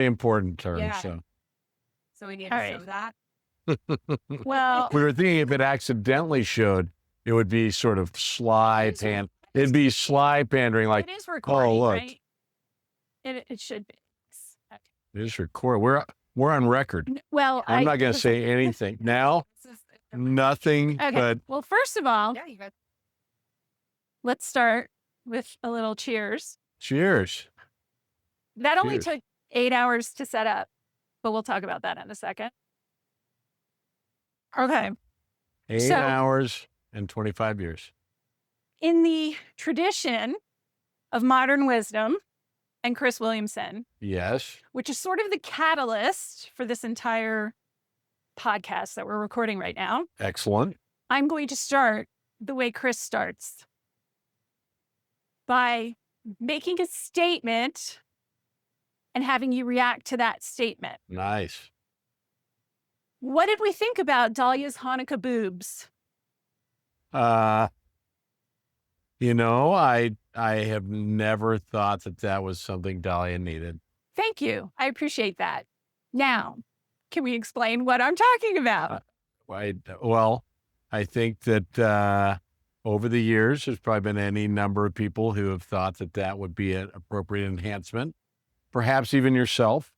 important term. Yeah. So we need All to right. show that. Well, we were thinking if it accidentally showed, it would be sort of sly It'd be sly pandering, like, it is recording, look. right? It should be. Okay. it is record. We're on record. Well, I'm not going to say anything now. Nothing Okay. but Well, first of all, Yeah, you guys. let's start with a little cheers. cheers. That only Cheers. took 8 hours to set up, but we'll talk about that in a second. Okay. 8 hours and 25 years. In the tradition of modern wisdom and Chris Williamson, Yes. which is sort of the catalyst for this entire podcast that we're recording right now, Excellent. I'm going to start the way Chris starts, by making a statement and having you react to that statement. Nice. What did we think about Dahlia's Hanukkah boobs? I have never thought that was something Dahlia needed. Thank you. I appreciate that. Now, can we explain what I'm talking about? I think that over the years, there's probably been any number of people who have thought that would be an appropriate enhancement, perhaps even yourself.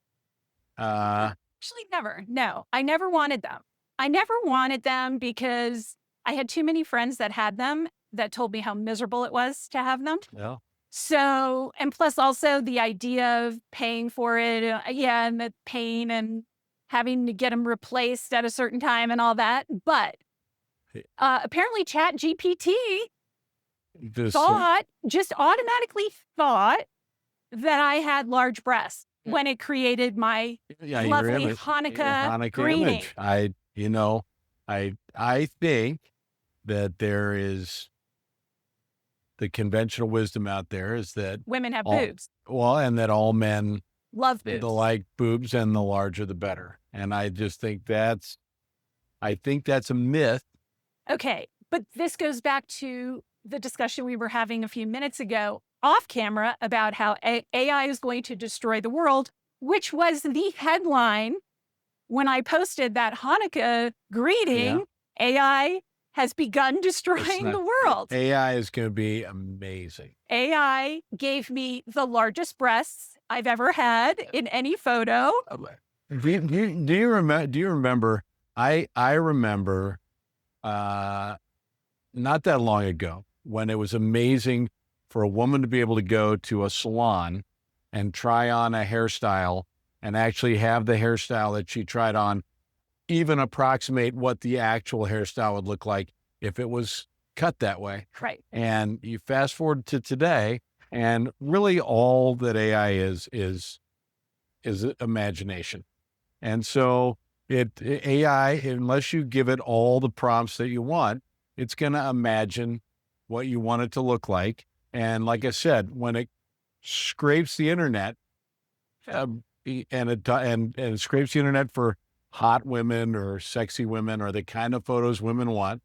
Actually, never. No, I never wanted them. I never wanted them because I had too many friends that had them that told me how miserable it was to have them. Yeah. So, and plus also the idea of paying for it, and the pain and having to get them replaced at a certain time and all that. But apparently Chat GPT just automatically thought that I had large breasts when it created my lovely Hanukkah greeting. Image. I think that there is the conventional wisdom out there is that women have boobs. Well, and that all men love boobs. Like boobs, and the larger the better. And I just think that's a myth. Okay, but this goes back to the discussion we were having a few minutes ago off camera about how AI is going to destroy the world, which was the headline when I posted that Hanukkah greeting. Yeah. AI has begun destroying the world. AI is going to be amazing. AI gave me the largest breasts I've ever had in any photo. Do you remember? I remember not that long ago when it was amazing for a woman to be able to go to a salon and try on a hairstyle and actually have the hairstyle that she tried on even approximate what the actual hairstyle would look like if it was cut that way. Right. And you fast forward to today, and really all that AI is imagination. And so AI, unless you give it all the prompts that you want, it's going to imagine what you want it to look like. And like I said, when it scrapes the internet, and it scrapes the internet for hot women or sexy women or the kind of photos women want,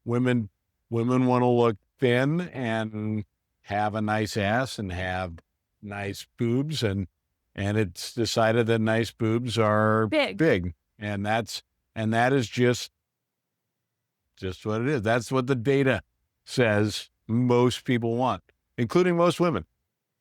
women want to look thin and have a nice ass and have nice boobs, and it's decided that nice boobs are big. And that is just what it is. That's what the data says most people want, including most women.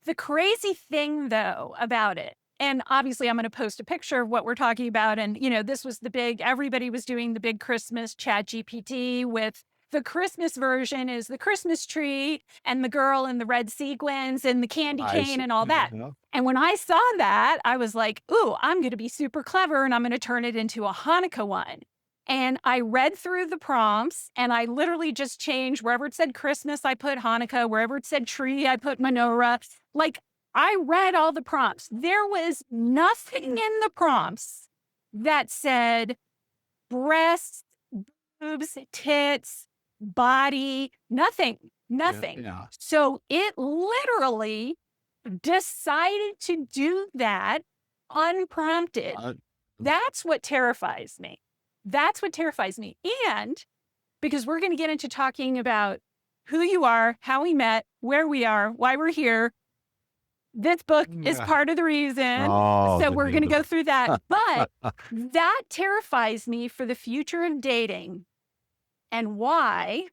The crazy thing, though, about it, and obviously I'm going to post a picture of what we're talking about. And, this was everybody was doing the big Christmas Chat GPT with the Christmas version is the Christmas tree and the girl in the red sequins and the candy cane and all that. Yeah. And when I saw that, I was like, ooh, I'm going to be super clever and I'm going to turn it into a Hanukkah one. And I read through the prompts and I literally just changed wherever it said Christmas, I put Hanukkah, wherever it said tree, I put menorah. Like, I read all the prompts. There was nothing in the prompts that said breasts, boobs, tits, body, nothing. Yeah. So it literally decided to do that unprompted. That's what terrifies me. And because we're going to get into talking about who you are, how we met, where we are, why we're here, This book is part of the reason. So we're going to go through that. But that terrifies me for the future of dating, and why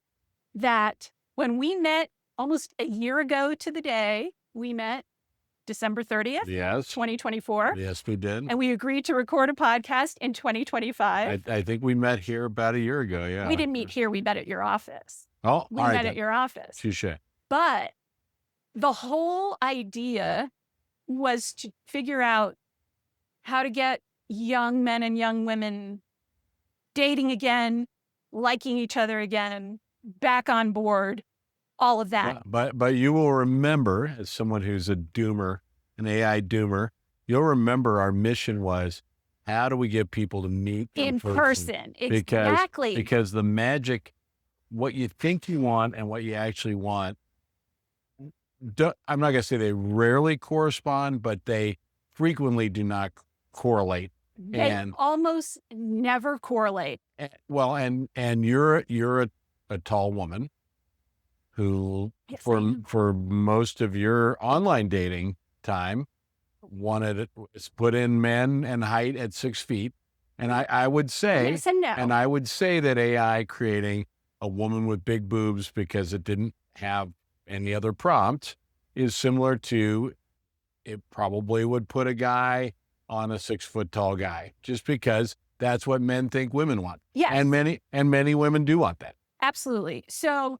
that when we met almost a year ago to the day, we met December 30th, Yes. 2024. Yes, we did. And we agreed to record a podcast in 2025. I think we met here about a year ago. Yeah. We didn't meet here. We met at your office. Oh, We met at your office. Touche. But the whole idea was to figure out how to get young men and young women dating again, liking each other again, back on board, all of that. But you will remember, as someone who's a doomer, an AI doomer, you'll remember our mission was, how do we get people to meet in person? Exactly. Because the magic, what you think you want and what you actually want, I'm not going to say they rarely correspond, but they frequently do not correlate. They almost never correlate. Well, and you're a tall woman who, Yes, for most of your online dating time, put in men and height at 6 feet. And I would say, yes and no. and I would say that AI creating a woman with big boobs because it didn't have any other prompt is similar to, it probably would put a guy on a 6 foot tall guy, just because that's what men think women want. Yes. And many women do want that. Absolutely. So,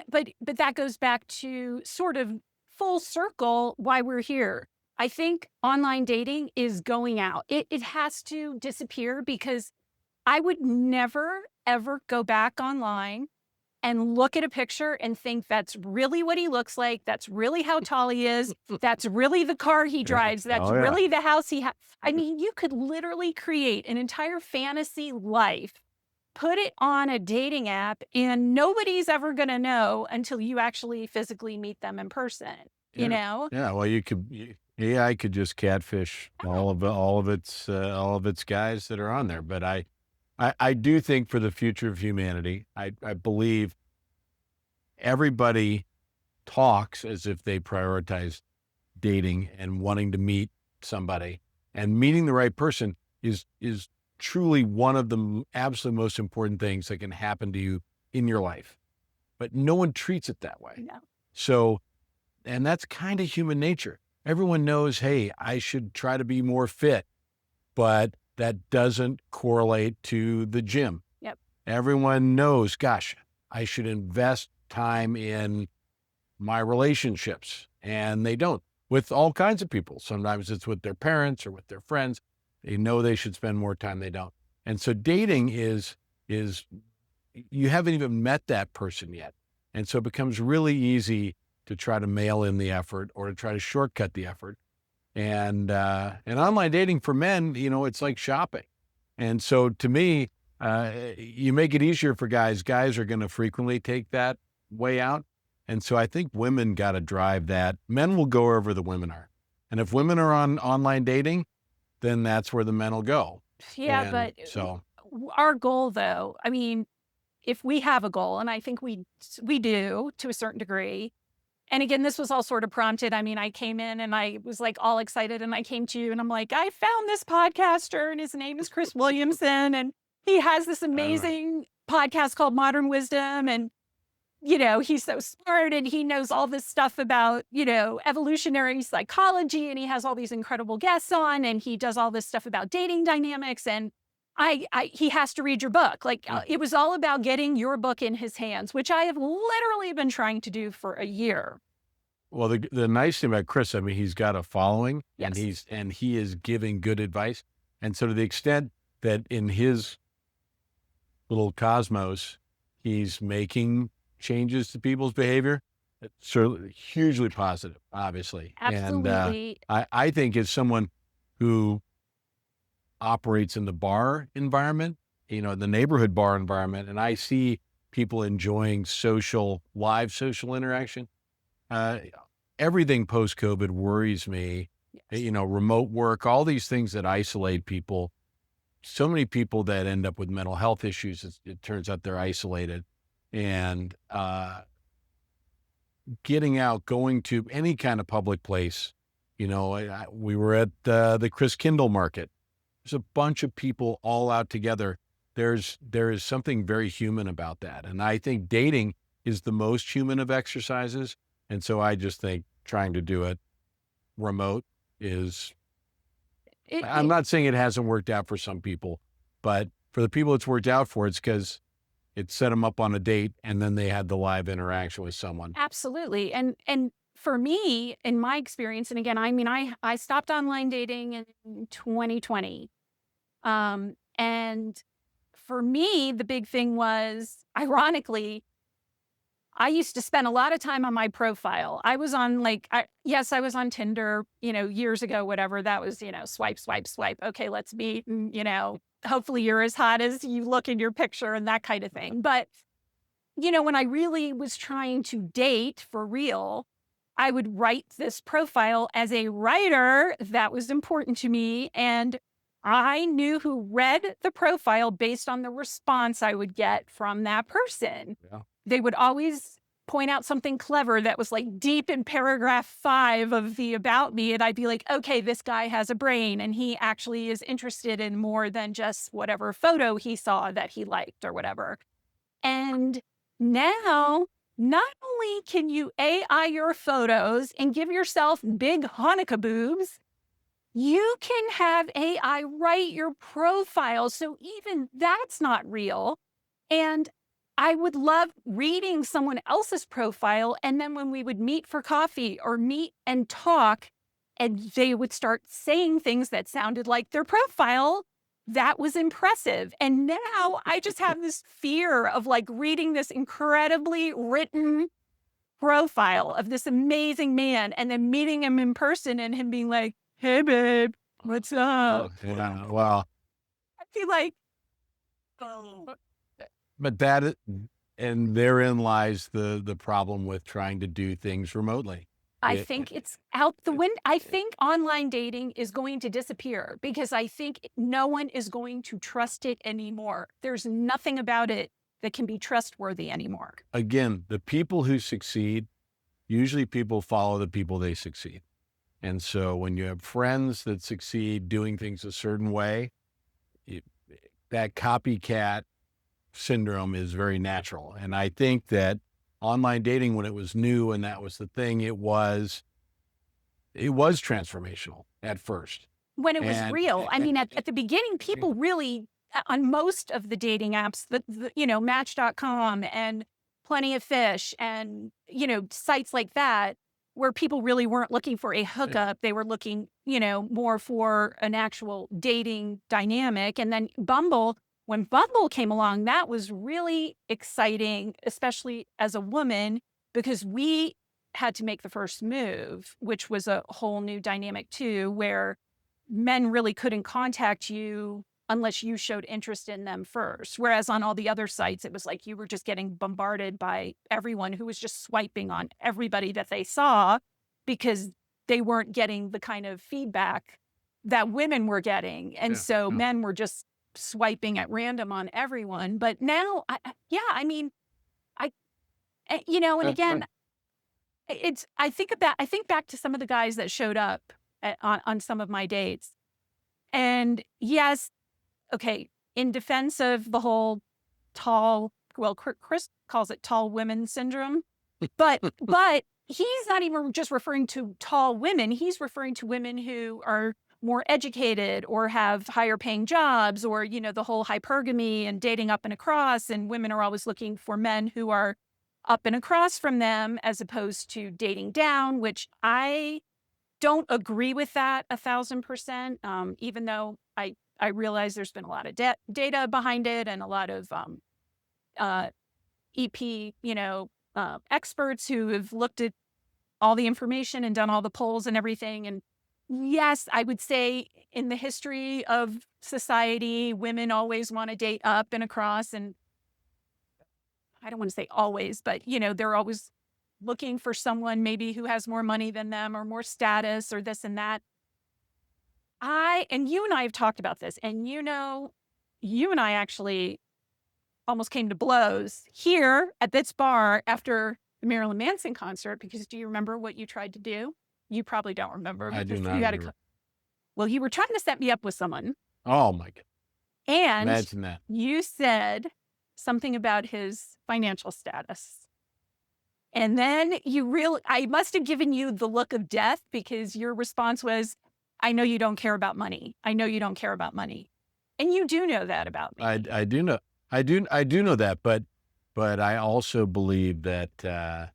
but that goes back to sort of full circle why we're here. I think online dating is going out. It has to disappear, because I would never, ever go back online and look at a picture and think that's really what he looks like. That's really how tall he is. That's really the car he drives. That's really the house he has. I mean, you could literally create an entire fantasy life, put it on a dating app, and nobody's ever going to know until you actually physically meet them in person, you know? Yeah. Well, AI could just catfish all of its guys that are on there. But I do think for the future of humanity, I believe everybody talks as if they prioritize dating and wanting to meet somebody, and meeting the right person is truly one of the absolute most important things that can happen to you in your life. But no one treats it that way. No. So, and that's kind of human nature. Everyone knows, hey, I should try to be more fit, but that doesn't correlate to the gym. Yep. Everyone knows, gosh, I should invest time in my relationships, and they don't, with all kinds of people. Sometimes it's with their parents or with their friends. They know they should spend more time. They don't. And so dating is you haven't even met that person yet. And so it becomes really easy to try to mail in the effort or to try to shortcut the effort. And online dating for men, it's like shopping. And so to me, you make it easier for guys. Guys are going to frequently take that way out. And so I think women got to drive that. Men will go wherever the women are. And if women are on online dating, then that's where the men will go. Yeah, And but so our goal, though, I mean, if we have a goal, and I think we do to a certain degree. And again, this was all sort of prompted. I mean, I came in and I was like all excited, and I came to you and I'm like, I found this podcaster and his name is Chris Williamson, and he has this amazing podcast called Modern Wisdom. And, he's so smart and he knows all this stuff about, evolutionary psychology, and he has all these incredible guests on, and he does all this stuff about dating dynamics. And he has to read your book. It was all about getting your book in his hands, which I have literally been trying to do for a year. Well, the nice thing about Chris, I mean, he's got a following, Yes. and he is giving good advice. And so to the extent that in his little cosmos, he's making changes to people's behavior, it's certainly hugely positive, obviously. Absolutely. And I think as someone who operates in the bar environment, the neighborhood bar environment, and I see people enjoying live social interaction. Everything post-COVID worries me. Yes. Remote work, all these things that isolate people. So many people that end up with mental health issues, it turns out they're isolated. And getting out, going to any kind of public place. We were at the Rekindle market. There's a bunch of people all out together. There is something very human about that. And I think dating is the most human of exercises. And so I just think trying to do it remote is, I'm not saying it hasn't worked out for some people, but for the people it's worked out for, it's because it set them up on a date and then they had the live interaction with someone. Absolutely. And for me, in my experience, and again, I mean, I stopped online dating in 2020. And for me, the big thing was, ironically, I used to spend a lot of time on my profile. I was on yes, I was on Tinder, years ago, whatever. That was, swipe, swipe, swipe. Okay, let's meet. And, hopefully you're as hot as you look in your picture and that kind of thing. But, when I really was trying to date for real, I would write this profile as a writer. That was important to me. And I knew who read the profile based on the response I would get from that person. Yeah. They would always point out something clever that was like deep in paragraph 5 of the about me. And I'd be like, okay, this guy has a brain and he actually is interested in more than just whatever photo he saw that he liked or whatever. And now, not only can you AI your photos and give yourself big Hanukkah boobs, you can have AI write your profile. So even that's not real. And I would love reading someone else's profile. And then when we would meet for coffee or meet and talk, and they would start saying things that sounded like their profile, that was impressive. And now I just have this fear of reading this incredibly written profile of this amazing man and then meeting him in person and him being like, hey, babe, what's up? Yeah, well, I feel like, oh. but and therein lies the problem with trying to do things remotely. I think it's out the window. I think online dating is going to disappear because I think no one is going to trust it anymore. There's nothing about it that can be trustworthy anymore. Again, the people who succeed, usually people follow the people they succeed. And so when you have friends that succeed doing things a certain way, that copycat syndrome is very natural. And I think that online dating, when it was new and that was the thing, it was transformational at first. When it was real. I mean, at the beginning, people really, on most of the dating apps, Match.com and Plenty of Fish and, sites like that, where people really weren't looking for a hookup. They were looking, more for an actual dating dynamic. And then when Bumble came along, that was really exciting, especially as a woman, because we had to make the first move, which was a whole new dynamic too, where men really couldn't contact you unless you showed interest in them first. Whereas on all the other sites, it was like you were just getting bombarded by everyone who was just swiping on everybody that they saw because they weren't getting the kind of feedback that women were getting. And so men were just swiping at random on everyone. But now, again, I think back to some of the guys that showed up on some of my dates. And yes, okay, in defense of the whole Chris calls it tall women syndrome, but he's not even just referring to tall women. He's referring to women who are more educated or have higher paying jobs or, the whole hypergamy and dating up and across. And women are always looking for men who are up and across from them as opposed to dating down, which I don't agree with that 1,000%, even though I realize there's been a lot of data behind it and a lot of EP, experts who have looked at all the information and done all the polls and everything. And yes, I would say in the history of society, women always want to date up and across. And I don't want to say always, but, they're always looking for someone maybe who has more money than them or more status or this and that. And you and I have talked about this, and you and I actually almost came to blows here at this bar after the Marilyn Manson concert, because do you remember what you tried to do? You probably don't remember. I do Because not you had remember. well, you were trying to set me up with someone, Oh my God. and Imagine that. you said something about his financial status. And then I must have given you the look of death, because your response was, I know you don't care about money. I know you don't care about money. And you do know that about me. I do know. I do know that, but I also believe that,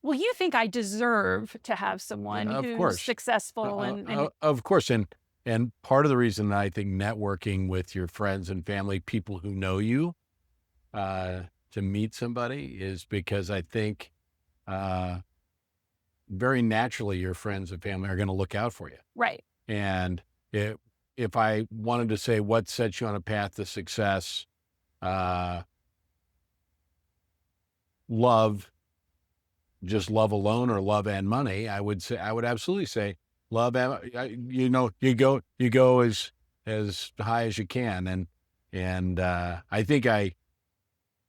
Well, you think I deserve to have someone of who's course, successful and of course, and part of the reason I think networking with your friends and family, people who know you, to meet somebody is because I think, very naturally your friends and family are going to look out for you. right. And if I wanted to say what sets you on a path to success, uh, love, just love alone or love and money, I would absolutely say love. You go as high as you can. And I think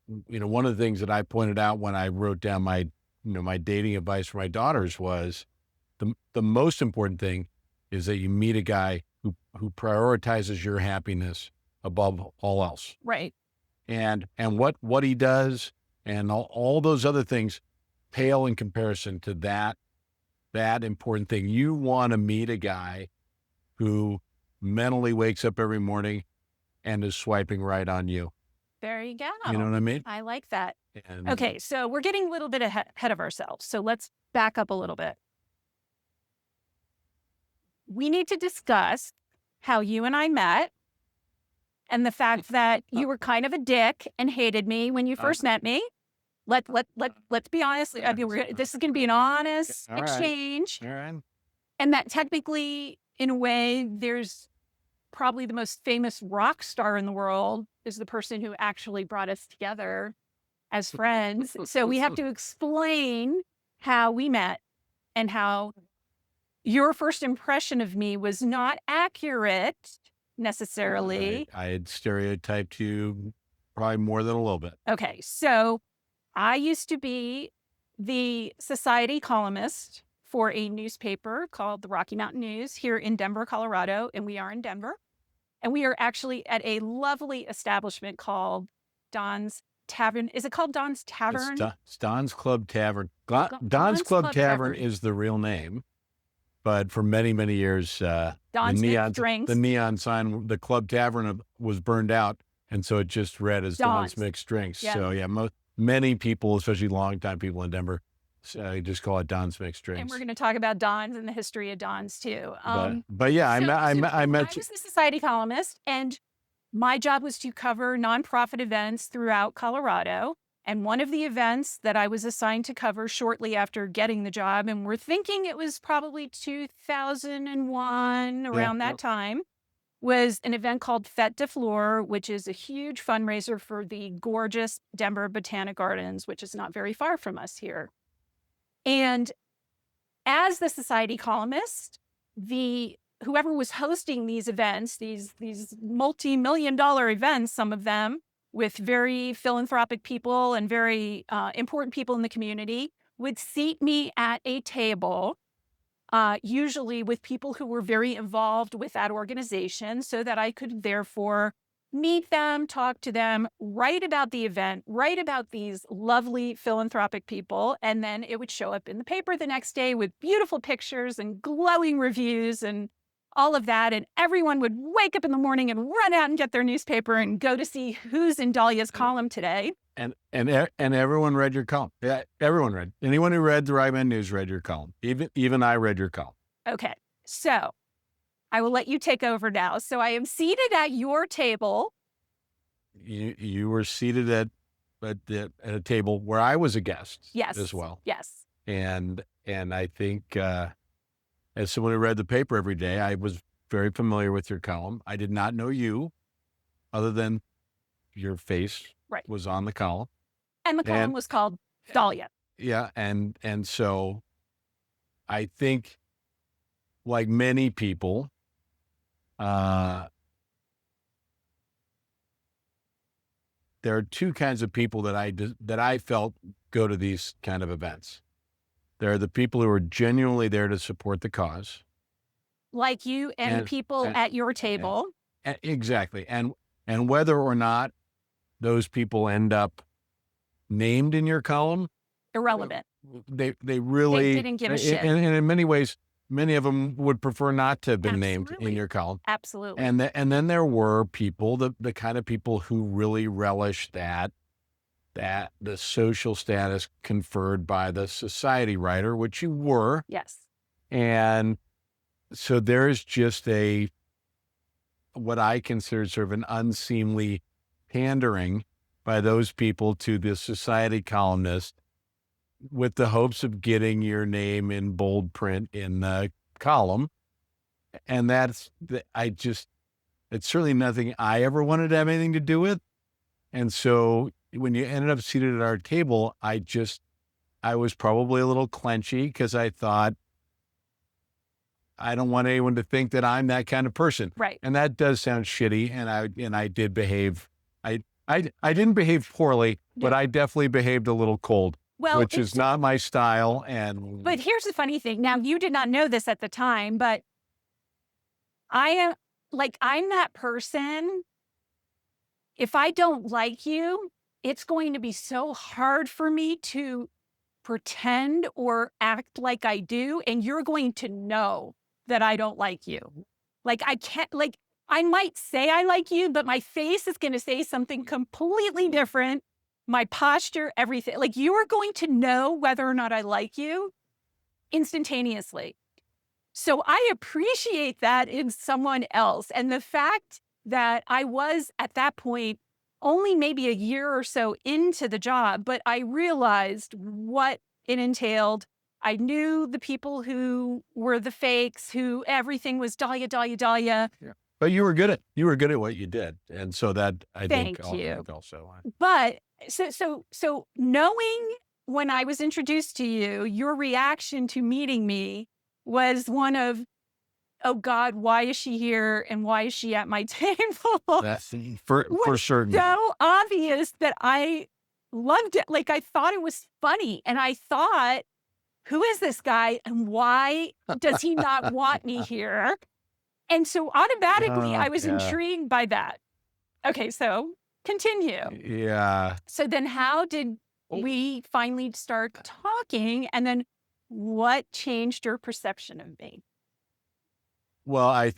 one of the things that I pointed out when I wrote down my dating advice for my daughters was the most important thing is that you meet a guy who prioritizes your happiness above all else. Right. And what he does and all those other things pale in comparison to that important thing. You want to meet a guy who mentally wakes up every morning and is swiping right on you. There you go. You know what I mean? I like that. And Okay, so we're getting a little bit ahead of ourselves. So let's back up a little bit. We need to discuss how you and I met, and the fact that you were kind of a dick and hated me when you first met me. Let's be honest. I mean, this is going to be an honest All right. exchange. all right. And that technically, in a way, there's probably the most famous rock star in the world is the person who actually brought us together as friends. So we have to explain how we met and how your first impression of me was not accurate necessarily. I had stereotyped you probably more than a little bit. Okay, so I used to be the society columnist for a newspaper called the Rocky Mountain News here in Denver, Colorado, and we are in Denver. And we are actually at a lovely establishment called Don's Tavern. Is it called Don's Tavern? It's Don's Club Tavern. Don's Don's Club Club Tavern Tavern. is the real name, but for many, many years, Don's the neon sign, the Club Tavern was burned out, and so it just read as Don's Mixed Drinks. Yeah. So yeah, many people, especially longtime people in Denver, just call it Don's Mixed Drinks. And we're going to talk about Don's and the history of Don's too. But yeah, I met I was the society columnist, and my job was to cover nonprofit events throughout Colorado. And one of the events that I was assigned to cover shortly after getting the job, and we're thinking it was probably 2001, around that time, was an event called Fête de Fleur, which is a huge fundraiser for the gorgeous Denver Botanic Gardens, which is not very far from us here. And as the society columnist, whoever was hosting these events, these multi-million-dollar events, some of them with very philanthropic people and very important people in the community, would seat me at a table, usually with people who were very involved with that organization, so that I could therefore meet them, talk to them, write about the event, write about these lovely philanthropic people, and then it would show up in the paper the next day with beautiful pictures and glowing reviews and all of that. And everyone would wake up in the morning and run out and get their newspaper and go to see who's in Dahlia's column today. And everyone read your column. Yeah, everyone read. Anyone who read the Right Man News read your column. Even I read your column. Okay, so I will let you take over now. So I am seated at your table. You were seated at a table where I was a guest. Yes. As well. Yes. And I think as someone who read the paper every day, I was very familiar with your column. I did not know you, other than your face was on the column. And the column was called Dahlia. Yeah, and so I think, like many people, there are two kinds of people that I felt go to these kind of events. There are the people who are genuinely there to support the cause. Like you and the people at your table. Exactly. And whether or not those people end up named in your column, Irrelevant. they really They didn't give a shit. And in many ways, many of them would prefer not to have been named Absolutely. in your column. Absolutely. And then there were people, the kind of people who really relished that the social status conferred by the society writer, which you were. Yes. And so there's just what I consider sort of an unseemly pandering by those people to the society columnist with the hopes of getting your name in bold print in the column. And it's certainly nothing I ever wanted to have anything to do with. And so when you ended up seated at our table, I was probably a little clenchy because I thought, I don't want anyone to think that I'm that kind of person. Right. And that does sound shitty. And I did behave. I didn't behave poorly, but I definitely behaved a little cold, which is not my style. But here's the funny thing. Now, you did not know this at the time, but I'm that person. If I don't like you, it's going to be so hard for me to pretend or act like I do. And you're going to know that I don't like you. I might say I like you, but my face is going to say something completely different. My posture, everything. You are going to know whether or not I like you instantaneously. So I appreciate that in someone else. And the fact that I was at that point only maybe a year or so into the job, but I realized what it entailed. I knew the people who were the fakes, who everything was Dahlia, Dahlia, Dahlia. Yeah. But you were good at what you did. And so that I think also. But so knowing when I was introduced to you, your reaction to meeting me was one of, oh God, why is she here? And why is she at my table? That's for certain. So obvious that I loved it. I thought it was funny. And I thought, who is this guy? And why does he not want me here? And so automatically I was intrigued by that. Okay, so continue. Yeah. So then how did we finally start talking? And then what changed your perception of me? Well, I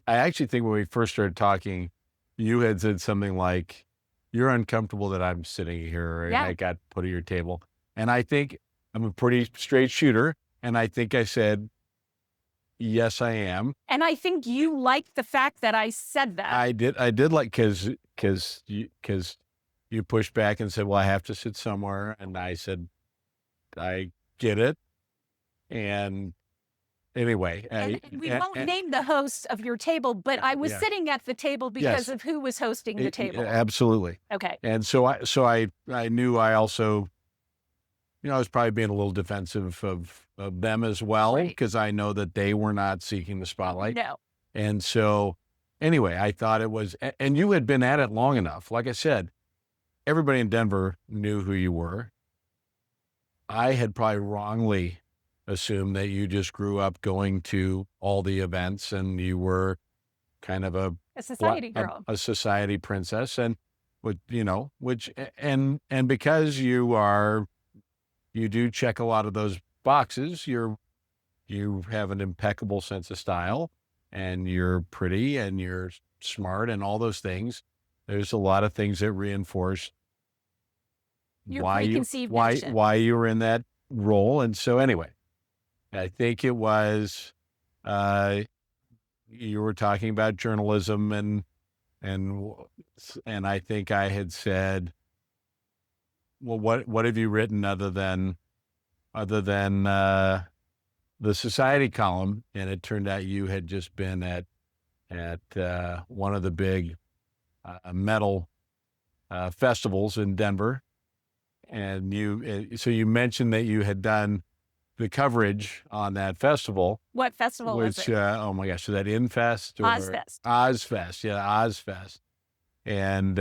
actually think when we first started talking, you had said something like, you're uncomfortable that I'm sitting here and I got put at your table. And I think I'm a pretty straight shooter. And I think I said, yes, I am. And I think you liked the fact that I said that. I did like, cause you pushed back and said, well, I have to sit somewhere. And I said, I get it. And anyway. And we won't name the hosts of your table, but I was sitting at the table because of who was hosting the table. Absolutely. Okay. And so I knew I also, I was probably being a little defensive of them as well, because I know that they were not seeking the spotlight. No. And so anyway, I thought it was, and you had been at it long enough. Like I said, everybody in Denver knew who you were. I had probably wrongly assumed that you just grew up going to all the events and you were kind of a society girl, a society princess. And and because you do check a lot of those boxes, you have an impeccable sense of style and you're pretty and you're smart and all those things. There's a lot of things that reinforce why you were in that role. And so anyway, I think it was, you were talking about journalism and I think I had said, well, what have you written other than the society column? And it turned out you had just been at one of the big metal festivals in Denver. And you mentioned that you had done the coverage on that festival. What festival was it? Oh my gosh, so that Infest or Ozfest. Ozfest, yeah, Ozfest. And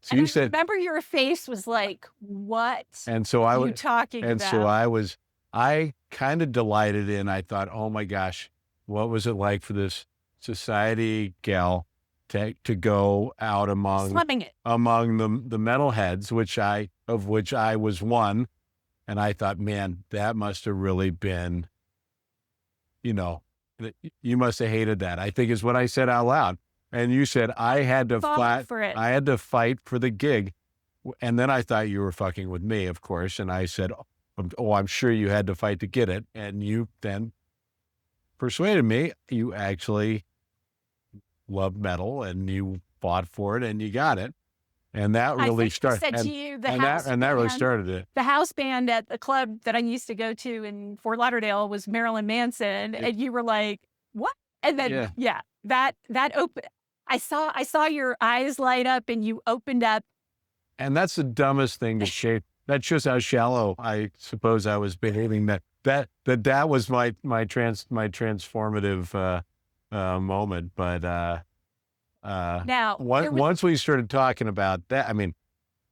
So And you I said, remember your face was like, what and so I are you was, talking and so about? I kind of delighted in, I thought, oh my gosh, what was it like for this society gal to go out Slumming it. among the metalheads, of which I was one. And I thought, man, that must have really been, you know, you must have hated that, I think is what I said out loud. And you said, Fought for it. I had to fight for the gig. And then I thought you were fucking with me, of course. And I said, oh, I'm sure you had to fight to get it. And you then persuaded me you actually love metal and you fought for it and you got it. And that I really think I started, said to you, and that really started it. the house band at the club that I used to go to in Fort Lauderdale was Marilyn Manson. And you were like, what? And then, Yeah. that open, I saw your eyes light up and you opened up. And that's the dumbest thing to shape. That shows how shallow I suppose I was behaving. That was my transformative moment. But Now, once we started talking about that, I mean,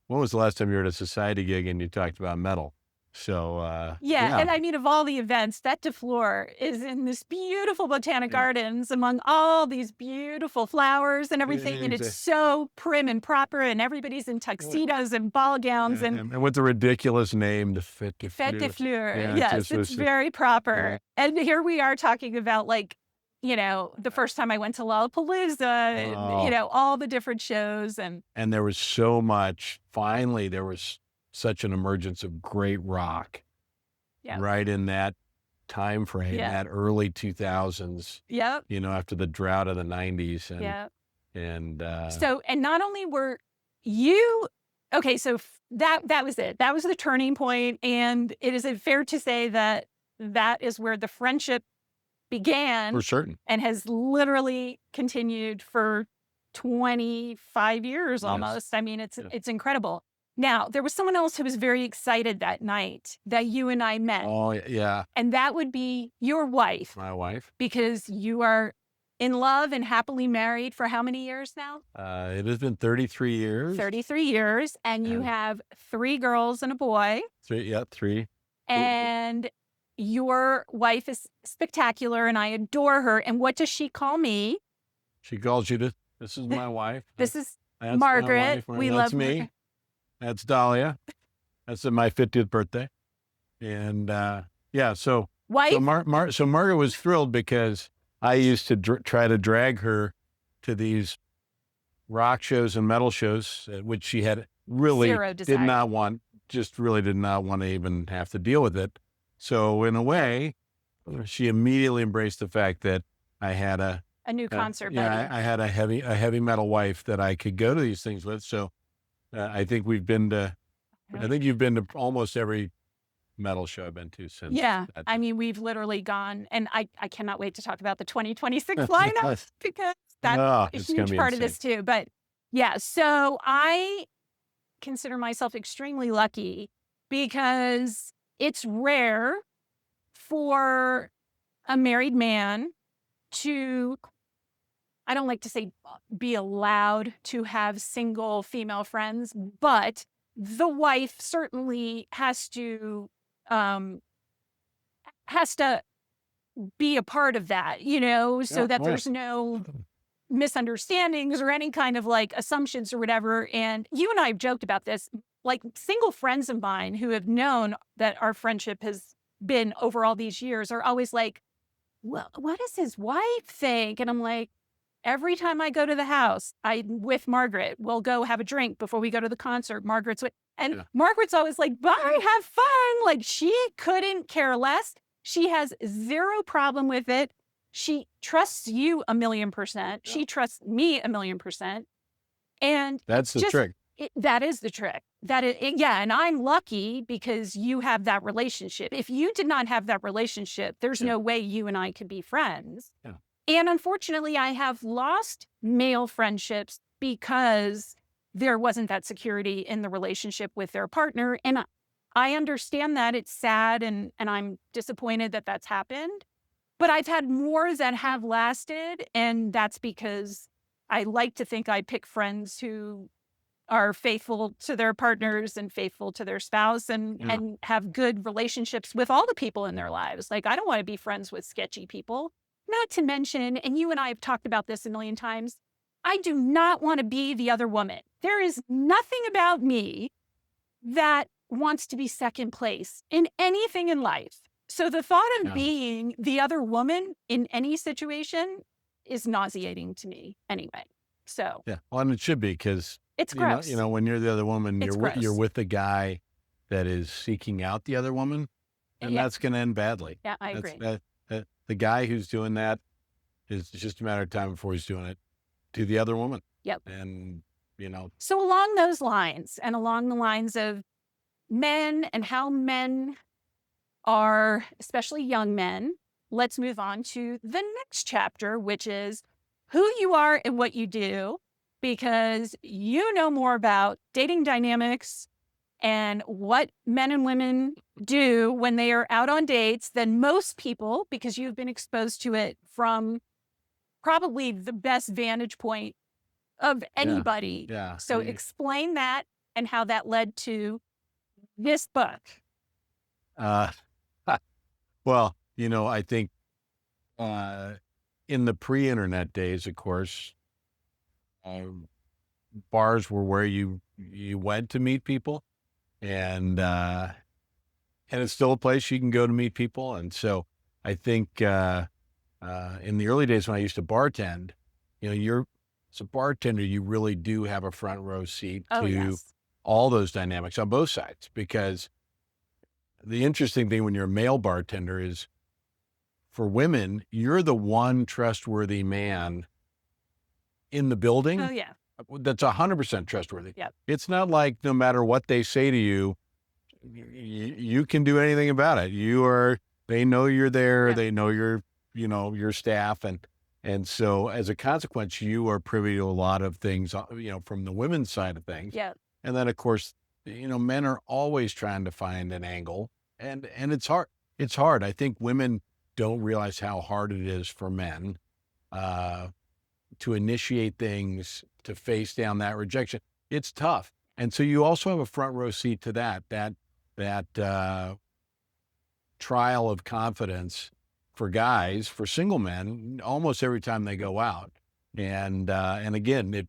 when was the last time you were at a society gig and you talked about metal? So yeah. And I mean, of all the events, that DeFleur is in this beautiful botanic gardens among all these beautiful flowers and everything. And it's so prim and proper and everybody's in tuxedos and ball gowns and with the ridiculous name, the Fête de Fête de Fleur. Yeah, Yes, it's very proper. And here we are talking about like, the first time I went to Lollapalooza and, all the different shows. And there was so much, finally, there was such an emergence of great rock right in that time frame, that early 2000s, after the drought of the 90s. And and not only were you, okay, so that was it. That was the turning point. And it is fair to say that is where the friendship began. For certain. And has literally continued for 25 years almost. I mean, it's incredible. Now, there was someone else who was very excited that night that you and I met. Oh, yeah. And that would be your wife. My wife. Because you are in love and happily married for how many years now? It has been 33 years. 33 years. And you have 3 girls and a boy. 3. And your wife is spectacular and I adore her. And what does she call me? She calls you this is my wife. That's Margaret. We love me. Margaret. That's Dahlia. That's my 50th birthday. And so wife. So Margaret was thrilled because I used to try to drag her to these rock shows and metal shows, which she had really did not want to even have to deal with it. So in a way, she immediately embraced the fact that I had a new concert buddy. I had a heavy metal wife that I could go to these things with. So I think you've been to almost every metal show I've been to since. Yeah. I mean, we've literally gone, and I cannot wait to talk about the 2026 lineup because that's a huge part of this too. But yeah, so I consider myself extremely lucky because it's rare for a married man to, I don't like to say be allowed to have single female friends, but the wife certainly has to be a part of that, so that there's no misunderstandings or any kind of like assumptions or whatever. And you and I have joked about this, like single friends of mine who have known that our friendship has been over all these years are always like, well, what does his wife think? And I'm like, every time I go to the house, with Margaret, we'll go have a drink before we go to the concert. Margaret's always like, bye, have fun. Like she couldn't care less. She has zero problem with it. She trusts you 1,000,000%. Yeah. She trusts me 1,000,000%. And that's the trick. That is the trick. And I'm lucky because you have that relationship. If you did not have that relationship, there's no way you and I could be friends. Yeah. And unfortunately, I have lost male friendships because there wasn't that security in the relationship with their partner. And I understand that it's sad and I'm disappointed that that's happened. But I've had more that have lasted. And that's because I like to think I pick friends who are faithful to their partners and faithful to their spouse and have good relationships with all the people in their lives. Like, I don't want to be friends with sketchy people. Not to mention, and you and I have talked about this a million times, I do not want to be the other woman. There is nothing about me that wants to be second place in anything in life. So the thought of being the other woman in any situation is nauseating to me anyway. So Yeah. Well, and it should be, because it's gross. when you're the other woman, It's you're gross. with the guy that is seeking out the other woman, and Yeah. that's going to end badly. Yeah, I agree. The guy who's doing that is just a matter of time before he's doing it to the other woman. Yep. And, So along those lines, and along the lines of men and how men are, especially young men, let's move on to the next chapter, which is who you are and what you do, because you know more about dating dynamics and what men and women do when they are out on dates than most people, because you've been exposed to it from probably the best vantage point of anybody. Yeah. So explain that and how that led to this book. Well, I think in the pre-internet days, of course, bars were where you went to meet people, and it's still a place you can go to meet people. And so I think in the early days when I used to bartend, as a bartender, you really do have a front row seat to all those dynamics on both sides, because the interesting thing when you're a male bartender is, for women, you're the one trustworthy man in the building. Oh, yeah. That's 100% trustworthy. Yep. It's not like no matter what they say to you, you can do anything about it. They know you're there. Yep. They know your staff. And so as a consequence, you are privy to a lot of things, from the women's side of things. Yeah. And then of course, men are always trying to find an angle, and it's hard. It's hard. I think women don't realize how hard it is for men to initiate things, to face down that rejection. It's tough. And so you also have a front row seat to that trial of confidence for guys, for single men, almost every time they go out. And again,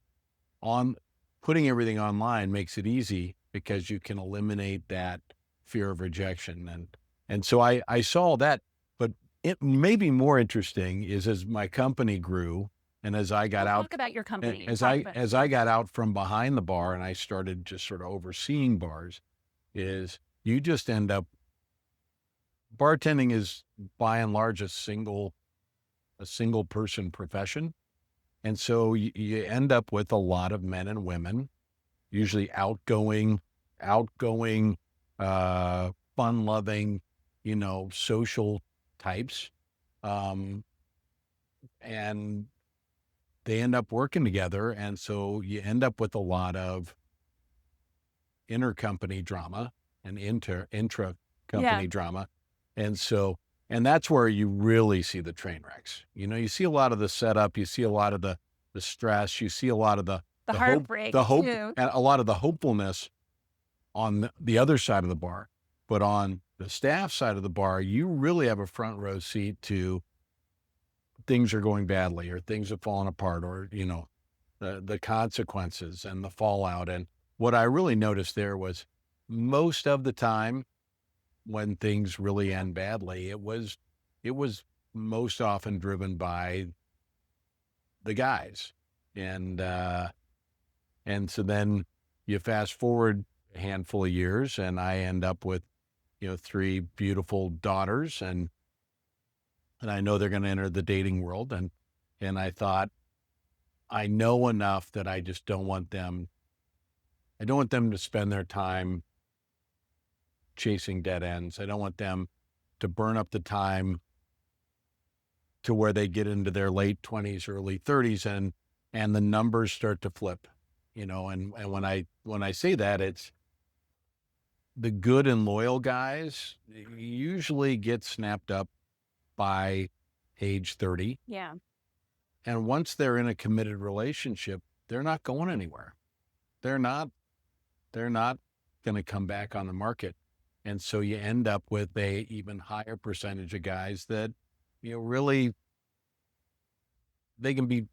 putting everything online makes it easy, because you can eliminate that fear of rejection. And so I saw that. But it may be more interesting is, as my company grew, and as I got out, talk about your company. as I got out from behind the bar and I started just sort of overseeing bars, is you just end up, bartending is by and large a single person profession. And so you end up with a lot of men and women, usually outgoing, fun-loving, social types. And they end up working together. And so you end up with a lot of intercompany drama and intra-company drama. And that's where you really see the train wrecks. You see a lot of the setup, you see a lot of the stress, you see a lot of the heartbreak, hope, too. and a lot of the hopefulness on the other side of the bar. But on the staff side of the bar, you really have a front row seat to things are going badly, or things have fallen apart, or, the consequences and the fallout. And what I really noticed there was, most of the time when things really end badly, it was most often driven by the guys. And so then you fast forward a handful of years, and I end up with, 3 beautiful daughters, and I know they're going to enter the dating world. And I thought, I know enough that I just don't want them to spend their time chasing dead ends. I don't want them to burn up the time to where they get into their late 20s, early 30s, and the numbers start to flip, and when I say that, it's the good and loyal guys usually get snapped up by age 30. Yeah. And once they're in a committed relationship, they're not going anywhere. they're not going to come back on the market. And so you end up with a even higher percentage of guys that, really, they can be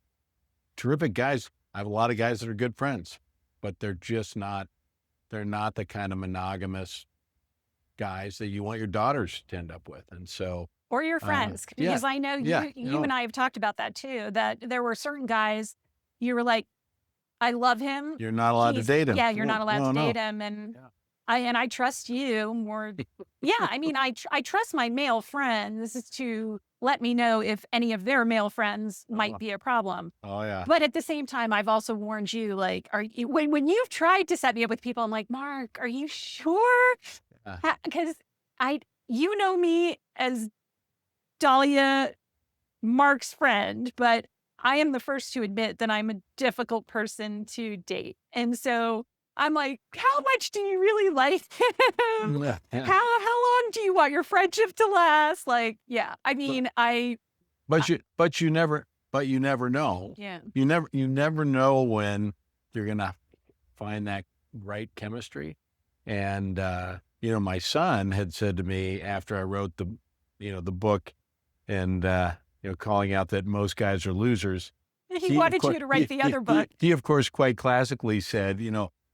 terrific guys. I have a lot of guys that are good friends, but they're not the kind of monogamous guys that you want your daughters to end up with. And so, or your friends, because I know you and I have talked about that too, that there were certain guys you were like, I love him. You're not allowed to date him. Yeah, you're not allowed to date him. And I trust you more. Yeah, I mean, I trust my male friends to let me know if any of their male friends might be a problem. Oh, yeah. But at the same time, I've also warned you, like, when you've tried to set me up with people, I'm like, Mark, are you sure? Because you know me as Dahlia, Mark's friend, but I am the first to admit that I'm a difficult person to date. And so I'm like, how much do you really like him? How long do you want your friendship to last? Like, yeah, I mean, but you never know. Yeah. You never know when you're going to find that right chemistry. And, my son had said to me after I wrote the book and, calling out that most guys are losers. He wanted you to write the other book. He, of course, quite classically said,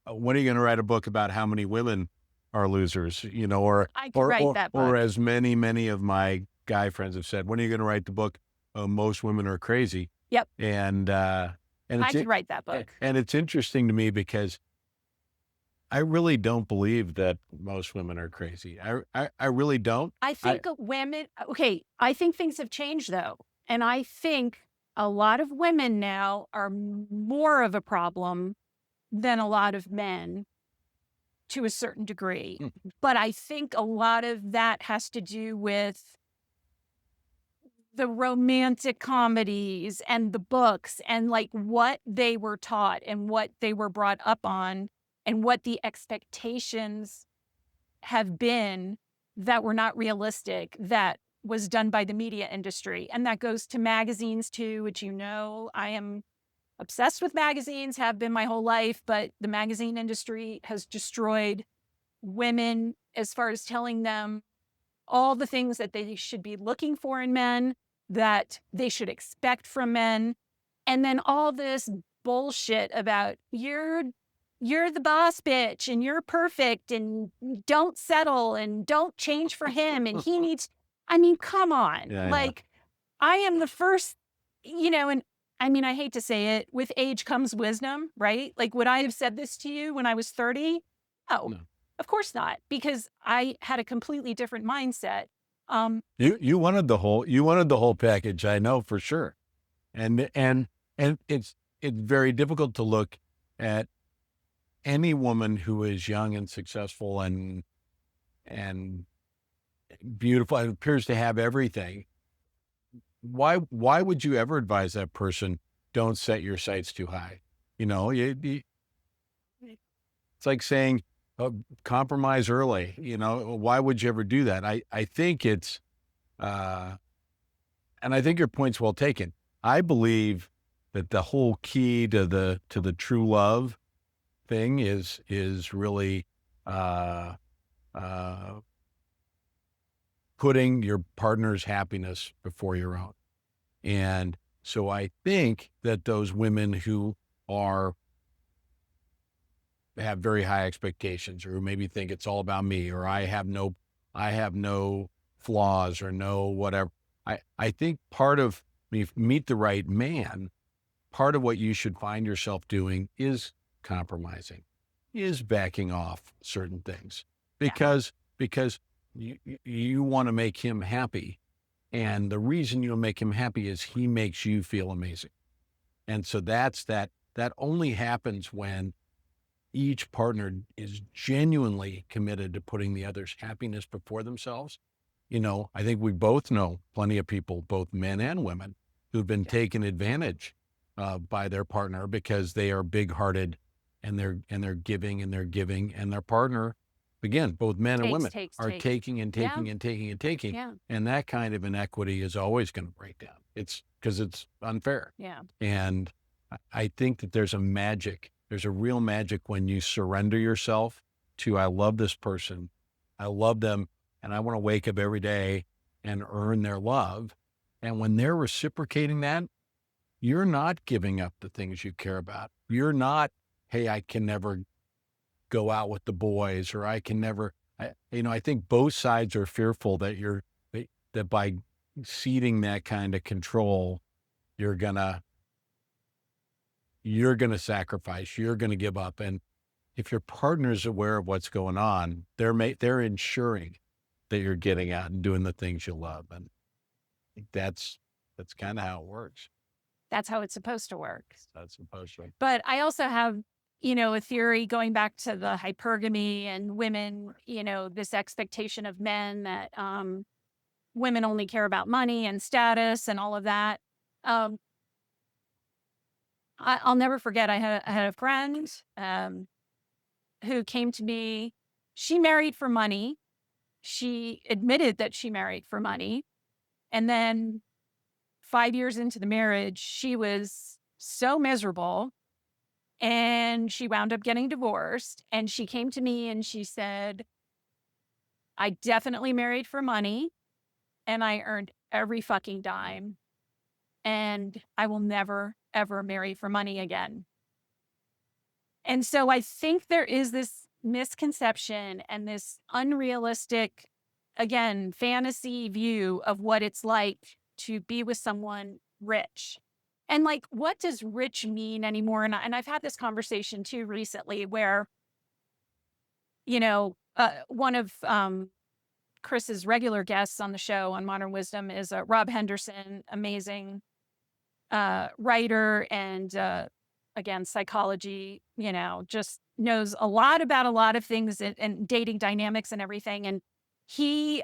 when are you going to write a book about how many women are losers? Or I could write that book. Or as many of my guy friends have said, when are you going to write the book? Most women are crazy. Yep. And I could write that book. And it's interesting to me because I really don't believe that most women are crazy. I really don't. I think women, I think things have changed though. And I think a lot of women now are more of a problem than a lot of men to a certain degree. But I think a lot of that has to do with the romantic comedies and the books and like what they were taught and what they were brought up on and what the expectations have been that were not realistic, that was done by the media industry. And that goes to magazines too, which I am obsessed with magazines, have been my whole life, but the magazine industry has destroyed women as far as telling them all the things that they should be looking for in men, that they should expect from men. And then all this bullshit about you're the boss bitch and you're perfect and don't settle and don't change for him. And he needs, I mean, come on. I am the first, and I mean, I hate to say it, with age comes wisdom, right? Like, would I have said this to you when I was 30? No, of course not, because I had a completely different mindset. You wanted the whole package, I know for sure. And it's very difficult to look at any woman who is young and successful and beautiful and appears to have everything. Why would you ever advise that person, don't set your sights too high? It's like saying, compromise early. Why would you ever do that? I think it's, and I think your point's well taken. I believe that the whole key to the true love thing is really putting your partner's happiness before your own. And so I think that those women who have very high expectations, or who maybe think it's all about me, or I have no flaws or no whatever. I think part of meet the right man, part of what you should find yourself doing is compromising, is backing off certain things because you want to make him happy. And the reason you'll make him happy is he makes you feel amazing. And so that only happens when each partner is genuinely committed to putting the other's happiness before themselves. I think we both know plenty of people, both men and women, who've been taken advantage by their partner because they are big-hearted and they're giving and their partner, again, both men and women are taking and taking and taking and taking. Yeah. And that kind of inequity is always going to break down. It's because it's unfair. Yeah. And I think that there's a magic There's a real magic when you surrender yourself to, I love this person, I love them, and I want to wake up every day and earn their love. And when they're reciprocating that, you're not giving up the things you care about. You're not, hey, I can never go out with the boys, or I can never, I think both sides are fearful that that by ceding that kind of control, you're gonna sacrifice, you're gonna give up. And if your partner's aware of what's going on, they're ensuring that you're getting out and doing the things you love. And I think that's kind of how it works. That's how it's supposed to work. That's supposed to. But I also have, a theory going back to the hypergamy and women, this expectation of men that women only care about money and status and all of that. I'll never forget, I had a friend who came to me. She married for money. She admitted that she married for money. And then 5 years into the marriage, she was so miserable and she wound up getting divorced. And she came to me and she said, I definitely married for money and I earned every fucking dime. And I will never, ever marry for money again. And so I think there is this misconception and this unrealistic, again, fantasy view of what it's like to be with someone rich. And like, what does rich mean anymore? And I've had this conversation too recently where, one of Chris's regular guests on the show on Modern Wisdom is Rob Henderson, amazing writer and again, psychology, just knows a lot about a lot of things and dating dynamics and everything. And he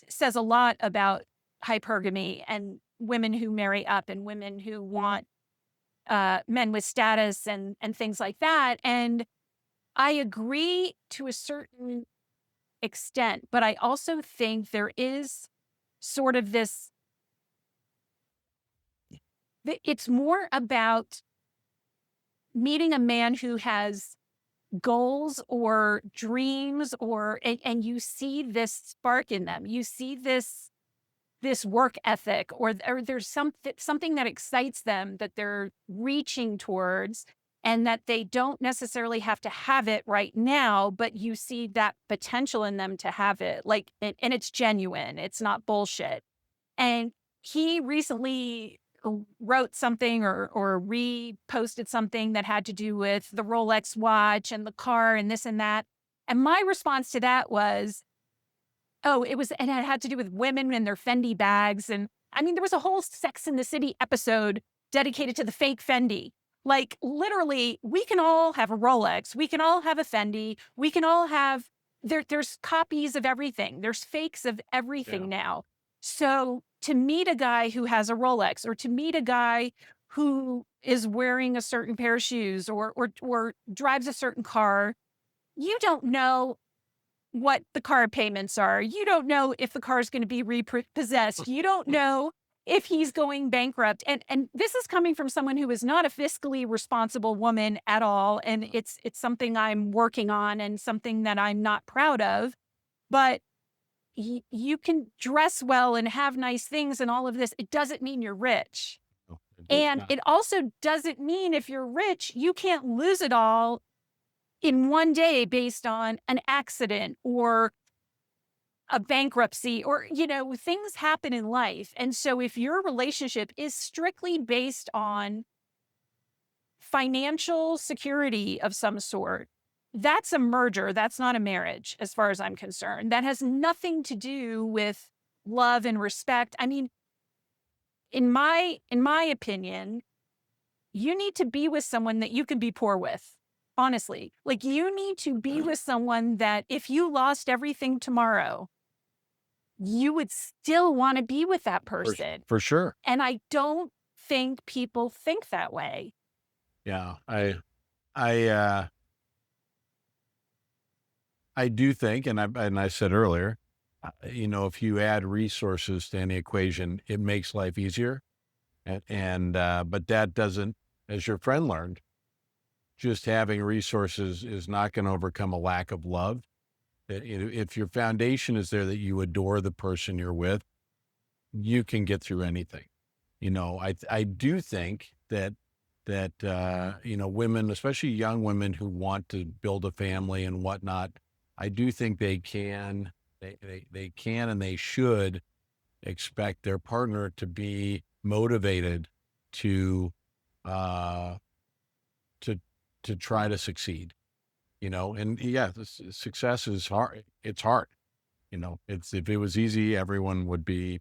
says a lot about hypergamy and women who marry up and women who want men with status and things like that. And I agree to a certain extent, but I also think there is sort of this, it's more about meeting a man who has goals or dreams and you see this spark in them. You see this work ethic or there's something that excites them that they're reaching towards and that they don't necessarily have to have it right now, but you see that potential in them to have it, like, and it's genuine. It's not bullshit. And he recently wrote something or reposted something that had to do with the Rolex watch and the car and this and that. And my response to that was, and it had to do with women and their Fendi bags. And I mean, there was a whole Sex in the City episode dedicated to the fake Fendi. Like literally, we can all have a Rolex. We can all have a Fendi. We can all have, there's copies of everything. There's fakes of everything now. So to meet a guy who has a Rolex or to meet a guy who is wearing a certain pair of shoes or drives a certain car, you don't know what the car payments are. You don't know if the car is going to be repossessed. You don't know if he's going bankrupt. And this is coming from someone who is not a fiscally responsible woman at all. And it's something I'm working on and something that I'm not proud of. But you can dress well and have nice things and all of this. It doesn't mean you're rich. And it also doesn't mean if you're rich, you can't lose it all in one day based on an accident or a bankruptcy or, things happen in life. And so if your relationship is strictly based on financial security of some sort, that's a merger. That's not a marriage, as far as I'm concerned. That has nothing to do with love and respect. I mean, in my opinion, you need to be with someone that you can be poor with. Honestly, like you need to be with someone that if you lost everything tomorrow, you would still want to be with that person. For sure. And I don't think people think that way. Yeah, I do think, and I said earlier, if you add resources to any equation, it makes life easier. But that doesn't, as your friend learned, just having resources is not going to overcome a lack of love. If your foundation is there that you adore the person you're with, you can get through anything. I do think that women, especially young women who want to build a family and whatnot, I do think they can, they can and they should expect their partner to be motivated to uh to try to succeed. And yeah, success is hard. It's hard. It's, if it was easy, everyone would be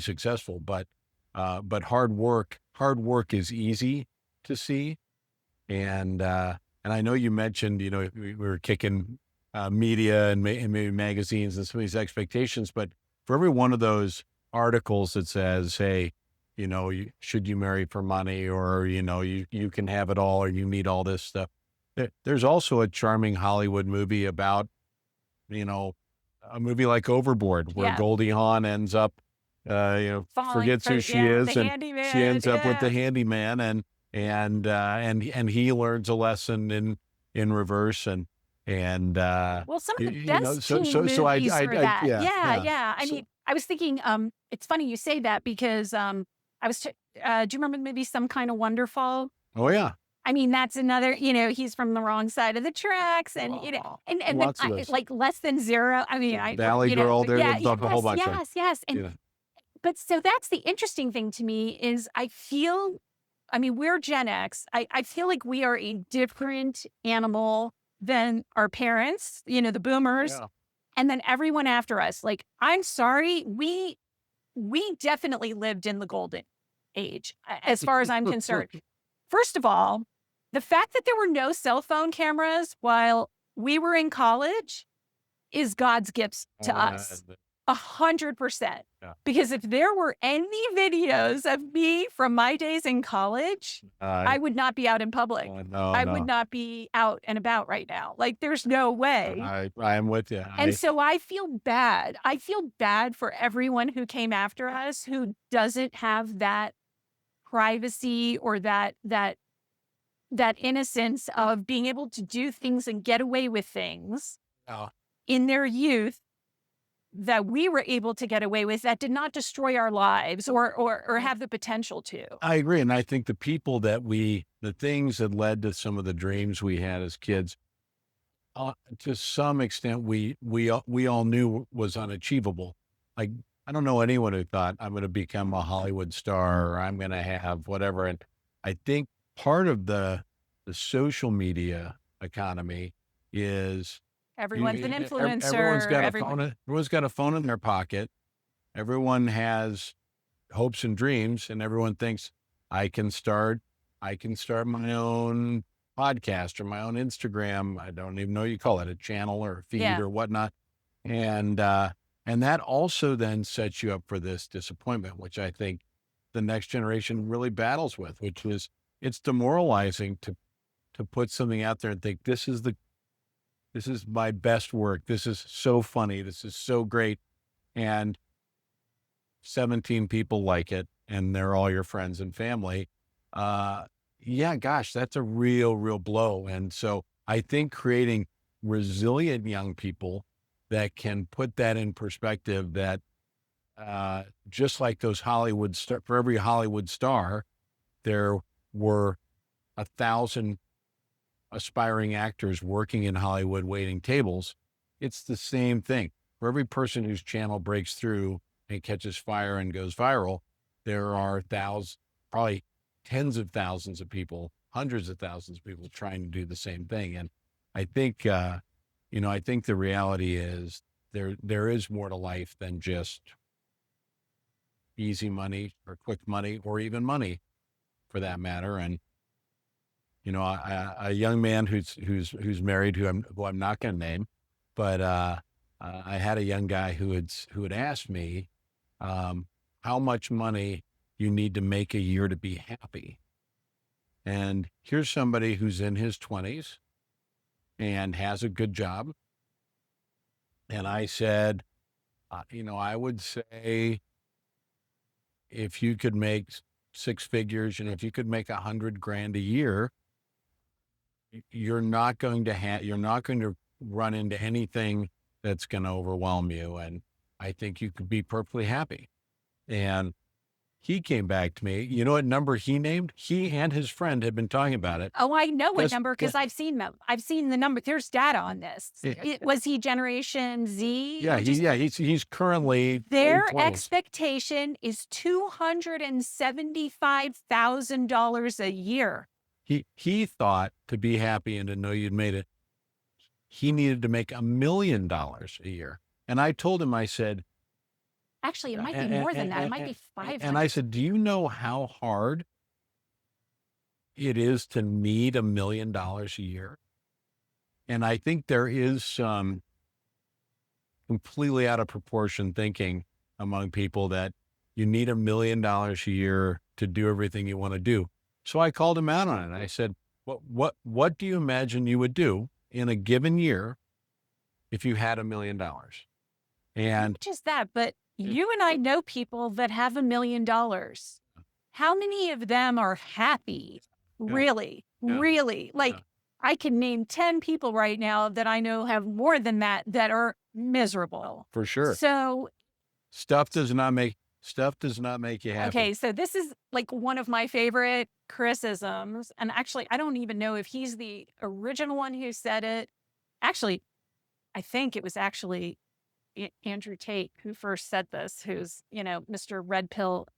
successful, but hard work is easy to see. And I know you mentioned, we were kicking media and maybe magazines and some of these expectations, but for every one of those articles that says, hey, should you marry for money, or, you can have it all, or you need all this stuff. There's also a charming Hollywood movie about, a movie like Overboard, where Yeah. Goldie Hawn ends up, Falling forgets for, who she yeah, is, the and she handyman. ends up with the Yeah. handyman, and he learns a lesson in reverse, Well, some of the you know, best so teen so so movies are that. yeah, Yeah, yeah. yeah. I So, mean, I was thinking, it's funny you say that because I was, do you remember the movie Some Kind of Wonderful? oh yeah, I mean, that's another, he's from the wrong side of the tracks, and and then lots of those. like Less Than Zero. I mean, Valley Girl, there's yeah, a whole yes, bunch of them. yes. And Yeah. but so that's the interesting thing to me is I feel, I mean, we're Gen X. I feel like we are a different animal than our parents, the boomers, Yeah. and then everyone after us. Like, I'm sorry, we definitely lived in the golden age, as far as I'm concerned. First of all, the fact that there were no cell phone cameras while we were in college is God's gifts to us. 100%. Yeah. Because if there were any videos of me from my days in college, I would not be out in public. No, I would not be out and about right now. Like, there's no way. I am with you. And so I feel bad. I feel bad for everyone who came after us who doesn't have that privacy or that innocence of being able to do things and get away with things Yeah. in their youth that we were able to get away with, that did not destroy our lives or have the potential to. I agree. And I think the things that led to some of the dreams we had as kids, to some extent, we all knew was unachievable. Like, I don't know anyone who thought I'm going to become a Hollywood star or I'm going to have whatever. And I think part of the social media economy is Everyone's an influencer. Everyone's got a phone in their pocket. Everyone has hopes and dreams, and everyone thinks I can start my own podcast or my own Instagram. I don't even know you call it a channel or a feed Yeah. or whatnot. And that also then sets you up for this disappointment, which I think the next generation really battles with, which is, it's demoralizing to put something out there and think this is my best work. This is so funny. This is so great. And 17 people like it, and they're all your friends and family. Yeah, gosh, that's a real blow. And so I think creating resilient young people that can put that in perspective, that just like those Hollywood star, for every Hollywood star, there were 1,000 aspiring actors working in Hollywood waiting tables. It's the same thing. For every person whose channel breaks through and catches fire and goes viral, there are probably tens of thousands of people, hundreds of thousands of people trying to do the same thing. And I think, I think the reality is there is more to life than just easy money or quick money or even money, for that matter. And a young man who's married, who I'm not going to name, but I had a young guy who had asked me how much money you need to make a year to be happy. And here's somebody who's in his 20s and has a good job. And I said, I would say if you could make six figures, if you could make $100,000 a year, you're not going to run into anything that's going to overwhelm you. And I think you could be perfectly happy. And he came back to me. You know what number he named? He and his friend had been talking about it. Oh, I know what Guess- number because guess- I've seen them. I've seen the number. There's data on this. Was he Generation Z? Yeah, he's currently Their 20s. expectation is $275,000 a year. He thought to be happy and to know you'd made it, he needed to make $1 million a year. And I told him, I said, actually, it might be more than that. It might be 500. And I said, do you know how hard it is to need $1 million a year? And I think there is some completely out of proportion thinking among people that you need $1 million a year to do everything you want to do. So I called him out on it. I said, what do you imagine you would do in a given year if you had $1 million? And not just that, but you and I know people that have $1 million. How many of them are happy? Really? Like, I can name 10 people right now that I know have more than that are miserable. For sure. So stuff does not make you happy. Okay, so this is like one of my favorite criticisms. And actually, I don't even know if he's the original one who said it. Actually, I think it was actually Andrew Tate who first said this, who's, Mr. Red Pill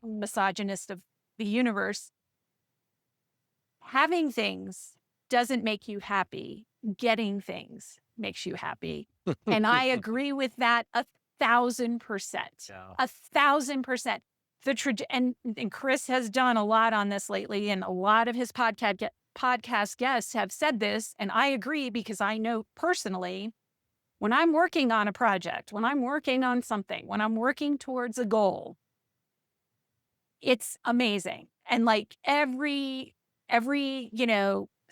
misogynist of the universe. Having things doesn't make you happy. Getting things makes you happy. And I agree with that 1,000%. Yeah. 1,000%. And Chris has done a lot on this lately, and a lot of his podcast guests have said this, and I agree because I know personally, when I'm working on a project, when I'm working on something, when I'm working towards a goal, it's amazing. And like every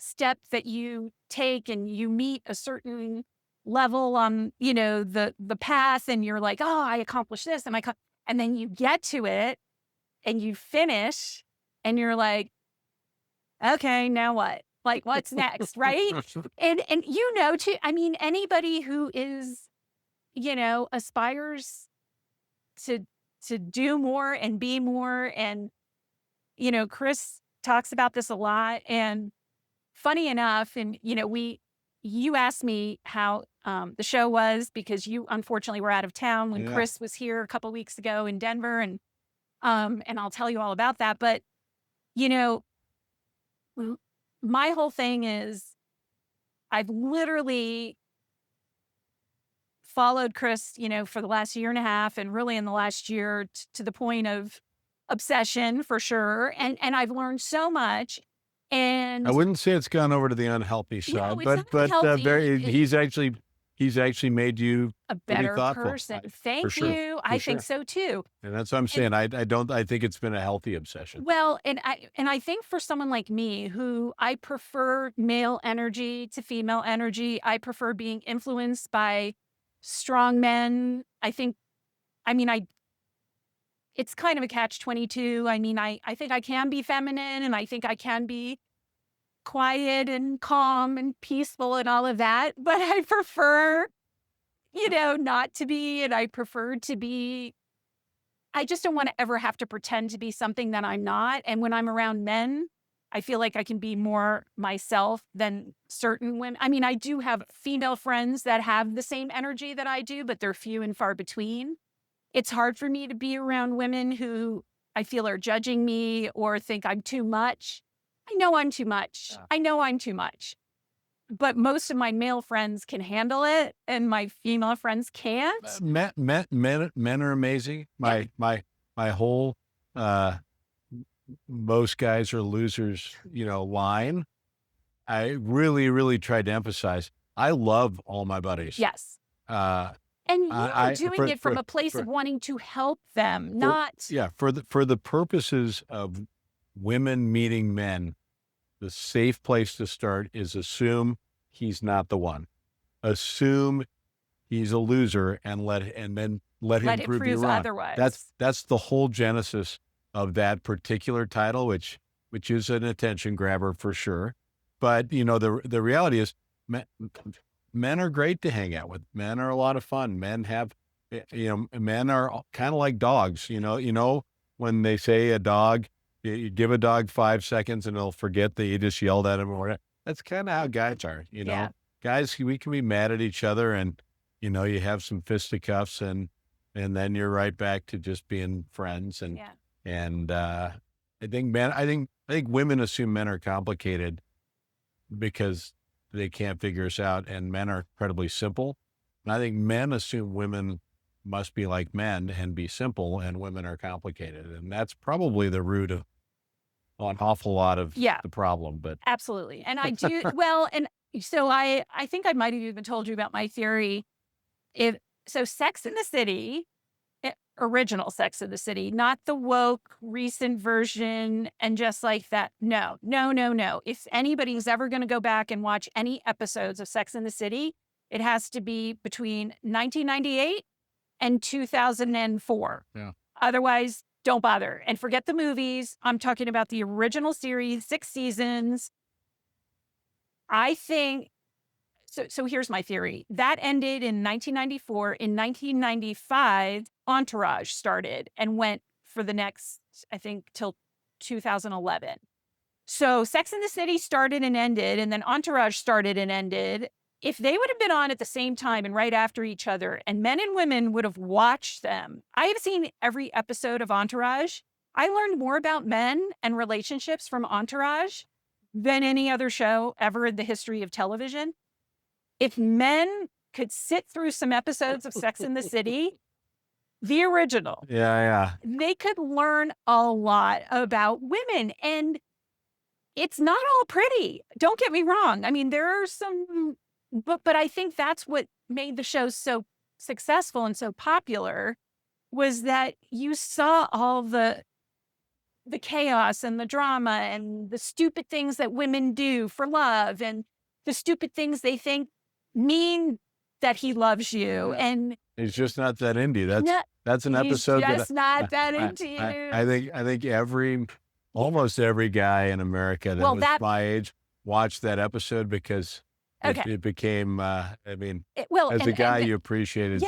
step that you take and you meet a certain level on, the path, and you're like, oh, I accomplished this. And then you get to it and you finish and you're like, okay, now what? Like, what's next? Right. And too, anybody who is, aspires to do more and be more. And, Chris talks about this a lot. And funny enough, and, you asked me how the show was because you unfortunately were out of town when Chris was here a couple of weeks ago in Denver. And I'll tell you all about that. But, my whole thing is I've literally followed Chris, for the last year and a half, and really in the last year to the point of obsession for sure. And I've learned so much. And I wouldn't say it's gone over to the unhealthy side, it's but unhealthy. he's actually made you a better thoughtful. person. Thank sure. you. I think so too. And that's what I'm saying. I think it's been a healthy obsession. Well, and I think for someone like me, who I prefer male energy to female energy, I prefer being influenced by strong men. It's kind of a catch-22. I think I can be feminine, and I think I can be quiet and calm and peaceful and all of that, but I prefer, not to be, and I prefer to be, I just don't want to ever have to pretend to be something that I'm not. And when I'm around men, I feel like I can be more myself than certain women. I do have female friends that have the same energy that I do, but they're few and far between. It's hard for me to be around women who I feel are judging me or think I'm too much. I know I'm too much. But most of my male friends can handle it, and my female friends can't. Men are amazing. My whole most guys are losers, line. I really, really tried to emphasize. I love all my buddies. Yes. And you're doing it from a place of wanting to help them, for the purposes of women meeting men, the safe place to start is assume he's not the one. Assume he's a loser and then let him prove you wrong. Otherwise. That's the whole genesis of that particular title, which is an attention grabber for sure. But the reality is, men are great to hang out with. Men are a lot of fun. Men have, men are kind of like dogs. When they say a dog, you give a dog 5 seconds and they'll forget that you just yelled at him or whatever. That's kind of how guys are. Yeah. Guys, we can be mad at each other, and you have some fisticuffs, and then you're right back to just being friends. And Yeah. I think women assume men are complicated because they can't figure us out, and men are incredibly simple. And I think men assume women must be like men and be simple, and women are complicated. And that's probably the root of an awful lot of Yeah. the problem. But Absolutely. And I do, well, and so I think I might have even told you about my theory. So Sex in the City, original Sex in the City, not the woke recent version and just like that. No. If anybody's ever going to go back and watch any episodes of Sex in the City, it has to be between 1998 and 2004. Yeah. Otherwise, don't bother and forget the movies. I'm talking about the original series, 6 seasons. I think so here's my theory. That ended in 1994. In 1995, Entourage started and went for the next, I think, till 2011. So Sex and the City started and ended, and then Entourage started and ended. If they would have been on at the same time and right after each other, and men and women would have watched them. I have seen every episode of Entourage. I learned more about men and relationships from Entourage than any other show ever in the history of television. If men could sit through some episodes of Sex in the City, the original, they could learn a lot about women. And it's not all pretty. Don't get me wrong. I mean, there are some, but I think that's what made the show so successful and so popular, was that you saw all the chaos and the drama and the stupid things that women do for love, and the stupid things they think mean that he loves you. And he's just not that into you. That's an he's episode just not that into you. I think almost every guy in America that was my age watched that episode because it became, as a guy, you appreciated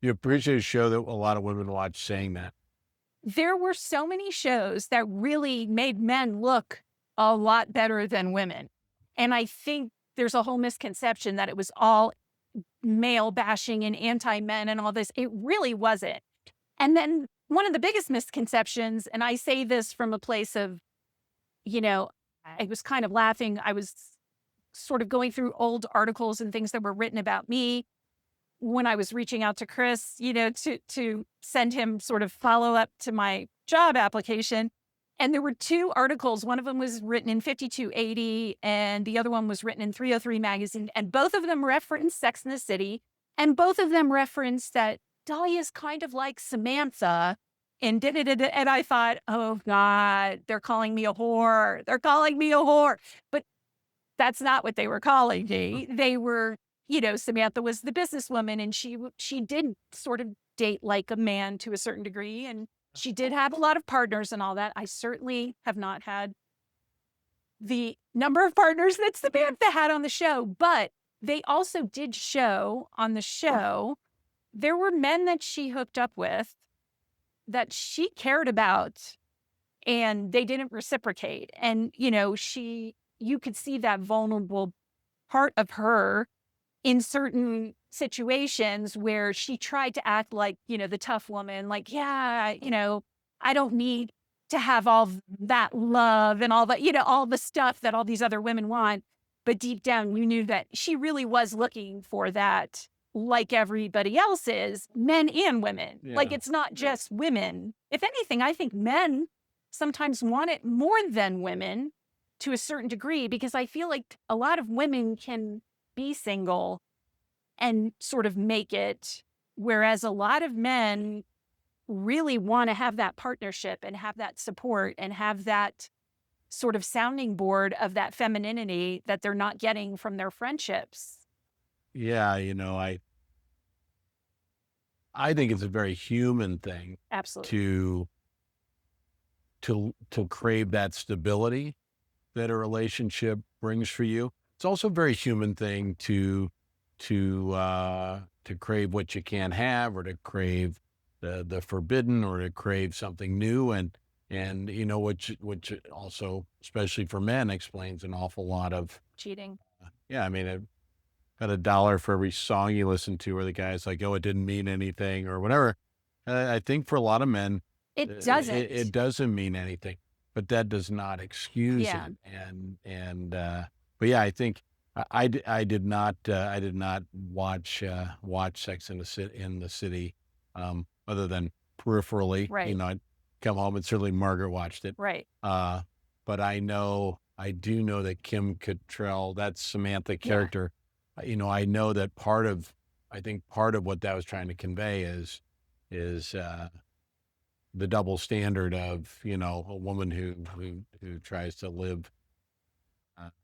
you appreciate a show that a lot of women watch saying that. There were so many shows that really made men look a lot better than women. And I think there's a whole misconception that it was all male bashing and anti-men and all this. It really wasn't. And then one of the biggest misconceptions, and I say this from a place of, I was kind of laughing. I was sort of going through old articles and things that were written about me when I was reaching out to Chris, to send him sort of follow up to my job application. And there were 2 articles. One of them was written in 5280 and the other one was written in 303 magazine. And both of them referenced Sex in the City. And both of them referenced that Dahlia is kind of like Samantha. And and I thought, oh God, they're calling me a whore. They're calling me a whore. But that's not what they were calling me. They were, Samantha was the businesswoman, and she did sort of date like a man to a certain degree. And she did have a lot of partners and all that. I certainly have not had the number of partners that Samantha had on the show, but they also did show on the show, there were men that she hooked up with that she cared about, and they didn't reciprocate. And, you could see that vulnerable part of her in certain situations where she tried to act like, the tough woman, like, I don't need to have all that love and all that, all the stuff that all these other women want. But deep down, you knew that she really was looking for that, like everybody else is, men and women. Yeah. Like, it's not just women. If anything, I think men sometimes want it more than women to a certain degree, because I feel like a lot of women can be single and sort of make it, whereas a lot of men really want to have that partnership and have that support and have that sort of sounding board of that femininity that they're not getting from their friendships. Yeah, I think it's a very human thing Absolutely. to to crave that stability that a relationship brings for you. It's also a very human thing to crave what you can't have, or to crave the forbidden, or to crave something new, and which also, especially for men, explains an awful lot of cheating. yeah. I mean, I've got $1 for every song you listen to where the guy's like, oh, it didn't mean anything or whatever. I think for a lot of men, It doesn't. it doesn't mean anything, but that does not excuse Yeah. it. But yeah, I think I did not watch Sex in the City, other than peripherally. Right. I'd come home and certainly Margaret watched it. Right. But I do know that Kim Cattrall, that Samantha character, I know that I think part of what that was trying to convey is the double standard of, a woman who tries to live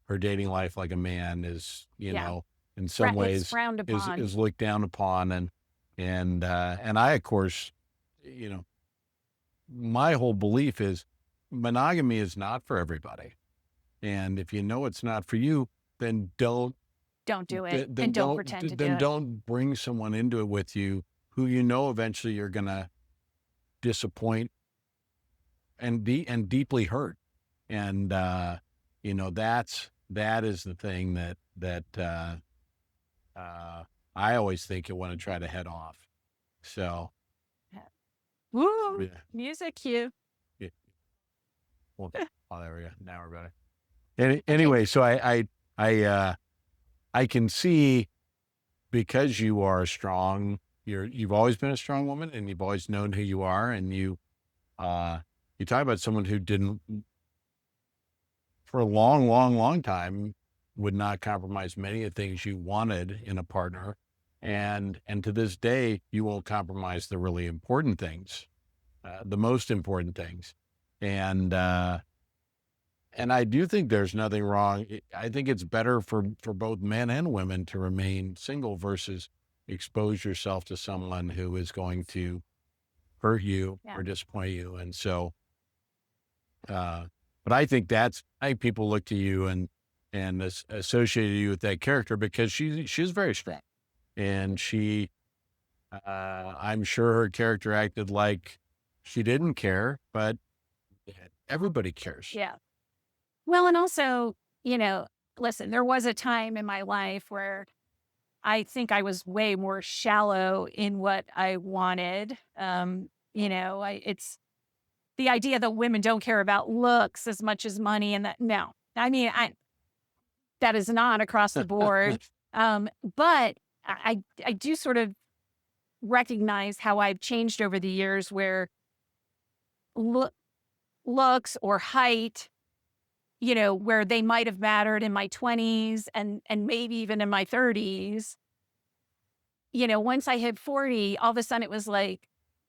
her dating life like a man is, in some ways frowned upon. is looked down upon. And I, of course, my whole belief is monogamy is not for everybody. And if you know it's not for you, then don't do it, and don't pretend to do it. Then don't bring someone into it with you who eventually you're going to disappoint and deeply hurt. And that is the thing that I always think you want to try to head off. So, woo, yeah. Music cue. Yeah. Well, there we go. Now we're better. Anyway, so I can see, because you are strong, you've always been a strong woman, and you've always known who you are, and you talk about someone who didn't, for a long, long, long time, would not compromise many of the things you wanted in a partner. And to this day, you won't compromise the really important things, the most important things. And I do think there's nothing wrong. I think it's better for both men and women to remain single versus expose yourself to someone who is going to hurt you or disappoint you. And so, but I think people look to you and associate you with that character because she's very strong, and I'm sure her character acted like she didn't care, but everybody cares. Yeah. Well, and also, listen, there was a time in my life where I think I was way more shallow in what I wanted. It's the idea that women don't care about looks as much as money, and that, no, I mean, that is not across the board. But I do sort of recognize how I've changed over the years, where looks or height, where they might have mattered in my 20s and maybe even in my 30s. Once I hit 40, all of a sudden it was like,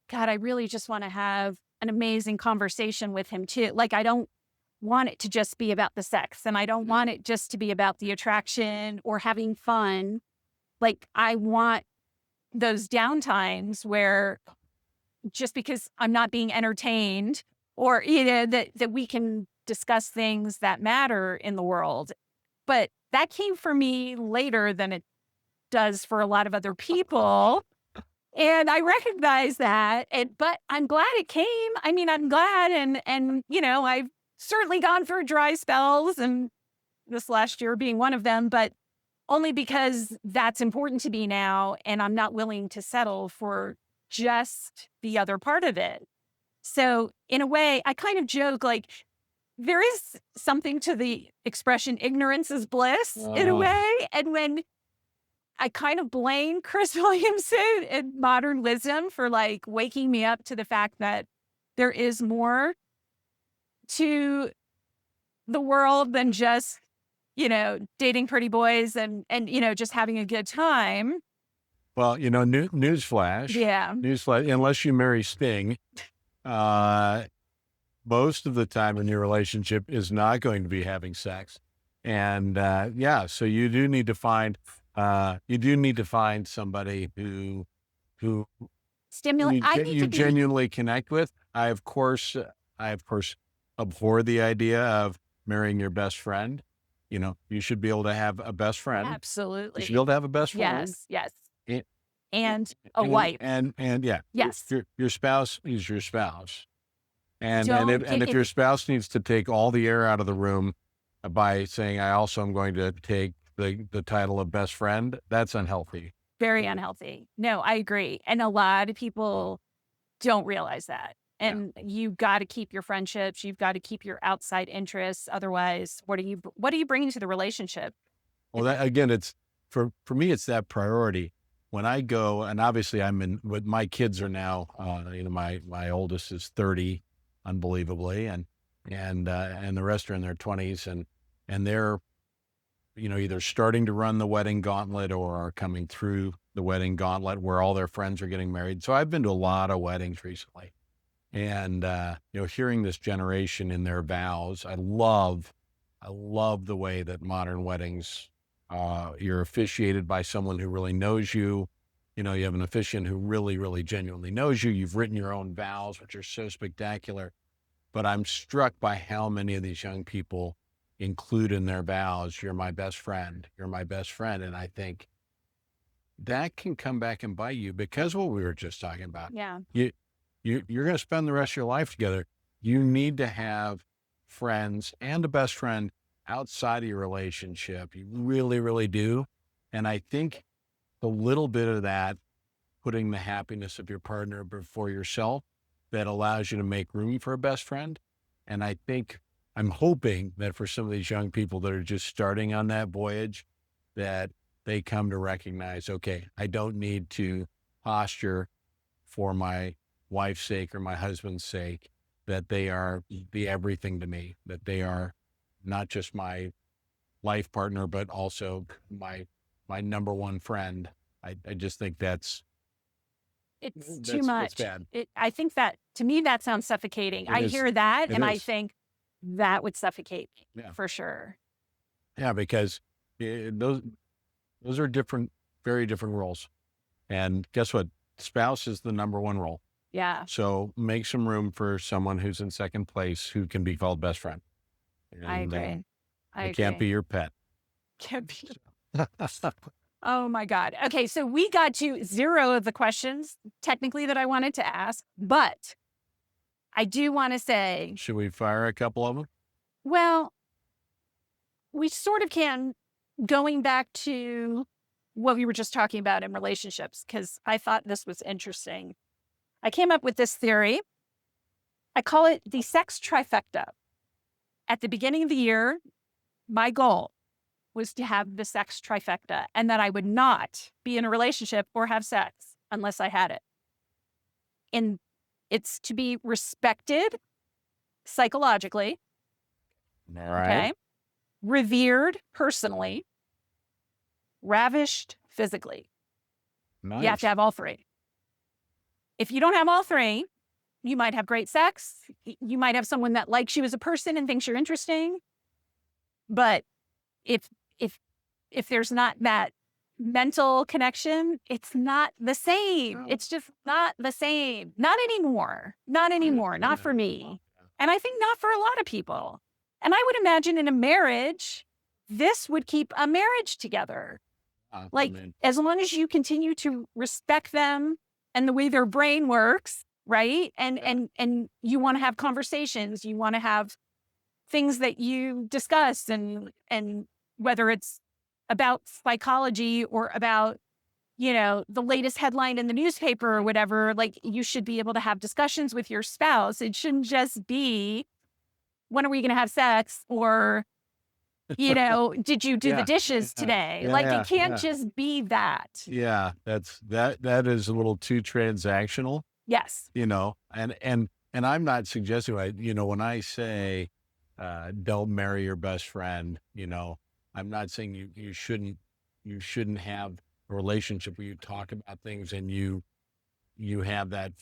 God, I really just want to have an amazing conversation with him too. Like, I don't want it to just be about the sex, and I don't want it just to be about the attraction or having fun. Like, I want those downtimes where, just because I'm not being entertained, or, that we can discuss things that matter in the world. But that came for me later than it does for a lot of other people. And I recognize that, but I'm glad it came. I mean, I'm glad. And I've certainly gone through dry spells, and this last year being one of them, but only because that's important to me now. And I'm not willing to settle for just the other part of it. So in a way, I kind of joke, like, there is something to the expression ignorance is bliss in a way. And when I kind of blame Chris Williamson and modern wisdom for, like, waking me up to the fact that there is more to the world than just, dating pretty boys and just having a good time. Well, newsflash. Yeah. Newsflash, unless you marry Sting, most of the time in your relationship is not going to be having sex. And so you do need to find somebody who stimulate. you genuinely connect with. I, of course, I of course abhor the idea of marrying your best friend. You should be able to have a best friend. You should be Absolutely. able to have a best friend. Yes. Yes. And And a and wife. yeah, Yes. your spouse is your spouse. And Don't if get your spouse needs to take all the air out of the room by saying, I also am going to take the title of best friend, that's unhealthy. very unhealthy. No, I agree. And a lot of people don't realize that. Yeah. And you've got to keep your friendships. You've got to keep your outside interests. Otherwise, what are you bringing to the relationship? Well, that again, it's for me, it's that priority. When I go, and obviously with my kids are now, my oldest is 30, unbelievably, and the rest are in their 20s, and they're, either starting to run the wedding gauntlet or are coming through the wedding gauntlet where all their friends are getting married. So I've been to a lot of weddings recently, and hearing this generation in their vows, I love the way that modern weddings, you're officiated by someone who really knows you. You have an officiant who really, really genuinely knows you. You've written your own vows, which are so spectacular. But I'm struck by how many of these young people include in their vows, you're my best friend, you're my best friend. And I think that can come back and bite you because what we were just talking about. Yeah. You're going to spend the rest of your life together. You need to have friends and a best friend outside of your relationship. You really, really do. And I think a little bit of that, putting the happiness of your partner before yourself, that allows you to make room for a best friend. And I'm hoping that for some of these young people that are just starting on that voyage, that they come to recognize, okay, I don't need to posture for my wife's sake or my husband's sake, that they are the everything to me, that they are not just my life partner, but also my number one friend. I just think that's too much. bad. I think that, to me, that sounds suffocating. I hear that and I think that would suffocate me for sure. Yeah, because those are very different roles. And guess what? Spouse is the number one role. Yeah. So make some room for someone who's in second place who can be called best friend. And, I agree. It can't be your pet. Can't be. Oh my God. Okay. So we got to 0 of the questions technically that I wanted to ask, but I do want to say. Should we fire a couple of them? Well, we sort of can, going back to what we were just talking about in relationships, because I thought this was interesting. I came up with this theory. I call it the Sex Trifecta. At the beginning of the year, my goal was to have the sex trifecta and that I would not be in a relationship or have sex unless I had it. And it's to be respected psychologically. All right. Okay. Revered personally. Ravished physically. Nice. You have to have all 3. If you don't have all 3, you might have great sex. You might have someone that likes you as a person and thinks you're interesting. But if there's not that mental connection, it's not the same. No. It's just not the same. Not anymore. Not anymore. Not for me. And I think not for a lot of people. And I would imagine in a marriage, this would keep a marriage together. As long as you continue to respect them and the way their brain works, right? And you want to have conversations, you want to have things that you discuss, and whether it's about psychology or about, the latest headline in the newspaper or whatever, you should be able to have discussions with your spouse. It shouldn't just be, when are we going to have sex? Or, did you do the dishes today? It can't just be that. Yeah, that is a little too transactional. Yes. And I'm not suggesting, when I say, don't marry your best friend, I'm not saying you shouldn't have a relationship where you talk about things and you have that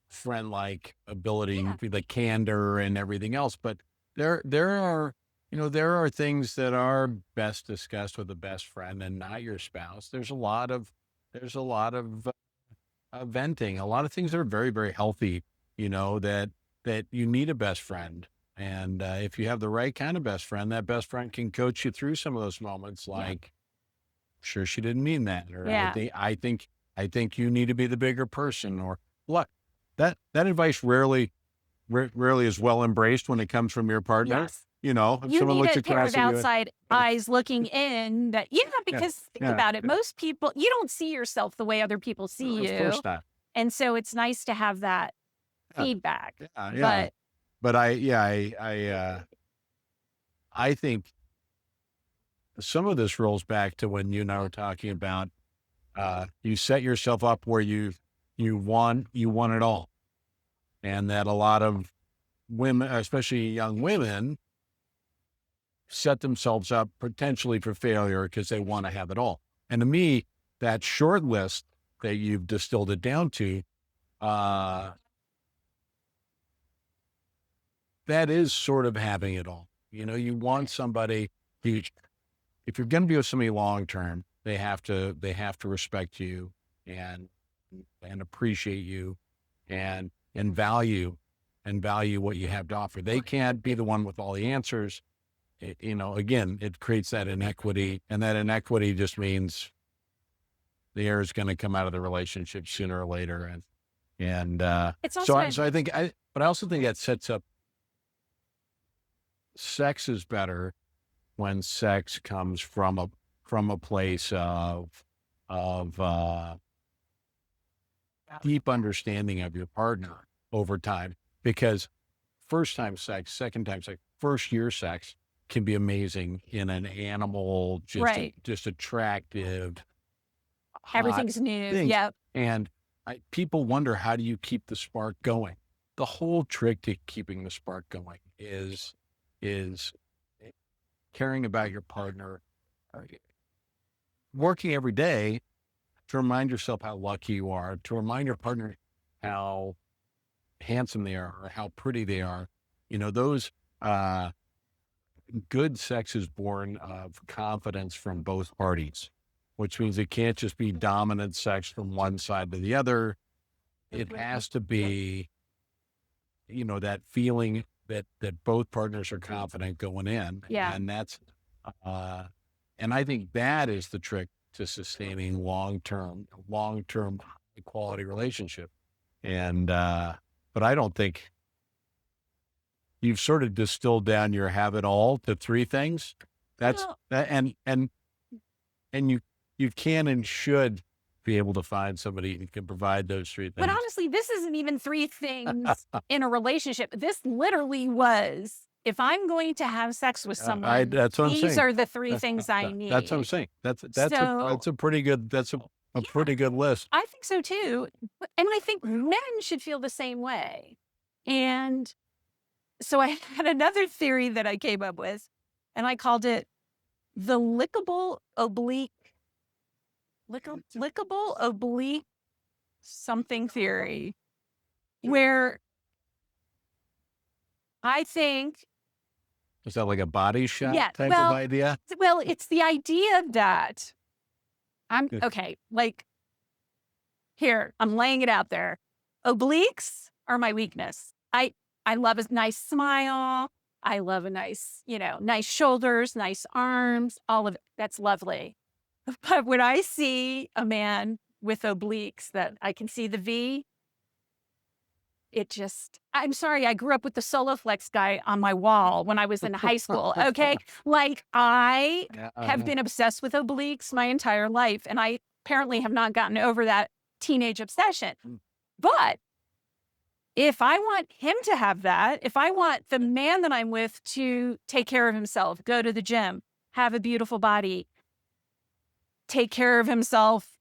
friend-like ability, the candor and everything else. But there are things that are best discussed with a best friend and not your spouse. There's a lot of venting, a lot of things that are very, very healthy, that that you need a best friend. And if you have the right kind of best friend, that best friend can coach you through some of those moments. Like, sure, she didn't mean that, or Yeah. I think you need to be the bigger person. Or look, that advice rarely is well embraced when it comes from your partner. Yes. You know, if You someone need looks a pair across of at you, outside eyes looking in that, because think yeah, about it. Most people, you don't see yourself the way other people see of course you. not. And so it's nice to have that Yeah, feedback. yeah. But I think some of this rolls back to when you and I were talking about, you set yourself up where you want it all. And that a lot of women, especially young women, set themselves up potentially for failure because they want to have it all. And to me, that short list that you've distilled it down to, that is sort of having it all. You know, you want somebody who, if you're going to be with somebody long term, they have to respect you and appreciate you and value what you have to offer. They can't be the one with all the answers. Again, it creates that inequity, and that inequity just means the air is going to come out of the relationship sooner or later. And It's also but I also think that sets up, sex is better when sex comes from a place of deep understanding of your partner over time, because first time sex, second time sex, first year sex can be amazing in an animal, just attractive, hot everything's new. things. Yep. And people wonder, how do you keep the spark going? The whole trick to keeping the spark going is caring about your partner, working every day to remind yourself how lucky you are, to remind your partner how handsome they are or how pretty they are. Those good sex is born of confidence from both parties, which means it can't just be dominant sex from one side to the other. It has to be, that feeling that both partners are confident going in. Yeah. And that's, and I think that is the trick to sustaining long-term quality relationship. And, but I don't think you've sort of distilled down your have it all to three things. That's that, and you can and should be able to find somebody who can provide those three things. But honestly, this isn't even three things in a relationship. This literally was, if I'm going to have sex with someone, that's what I'm saying. these are the three things I need. That's what I'm saying. That's a pretty good, pretty good list. I think so too. And I think men should feel the same way. And so I had another theory that I came up with, and I called it the lickable oblique something theory, where I think, is that like a body shot type of idea? Well, it's the idea that I'm here, I'm laying it out there. Obliques are my weakness. I love a nice smile. I love a nice, nice shoulders, nice arms, all of it. That's lovely. But when I see a man with obliques that I can see the V, I'm sorry, I grew up with the Soloflex guy on my wall when I was in high school, okay? Like, I have been obsessed with obliques my entire life, and I apparently have not gotten over that teenage obsession. But if I want him to have that, if I want the man that I'm with to take care of himself, go to the gym, have a beautiful body, take care of himself,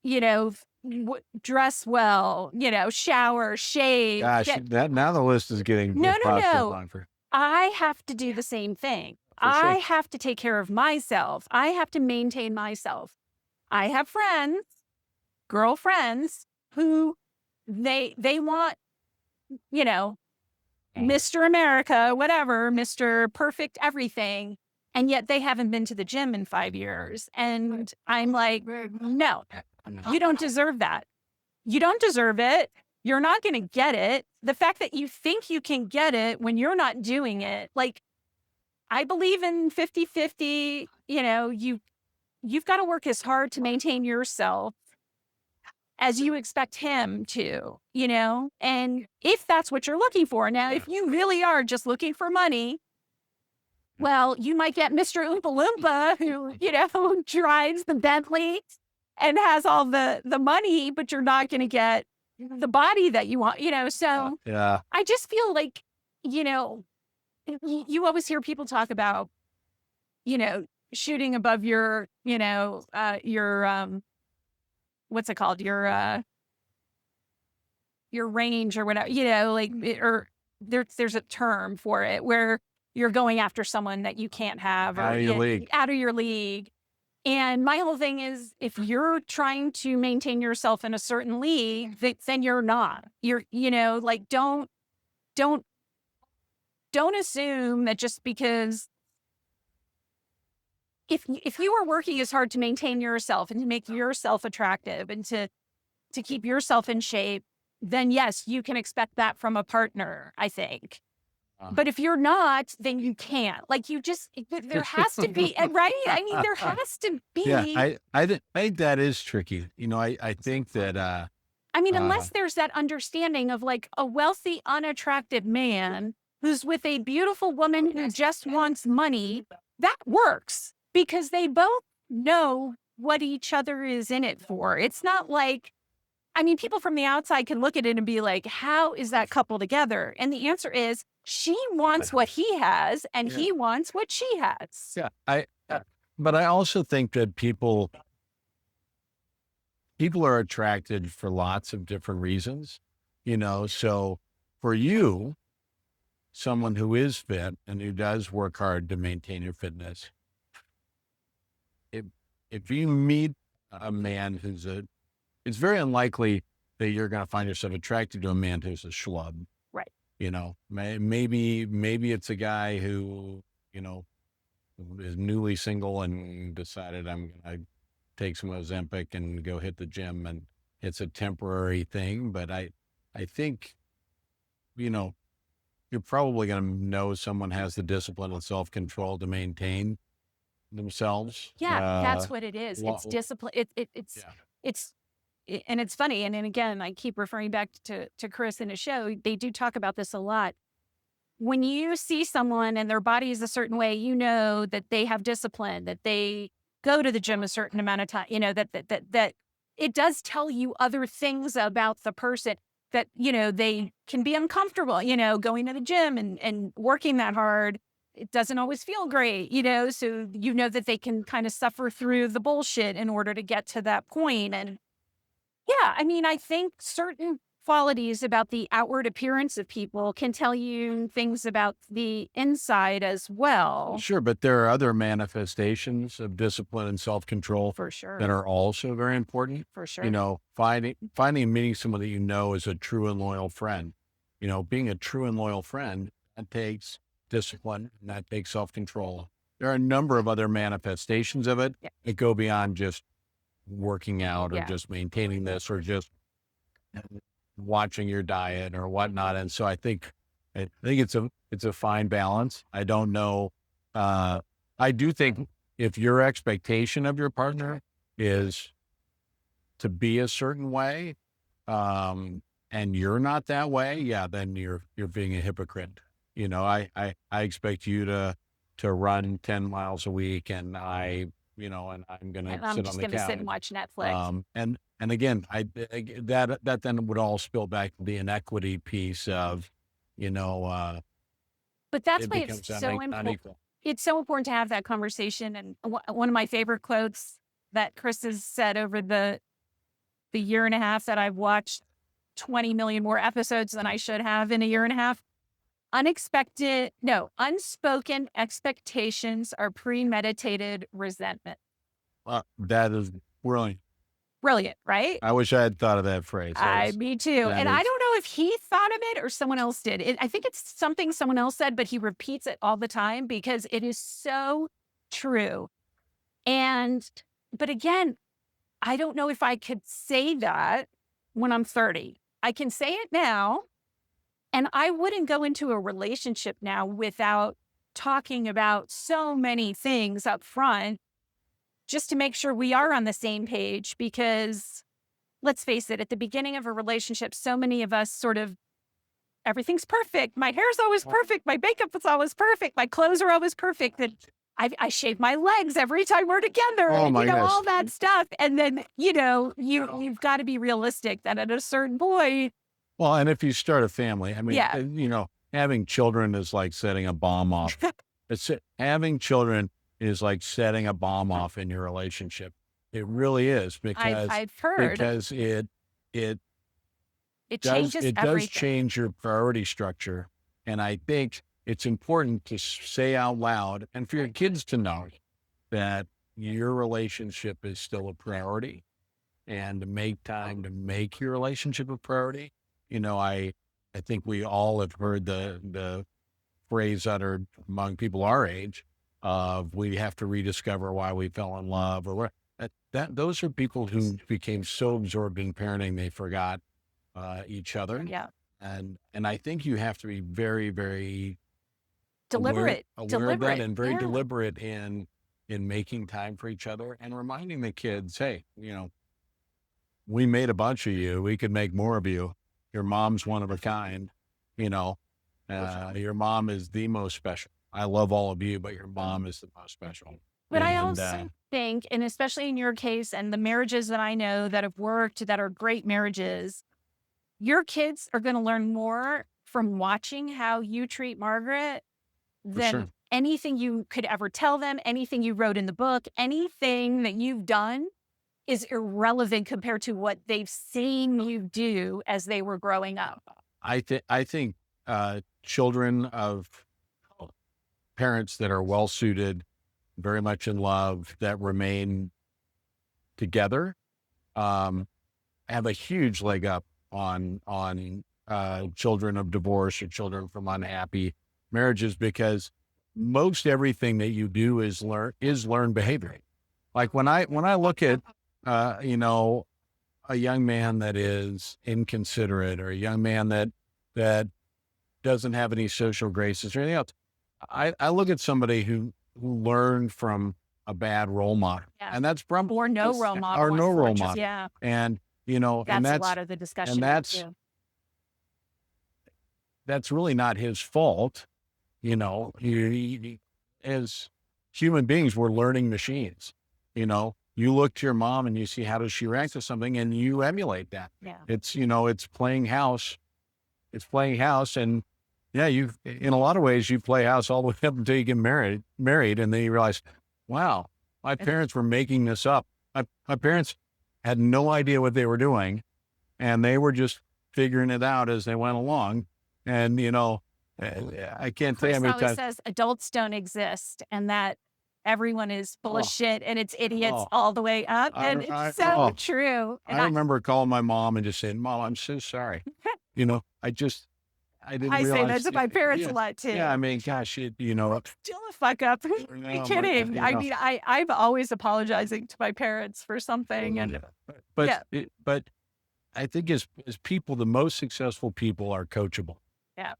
dress well, shower, shave. Gosh, now the list is getting No. longer. I have to do the same thing. I have to take care of myself. I have to maintain myself. I have friends, girlfriends, who they want, Mr. America, whatever, Mr. Perfect everything. And yet they haven't been to the gym in 5 years. And I'm like, no, you don't deserve that. You don't deserve it. you're not going to get it. The fact that you think you can get it when you're not doing it, like, I believe in 50-50, you've got to work as hard to maintain yourself as you expect him to, and if that's what you're looking for. Now, if you really are just looking for money, well, you might get Mr. Oompa Loompa who, who drives the Bentley and has all the money, but you're not going to get the body that you want, so Yeah. I just feel like, you always hear people talk about, shooting above your, what's it called? Your range or whatever, or there's a term for it where you're going after someone that you can't have, or Out of your league. out of your league. And my whole thing is, if you're trying to maintain yourself in a certain league, then you're not. You're, don't assume that just because if you are working as hard to maintain yourself and to make yourself attractive and to keep yourself in shape, then yes, you can expect that from a partner, I think. But if you're not, then you can't. Like, there has to be, right? I mean, there has to be. Yeah, I think that is tricky. I think that unless there's that understanding of like a wealthy, unattractive man who's with a beautiful woman who just wants money, that works because they both know what each other is in it for. It's not like, people from the outside can look at it and be like, how is that couple together? And the answer is, she wants what he has and he wants what she has. Yeah, but I also think that people are attracted for lots of different reasons, so for you, someone who is fit and who does work hard to maintain your fitness, if you meet a man it's very unlikely that you're going to find yourself attracted to a man who's a schlub. Right. Maybe it's a guy who, is newly single and decided I'm going to take some Ozempic and go hit the gym, and it's a temporary thing. But I think, you're probably going to know someone has the discipline and self-control to maintain themselves. Yeah, that's what it is. It's discipline. And it's funny. And then again, I keep referring back to Chris in his show. They do talk about this a lot. When you see someone and their body is a certain way, that they have discipline, that they go to the gym a certain amount of time, that it does tell you other things about the person, that, they can be uncomfortable, going to the gym and working that hard. It doesn't always feel great, so that they can kind of suffer through the bullshit in order to get to that point. And yeah, I think certain qualities about the outward appearance of people can tell you things about the inside as well. Sure, but there are other manifestations of discipline and self-control For sure. that are also very important. For sure. Finding and meeting someone that is a true and loyal friend. Being a true and loyal friend, that takes discipline and that takes self-control. There are a number of other manifestations of it that go beyond just working out or just maintaining this or just watching your diet or whatnot. And so I think it's a fine balance. I don't know. I do think if your expectation of your partner is to be a certain way, and you're not that way, then you're being a hypocrite. I expect you to run 10 miles a week, and I'm going to sit on the couch. Sit and watch Netflix. And again, that then would all spill back to the inequity piece of, but that's why it's so important. It's so important to have that conversation. And one of my favorite quotes that Chris has said over the year and a half that I've watched 20 million more episodes than I should have in a year and a half. Unspoken expectations are premeditated resentment. That is brilliant. Brilliant, right? I wish I had thought of that phrase. Me too. And I don't know if he thought of it or someone else did. I think it's something someone else said, but he repeats it all the time because it is so true. But again, I don't know if I could say that when I'm 30. I can say it now, and I wouldn't go into a relationship now without talking about so many things up front just to make sure we are on the same page. Because let's face it, at the beginning of a relationship, so many of us sort of, everything's perfect. My hair's always perfect. My makeup is always perfect. My clothes are always perfect. And I shave my legs every time we're together, Oh and my goodness. all that stuff. And then, you've got to be realistic that at a certain point, Well, and if you start a family, I mean, yeah, having children is like setting a bomb off. Having children is like setting a bomb off in your relationship. It really is I've heard because it it changes does everything. change your priority structure. And I think it's important to say out loud and for your kids to know that your relationship is still a priority, and to make time to make your relationship a priority. I think we all have heard the phrase uttered among people our age of we have to rediscover why we fell in love, or what those are people who became so absorbed in parenting they forgot each other. Yeah. And I think you have to be very, very Deliberate. aware of that, and very Yeah. deliberate in making time for each other and reminding the kids, hey, we made a bunch of you. We could make more of you. Your mom's one of a kind. Your mom is the most special. I love all of you, but your mom is the most special. But I And also think, and especially in your case and the marriages that I know that have worked, that are great marriages, your kids are going to learn more from watching how you treat Margaret than sure. anything you could ever tell them, anything you wrote in the book, anything that you've done is irrelevant compared to what they've seen you do as they were growing up. I think children of parents that are well suited, very much in love, that remain together, have a huge leg up on children of divorce or children from unhappy marriages, because most everything that you do is learned behavior. Like when I look at a young man that is inconsiderate, or a young man that doesn't have any social graces or anything else, I look at somebody who learned from a bad role model, and that's Or no role model. or no role model. Yeah. And That's and a lot of the discussion. and that's really not his fault. As human beings, we're learning machines. You look to your mom and you see how does she react to something, and you emulate that. Yeah. It's playing house. It's playing house. And yeah, in a lot of ways, you play house all the way up until you get married, and then you realize, wow, my parents were making this up. My parents had no idea what they were doing, and they were just figuring it out as they went along. And, I can't tell you how many Chris always times. says adults don't exist, and that everyone is full of shit and it's idiots Oh. all the way up. And it's so true. And I remember calling my mom and just saying, Mom, I'm so sorry. I didn't I say realize. that to my parents Yeah. a lot too. Yeah, I mean, gosh, Still a fuck up. Who are you kidding? I mean, I'm always apologizing to my parents for something. And but I think as people, the most successful people are coachable. Yeah.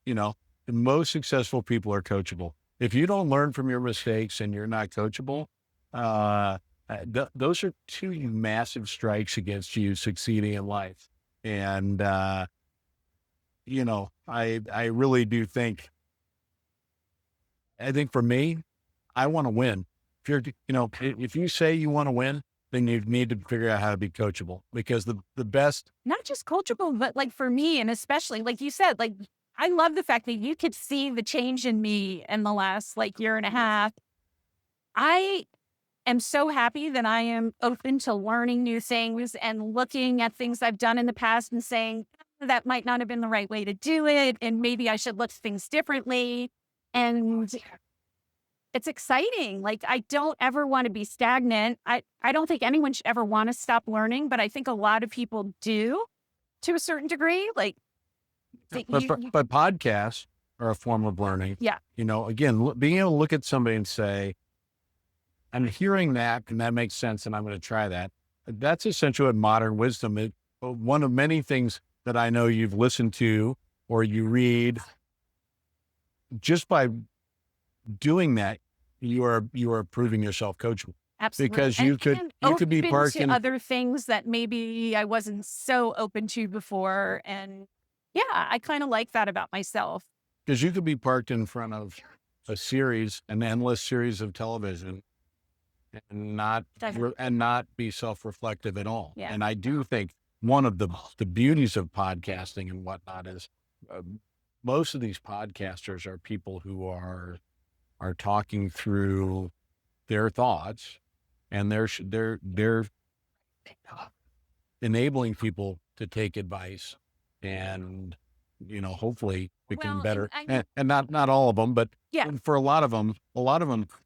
The most successful people are coachable. If you don't learn from your mistakes and you're not coachable, those are two massive strikes against you succeeding in life. And, I really do think, for me, I want to win. If you say you want to win, then you need to figure out how to be coachable, because the best. not just coachable, but like for me, and especially like you said, like I love the fact that you could see the change in me in the last year and a half. I am so happy that I am open to learning new things and looking at things I've done in the past and saying that might not have been the right way to do it, and maybe I should look at things differently. And it's exciting. Like, I don't ever want to be stagnant. I don't think anyone should ever want to stop learning, but I think a lot of people do to a certain degree. Like, But podcasts are a form of learning. Yeah. Again, being able to look at somebody and say, I'm hearing that, and that makes sense, and I'm going to try that. That's essentially what modern wisdom is. One of many things that I know you've listened to or you read, just by doing that, you are proving yourself coachable. Absolutely. Because And you could be open parked to in, other things that maybe I wasn't so open to before. And yeah, I kind of like that about myself. because you could be parked in front of a series, an endless series of television, and not be self-reflective at all. Yeah. And I do think one of the beauties of podcasting and whatnot is most of these podcasters are people who are talking through their thoughts, and they're enabling people to take advice and, hopefully become Well, better. and And not all of them, but yeah, for a lot of them,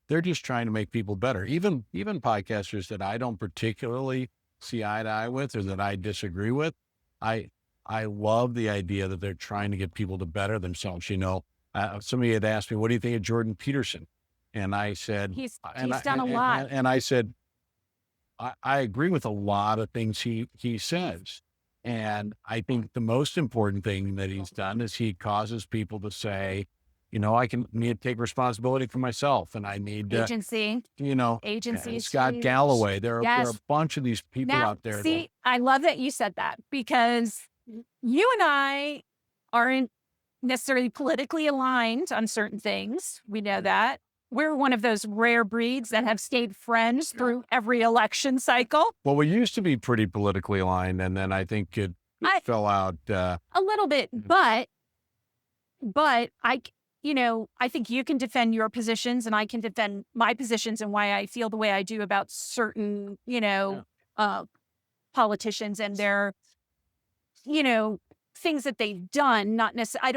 they're just trying to make people better. Even podcasters that I don't particularly see eye to eye with, or that I disagree with, I love the idea that they're trying to get people to better themselves. Somebody had asked me, "What do you think of Jordan Peterson?" And I said, he's done a lot. and I said, I agree with a lot of things he says. And I think the most important thing that he's done is he causes people to say, I need to take responsibility for myself, and I need to, Agency. Agencies. Scott Galloway. There are a bunch of these people Now, out there. see, I love that you said that, because you and I aren't necessarily politically aligned on certain things. We know that. We're one of those rare breeds that have stayed friends through every election cycle. Well, we used to be pretty politically aligned, and then I think it fell out. A little bit, but I think you can defend your positions and I can defend my positions and why I feel the way I do about certain, politicians and their, things that they've done. Not necessarily, I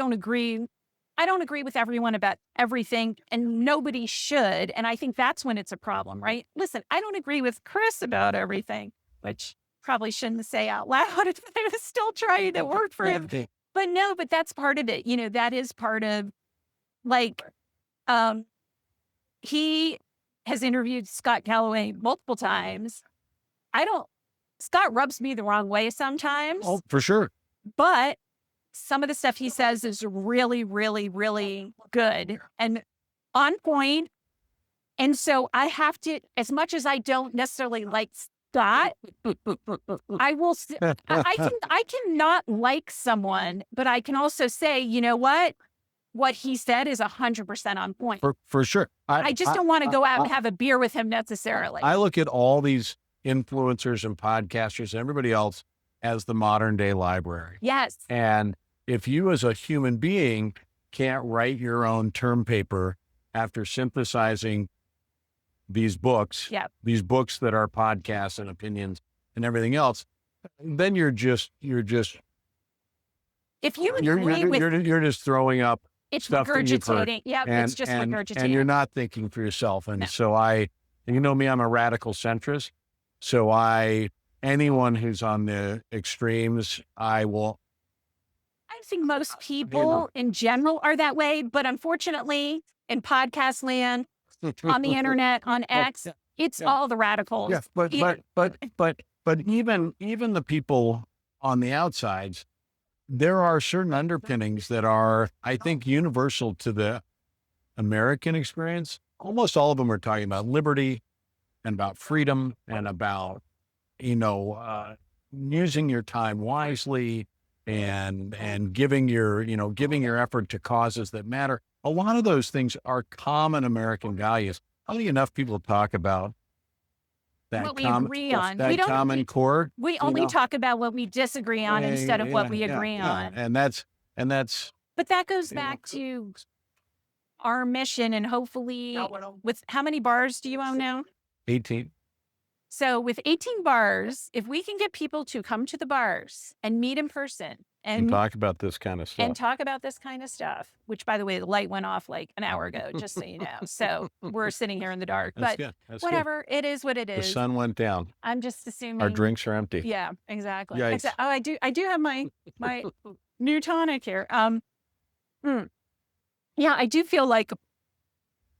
don't agree with everyone about everything, and nobody should. And I think that's when it's a problem, right? Listen, I don't agree with Chris about everything, which probably shouldn't say out loud if I was still trying to work for him. But that's part of it. That is part of, like, he has interviewed Scott Galloway multiple times. Scott rubs me the wrong way sometimes. Oh, for sure. But some of the stuff he says is really, really, really good and on point. And so I have to, as much as I don't necessarily like Scott, I will, I cannot like someone, but I can also say, you know what he said is 100% on point. For sure. I just don't want to go out and have a beer with him necessarily. I look at all these influencers and podcasters and everybody else as the modern day library. Yes. And if you as a human being can't write your own term paper after synthesizing these books, these books that are podcasts and opinions and everything else, then you're just if you agree you're just throwing up it's stuff regurgitating. Yeah, it's just regurgitating. And you're not thinking for yourself. And so me, I'm a radical centrist. So anyone who's on the extremes, I think most people in general are that way, but unfortunately in podcast land, on the internet, on X, it's all the radicals. Yeah, but even the people on the outsides, there are certain underpinnings that are, I think, universal to the American experience. Almost all of them are talking about liberty and about freedom and about, using your time wisely and giving your effort to causes that matter. A lot of those things are common American values. I don't think enough people talk about that what we agree on. That common core. We only talk about what we disagree on instead of what we agree on. And that's. But that goes back to our mission, and hopefully, with how many bars do you own now? 18. So with 18 bars, if we can get people to come to the bars and meet in person and talk about this kind of stuff, which, by the way, the light went off like an hour ago, just so you know. So we're sitting here in the dark, but whatever, it is what it is. The sun went down. I'm just assuming our drinks are empty. Yeah, exactly. Yikes. I do have my new tonic here. Yeah, I do feel like.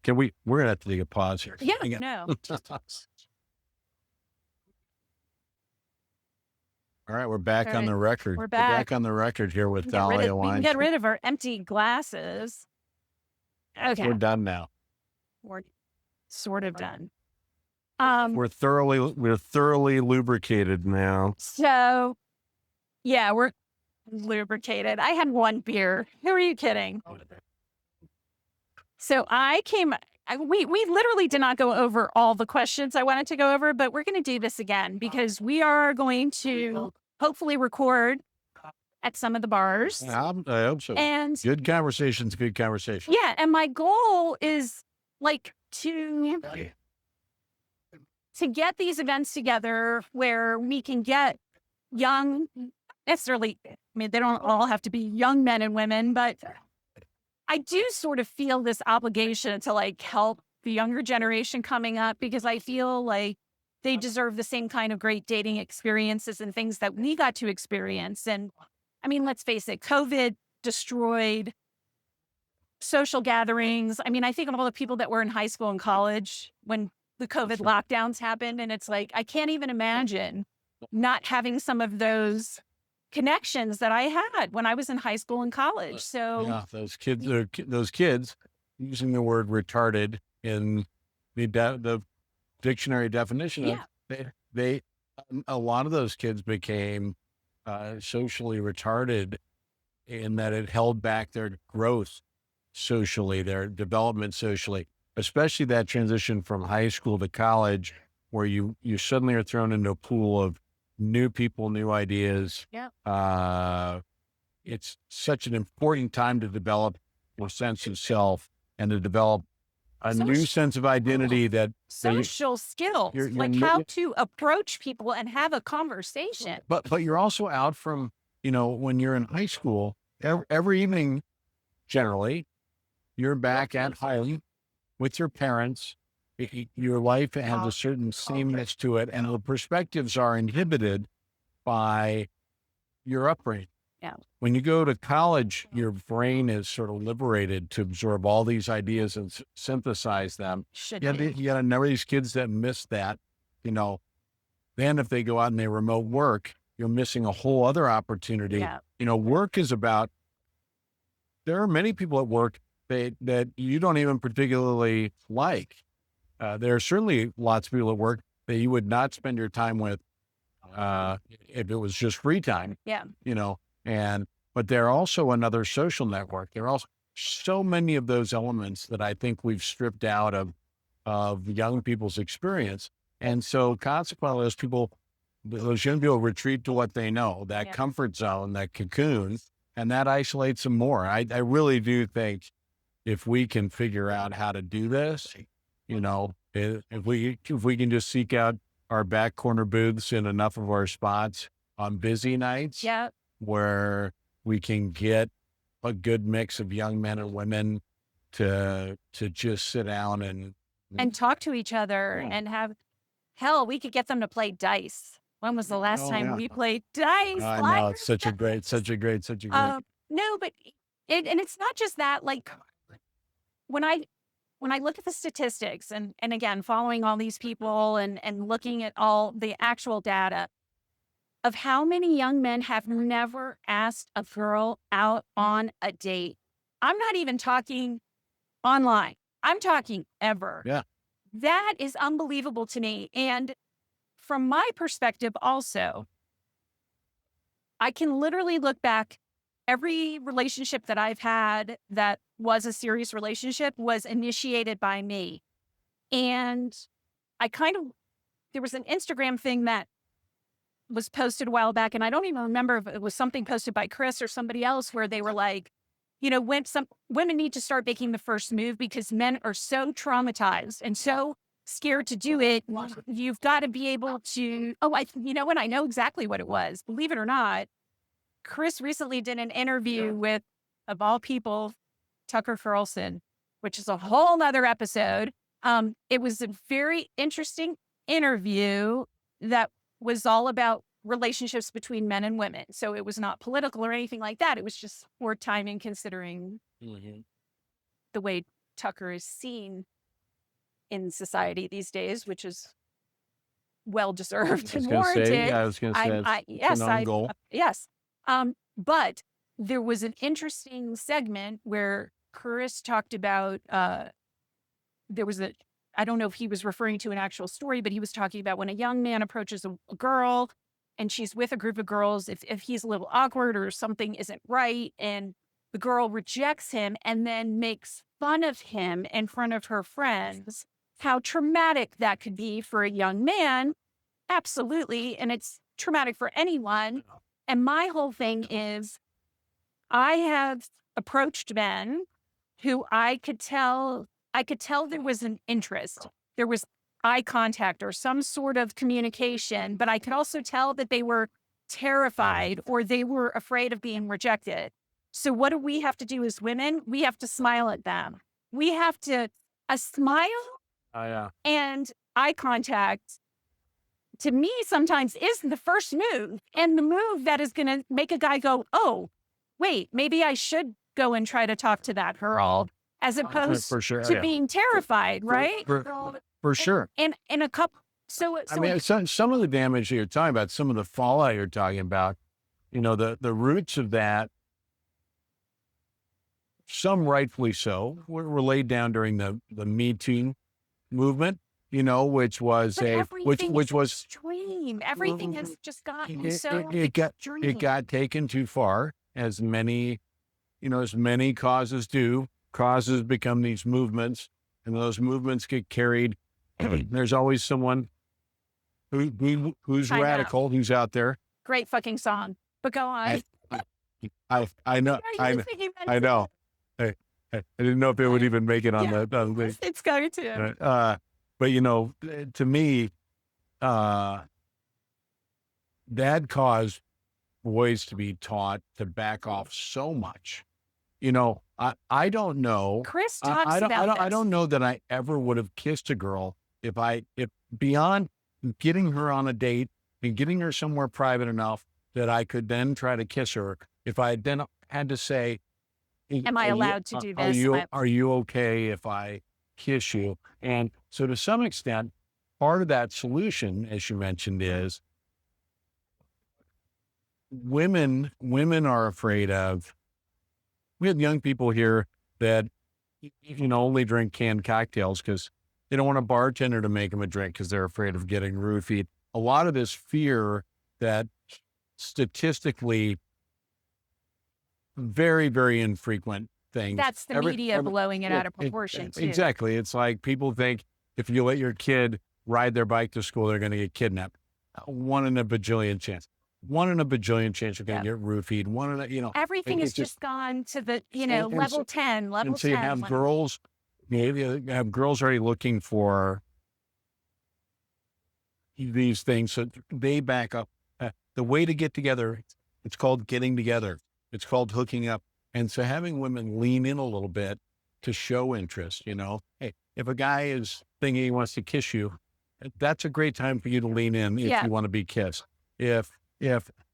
We're gonna have to take a pause here. Yeah, no. All right, we're back All on the right, record. we're We're back. back on the record here with We can Dahlia we can Wine. get rid of our empty glasses. Okay, We're done now. we're sort of done. We're thoroughly lubricated now. So yeah, we're lubricated. I had one beer. Who are you kidding? So we literally did not go over all the questions I wanted to go over, but we're going to do this again because we are going to hopefully record at some of the bars. I hope so. And Good conversations, good conversation. yeah, and my goal is like to get these events together where we can get young, necessarily, I mean, they don't all have to be young men and women, but I do sort of feel this obligation to like help the younger generation coming up because I feel like they deserve the same kind of great dating experiences and things that we got to experience. And I mean, let's face it, COVID destroyed social gatherings. I mean, I think of all the people that were in high school and college when the COVID lockdowns happened. And it's like, I can't even imagine not having some of those connections that I had when I was in high school and college. So yeah, those kids using the word retarded in the dictionary definition of they a lot of those kids became socially retarded in that it held back their growth socially, their development socially, especially that transition from high school to college where you suddenly are thrown into a pool of new people, new ideas. yeah. It's such an important time to develop a sense of self and to develop a new sense of identity that social skills, like how to approach people and have a conversation. But you're also out from, when you're in high school, every evening, generally, you're back at home with your parents. Your life has a certain sameness to it, and the perspectives are inhibited by your upbringing. Yeah. When you go to college, your brain is sort of liberated to absorb all these ideas and synthesize them. You got a number of these kids that miss that, then if they go out and they remote work, you're missing a whole other opportunity. Yeah. Work is about, there are many people at work that you don't even particularly like. There are certainly lots of people at work that you would not spend your time with if it was just free time. Yeah. But they're also another social network. There are also so many of those elements that I think we've stripped out of young people's experience. And so consequently, those young people retreat to what they know, that comfort zone, that cocoon, and that isolates them more. I really do think if we can figure out how to do this, if we can just seek out our back corner booths in enough of our spots on busy nights, where we can get a good mix of young men and women to just sit down and talk to each other and have, hell, we could get them to play dice. When was the last time we played dice? I know, it's such a great. No, but it's not just that. Like when I look at the statistics and again, following all these people and looking at all the actual data of how many young men have never asked a girl out on a date. I'm not even talking online. I'm talking ever. Yeah. That is unbelievable to me. And from my perspective also, I can literally look back. Every relationship that I've had that was a serious relationship was initiated by me. And there was an Instagram thing that was posted a while back, and I don't even remember if it was something posted by Chris or somebody else where they were like, when some women need to start making the first move because men are so traumatized and so scared to do it. You've got to be able to, I know exactly what it was. Believe it or not, Chris recently did an interview with, of all people, Tucker Carlson, which is a whole nother episode. It was a very interesting interview that was all about relationships between men and women. So it was not political or anything like that. It was just more timing considering the way Tucker is seen in society these days, which is well-deserved and gonna say, warranted. yeah, I was gonna say Yes, it's an own goal. yes. But there was an interesting segment where Chris talked about, there was I don't know if he was referring to an actual story, but he was talking about when a young man approaches a girl and she's with a group of girls, if he's a little awkward or something isn't right, and the girl rejects him and then makes fun of him in front of her friends, how traumatic that could be for a young man. Absolutely. And it's traumatic for anyone. And my whole thing is I have approached men who I could tell there was an interest. There was eye contact or some sort of communication, but I could also tell that they were terrified or they were afraid of being rejected. So what do we have to do as women? We have to smile at them. We have to, a smile and eye contact to me sometimes is the first move, and the move that is going to make a guy go, oh, wait, maybe I should go and try to talk to that girl, as opposed to being terrified, right? For sure. And a couple, so I mean, some of the damage that you're talking about, some of the fallout you're talking about, you know, the roots of that, some rightfully so, were laid down during the Me Too movement, you know, which was which was extreme. Everything has just gotten it got taken too far, as many causes do. Causes become these movements, and those movements get carried. There's always someone who's radical, who's out there. Great fucking song, but go on. I know. I know. I didn't know if it would even make it on the. It's going to. But you know, to me, that caused boys to be taught to back off so much. You know, I don't know. Chris talks about this. I don't know that I ever would have kissed a girl if beyond getting her on a date and getting her somewhere private enough that I could then try to kiss her. If I then had to say, am I allowed to do this? Are you okay if I kiss you? And so to some extent, part of that solution, as you mentioned, is women are afraid of. We have young people here that, you know, only drink canned cocktails because they don't want a bartender to make them a drink because they're afraid of getting roofied. A lot of this fear that statistically very, very infrequent things. That's the media blowing it out of proportion too. Exactly. It's like people think if you let your kid ride their bike to school, they're going to get kidnapped. 1 in a bajillion chance. 1 in a bajillion chance you're going to get roofied. 1 in a, you know. Everything has just gone to the, you know, level 10, level 10. And so you have girls, you have girls already looking for these things. So they back up. The way to get together, it's called getting together. It's called hooking up. And so having women lean in a little bit to show interest, you know, hey, if a guy is thinking he wants to kiss you, that's a great time for you to lean in if you want to be kissed. If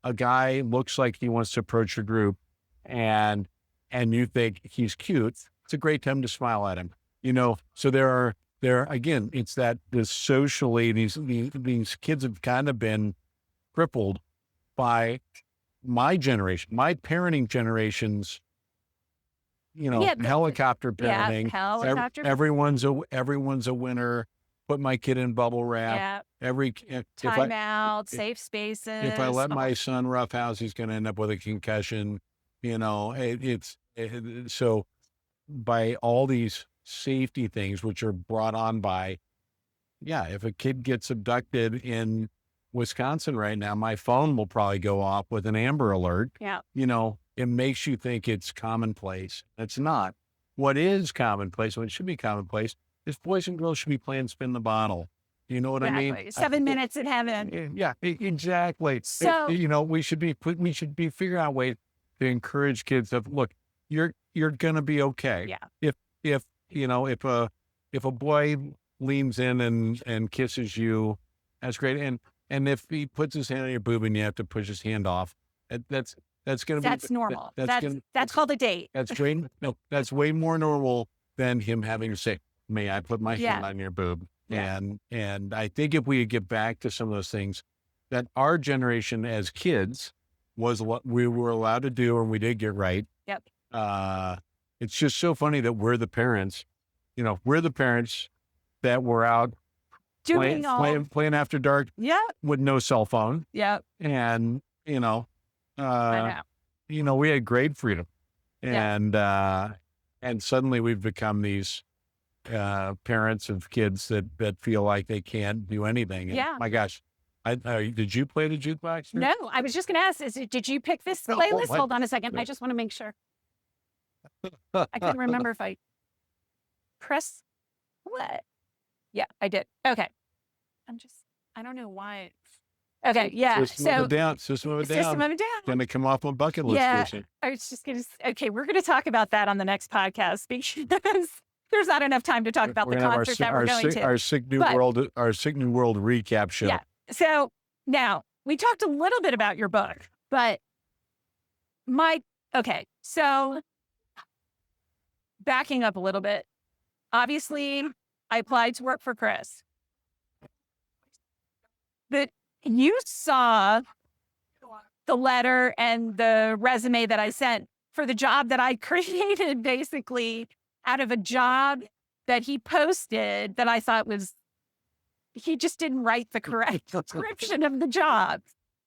a guy looks like he wants to approach your group and you think he's cute, it's a great time to smile at him. You know, so there again, it's that this socially, these kids have kind of been crippled by my generation, my parenting generations, you know, helicopter parenting. Everyone's a winner. Put my kid in bubble wrap. Time out, safe spaces. If I let my son roughhouse, he's going to end up with a concussion. You know, so by all these safety things, which are brought on by, if a kid gets abducted in Wisconsin right now, my phone will probably go off with an Amber Alert. Yeah. You know, it makes you think it's commonplace. It's not. What is commonplace, what should be commonplace, is boys and girls should be playing spin the bottle. You know what I mean? 7 minutes in heaven. Yeah, exactly. So, you know, we should be figuring out ways to encourage kids of, look, you're going to be okay. Yeah. If a boy leans in and kisses you, that's great. And if he puts his hand on your boob and you have to push his hand off, that's normal. That's called a date. That's way more normal than him having to say, may I put my hand on your boob? Yeah. And I think if we get back to some of those things that our generation as kids was what we were allowed to do and we did get right. Yep. It's just so funny that we're the parents, we're the parents that were out Doing all. playing after dark Yeah. with no cell phone. Yeah. And, I know. we had great freedom. Yeah. And suddenly we've become these parents of kids that feel like they can't do anything. And Yeah. my gosh, did you play the jukebox? No, I was just going to ask, did you pick this playlist? Hold on a second. No. I just want to make sure. I couldn't remember if I press what. Yeah, I did. Okay. I don't know why. Okay. Yeah. System of a Down. System of a Down. Going to come off my bucket list. Yeah. Station. I was just going to, okay, we're going to talk about that on the next podcast because there's not enough time to talk about the concert that we're going to. Our Sick New World recap show. Yeah. So now we talked a little bit about your book, but okay. So backing up a little bit, obviously I applied to work for Chris, but you saw the letter and the resume that I sent for the job that I created basically out of a job that he posted that I thought he just didn't write the correct description of the job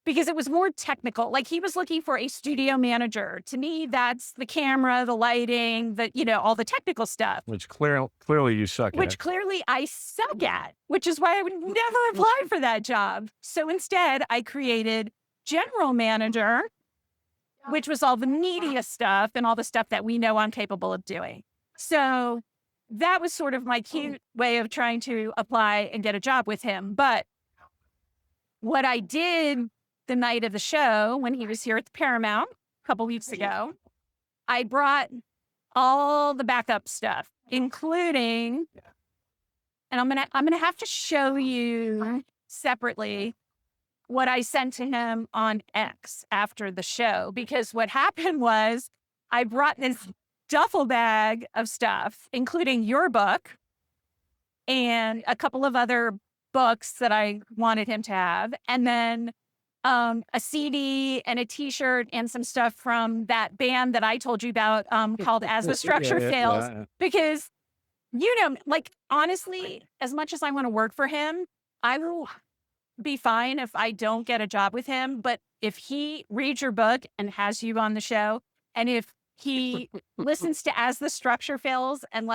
because it was more technical. Like he was looking for a studio manager. To me, that's the camera, the lighting, all the technical stuff. Which clearly you suck at. Which clearly I suck at, which is why I would never apply for that job. So instead, I created general manager, which was all the media stuff and all the stuff that we know I'm capable of doing. So that was sort of my cute way of trying to apply and get a job with him. But what I did the night of the show when he was here at the Paramount a couple weeks ago, I brought all the backup stuff, including, and I'm gonna have to show you separately what I sent to him on X after the show, because what happened was I brought this duffel bag of stuff, including your book and a couple of other books that I wanted him to have, and then a CD and a T-shirt and some stuff from that band that I told you about called As the Structure Fails. Because, honestly, as much as I want to work for him, I will be fine if I don't get a job with him. But if he reads your book and has you on the show, and if he listens to As the Structure Fails and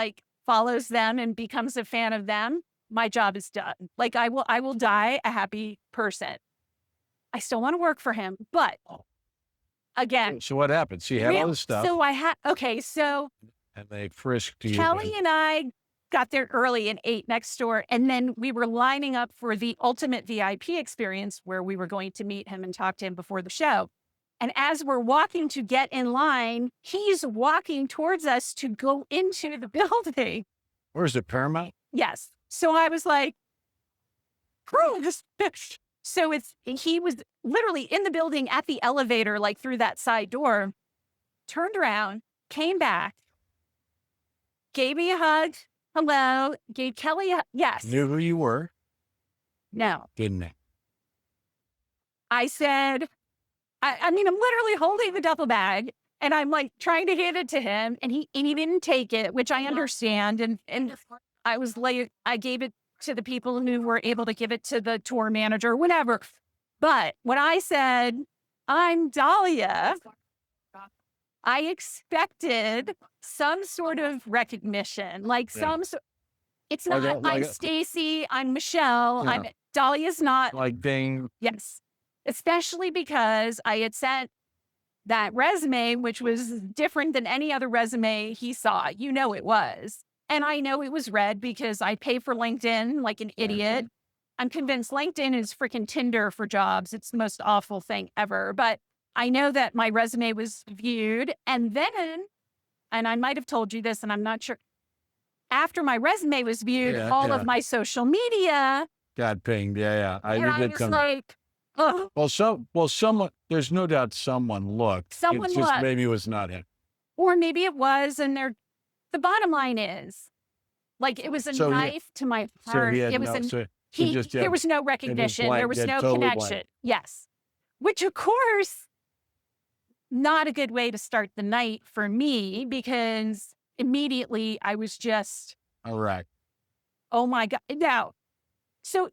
follows them and becomes a fan of them, my job is done. I will die a happy person. I still want to work for him, but again. So what happened? So you had all this stuff. So and they frisked you. Kelly and I got there early and ate next door. And then we were lining up for the ultimate VIP experience where we were going to meet him and talk to him before the show. And as we're walking to get in line, he's walking towards us to go into the building. Where's it, Paramount? Yes. So I was like, this bitch. So he was literally in the building at the elevator, through that side door, turned around, came back, gave me a hug. Hello. Gave Kelly yes. Knew who you were? No. Didn't they? I said, I'm literally holding the duffel bag and I'm trying to hand it to him and he didn't take it, which I understand. And I was I gave it to the people who were able to give it to the tour manager, whatever. But when I said, I'm Dahlia, I expected some sort of recognition, it's not, I'm Stacy, I'm Michelle, I'm Dahlia's not. Dang. Yes. Especially because I had sent that resume, which was different than any other resume he saw. It was. And I know it was read because I pay for LinkedIn like an idiot. I'm convinced LinkedIn is freaking Tinder for jobs. It's the most awful thing ever. But I know that my resume was viewed. And then, and I might have told you this, and I'm not sure, after my resume was viewed, all of my social media got pinged. Yeah. I was like, oh. Well, someone, there's no doubt someone looked. Someone it's just looked. Maybe it was not him. Or maybe it was. And the bottom line is, Like it was a So knife to my so heart. he had It was no, an so just there yeah, was no it was recognition. There blank, was yeah, no totally blank. connection. Yes. Which of course, not a good way to start the night for me because immediately I was just, Correct. oh my God. Now, so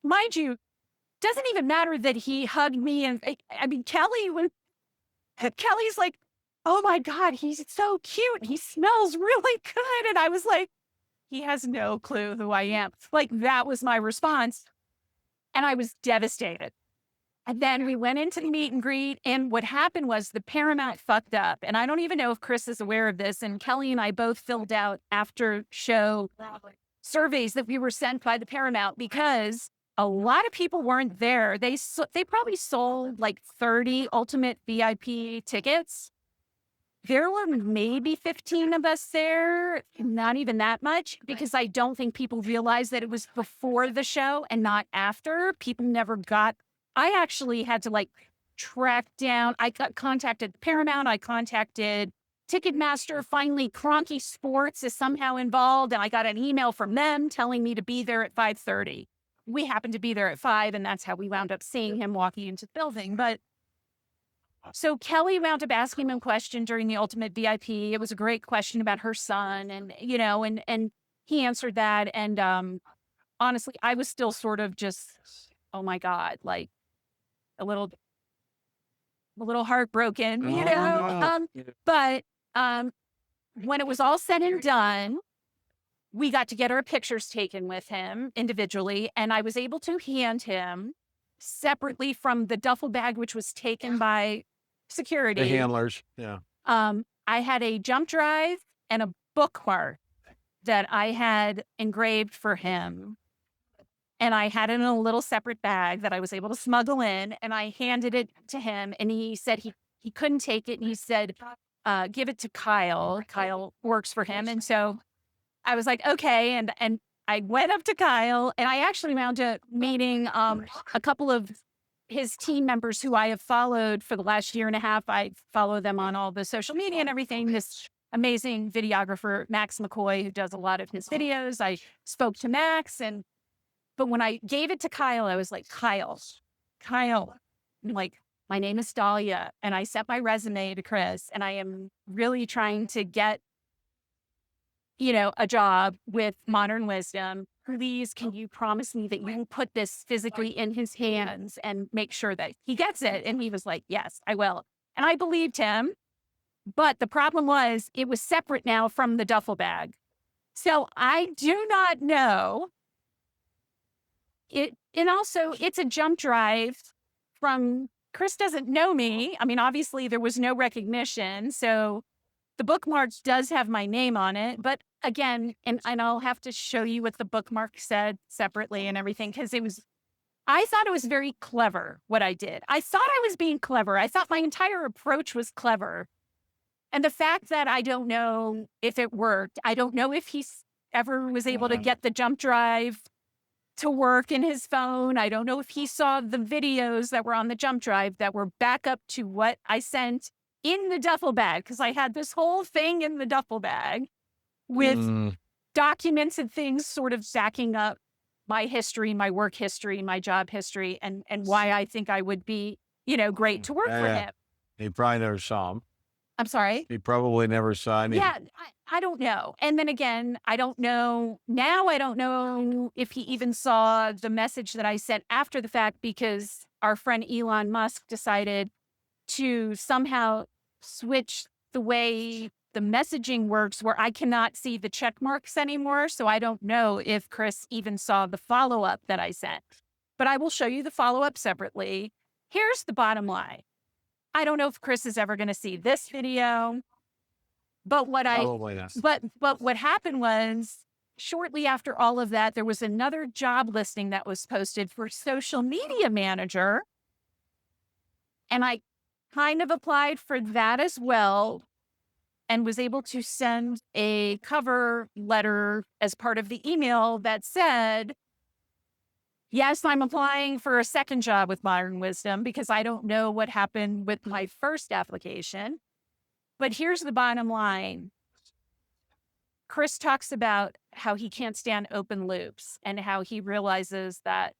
mind you, doesn't even matter that he hugged me. And I mean, Kelly's like, oh my God, he's so cute. He smells really good. And I was like, he has no clue who I am. Like that was my response. And I was devastated. And then we went into the meet and greet. And what happened was the Paramount fucked up. And I don't even know if Chris is aware of this. And Kelly and I both filled out after show surveys that we were sent by the Paramount because a lot of people weren't there. They probably sold like 30 ultimate VIP tickets. There were maybe 15 of us there, not even that much, because I don't think people realized that it was before the show and not after. People never got, I actually had to like track down, contacted Paramount, I contacted Ticketmaster, finally Cronky Sports is somehow involved, and I got an email from them telling me to be there at 5:30. We happened to be there at 5, and that's how we wound up seeing him walking into the building. But so Kelly wound up asking him a question during the Ultimate VIP. It was a great question about her son, and and he answered that. And honestly, I was still sort of just, oh my God, like a little heartbroken, Oh, no. But when it was all said and done, we got to get our pictures taken with him individually, and I was able to hand him separately from the duffel bag, which was taken by security. The handlers. Yeah. I had a jump drive and a bookmark that I had engraved for him. And I had it in a little separate bag that I was able to smuggle in. And I handed it to him. And he said he couldn't take it. And he said, give it to Kyle. Kyle works for him. And so I was like, okay. And I went up to Kyle and I actually wound up meeting a couple of his team members who I have followed for the last year and a half. I follow them on all the social media and everything. This amazing videographer, Max McCoy, who does a lot of his videos. I spoke to Max, but when I gave it to Kyle, I was like, Kyle, I'm like, my name is Dahlia, and I sent my resume to Chris, and I am really trying to get, a job with Modern Wisdom. Please, can you promise me that you will put this physically in his hands and make sure that he gets it? And he was like, yes, I will. And I believed him. But the problem was it was separate now from the duffel bag. So I do not know it. And also it's a jump drive from Chris doesn't know me. I mean, obviously there was no recognition. So the bookmark does have my name on it, but again, and I'll have to show you what the bookmark said separately and everything, because I thought it was very clever what I did. I thought I was being clever. I thought my entire approach was clever. And the fact that I don't know if it worked, I don't know if he ever was able to get the jump drive to work in his phone. I don't know if he saw the videos that were on the jump drive that were back up to what I sent in the duffel bag, because I had this whole thing in the duffel bag with documents and things sort of backing up my history, my work history, my job history, and why I think I would be, great to work for him. He probably never saw him. I'm sorry? He probably never saw him. Yeah, I don't know. And then again, I don't know. Now I don't know if he even saw the message that I sent after the fact, because our friend Elon Musk decided to somehow switch the way the messaging works, where I cannot see the check marks anymore. So I don't know if Chris even saw the follow-up that I sent, but I will show you the follow-up separately. Here's the bottom line. I don't know if Chris is ever going to see this video, but what happened was shortly after all of that, there was another job listing that was posted for social media manager. And I kind of applied for that as well and was able to send a cover letter as part of the email that said, yes, I'm applying for a second job with Modern Wisdom because I don't know what happened with my first application. But here's the bottom line. Chris talks about how he can't stand open loops and how he realizes that